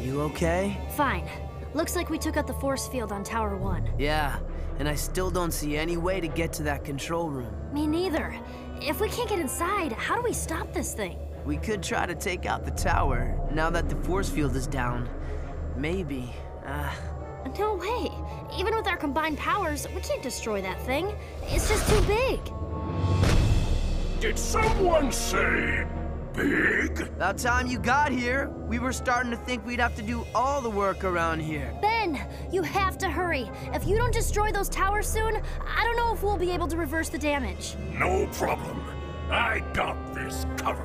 You okay? Fine. Looks like we took out the force field on Tower 1. Yeah, and I still don't see any way to get to that control room. Me neither. If we can't get inside, how do we stop this thing? We could try to take out the tower, now that the force field is down. Maybe. No way. Even with our combined powers, we can't destroy that thing. It's just too big. Did someone say big? About time you got here. We were starting to think we'd have to do all the work around here. Ben, you have to hurry. If you don't destroy those towers soon, I don't know if we'll be able to reverse the damage. No problem. I got this covered.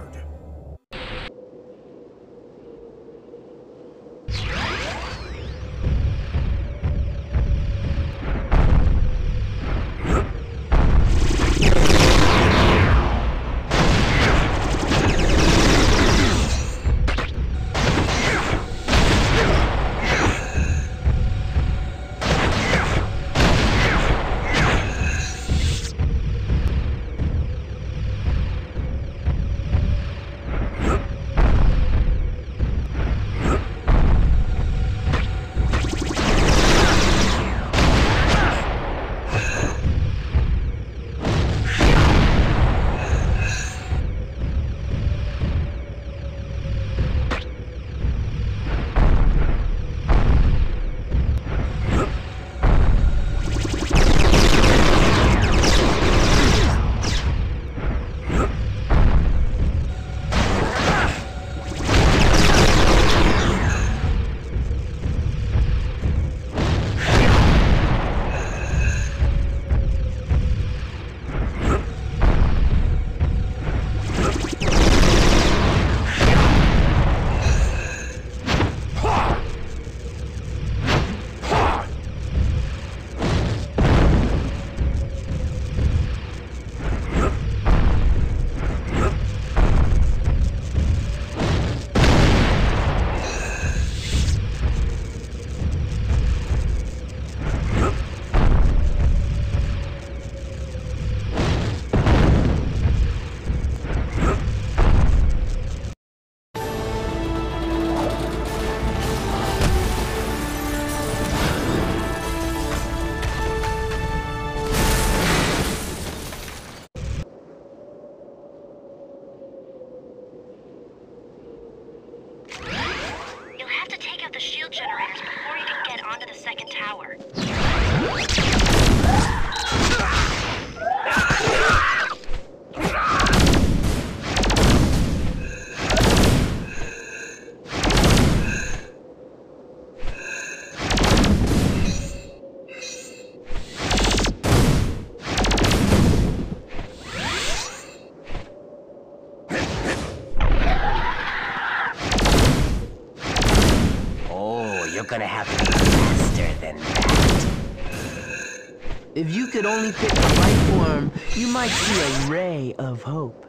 gonna have to be faster than that. If you could only pick the right form, you might see a ray of hope.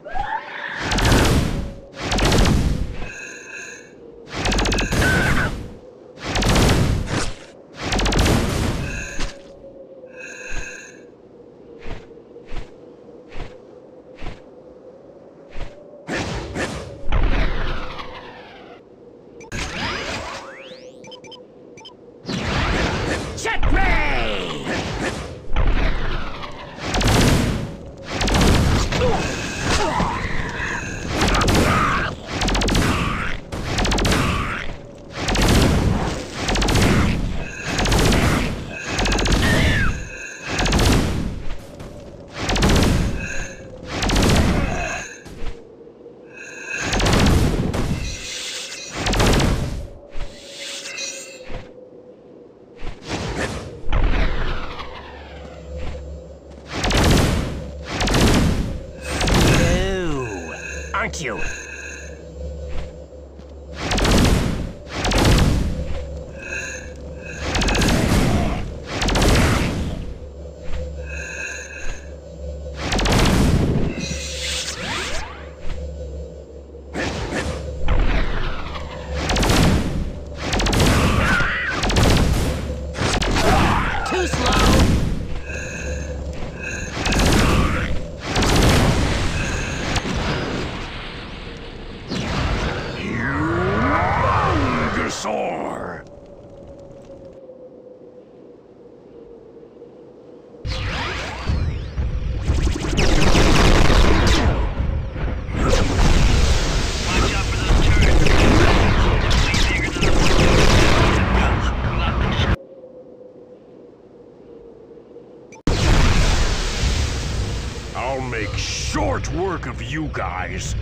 Aren't you? Too slow! Humongousaur! I'll make short work of you guys.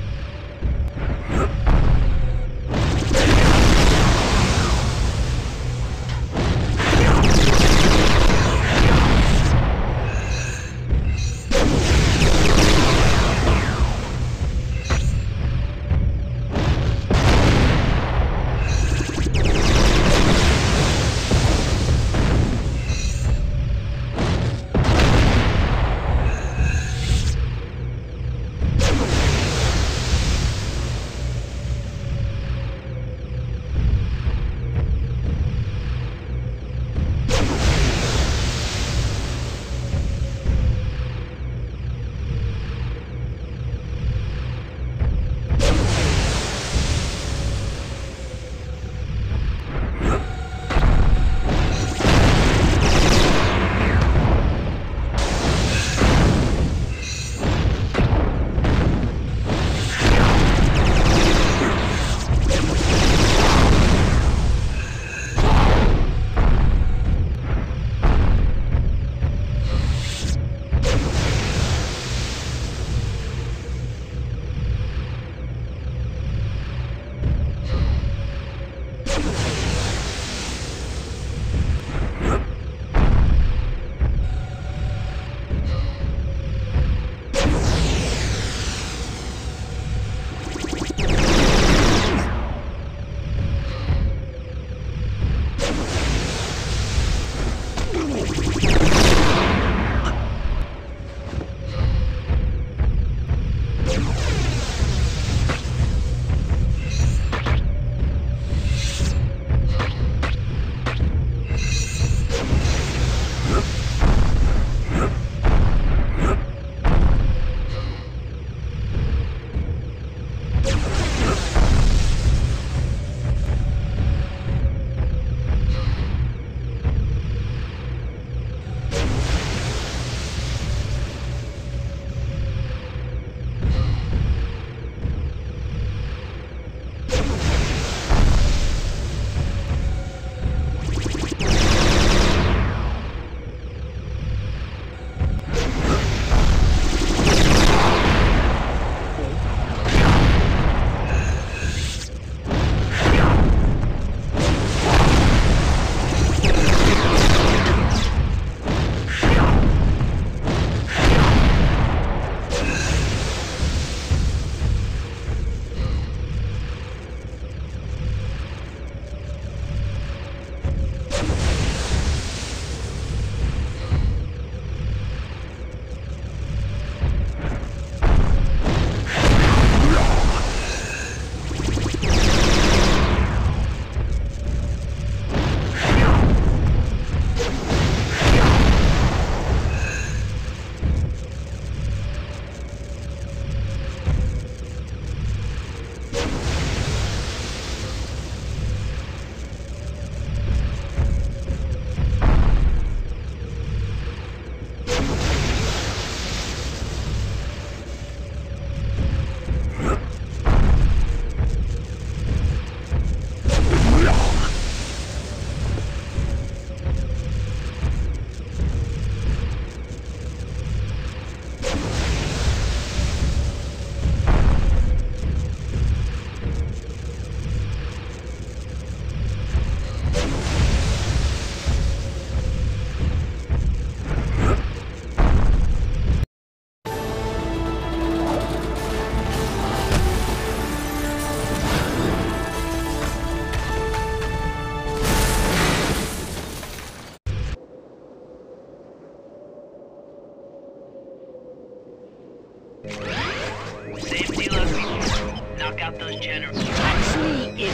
Same deal as before. Knock out those generators. Actually,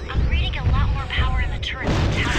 I'm reading a lot more power in the turret than tower.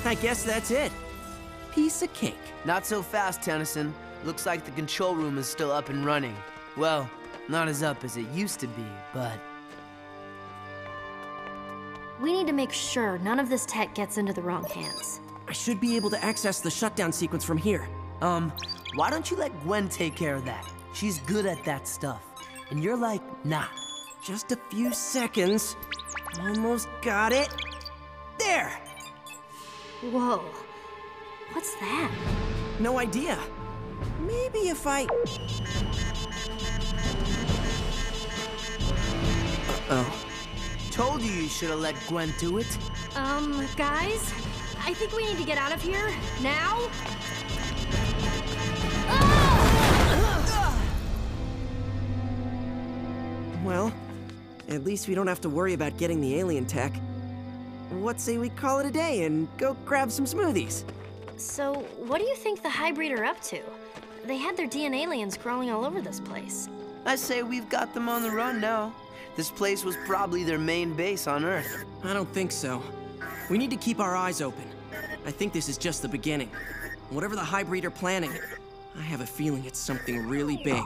I guess that's it. Piece of cake. Not so fast, Tennyson. Looks like the control room is still up and running. Well, not as up as it used to be, but... We need to make sure none of this tech gets into the wrong hands. I should be able to access the shutdown sequence from here. Why don't you let Gwen take care of that? She's good at that stuff. And you're like, nah. Just a few seconds. Almost got it. There! Whoa. What's that? No idea. Maybe if I... Uh-oh. Told you should have let Gwen do it. Guys? I think we need to get out of here. Now? Well, At least we don't have to worry about getting the alien tech. What say we call it a day and go grab some smoothies? So, what do you think the hybrid are up to? They had their DNA aliens crawling all over this place. I say we've got them on the run now. This place was probably their main base on Earth. I don't think so. We need to keep our eyes open. I think this is just the beginning. Whatever the hybrid are planning, I have a feeling it's something really big.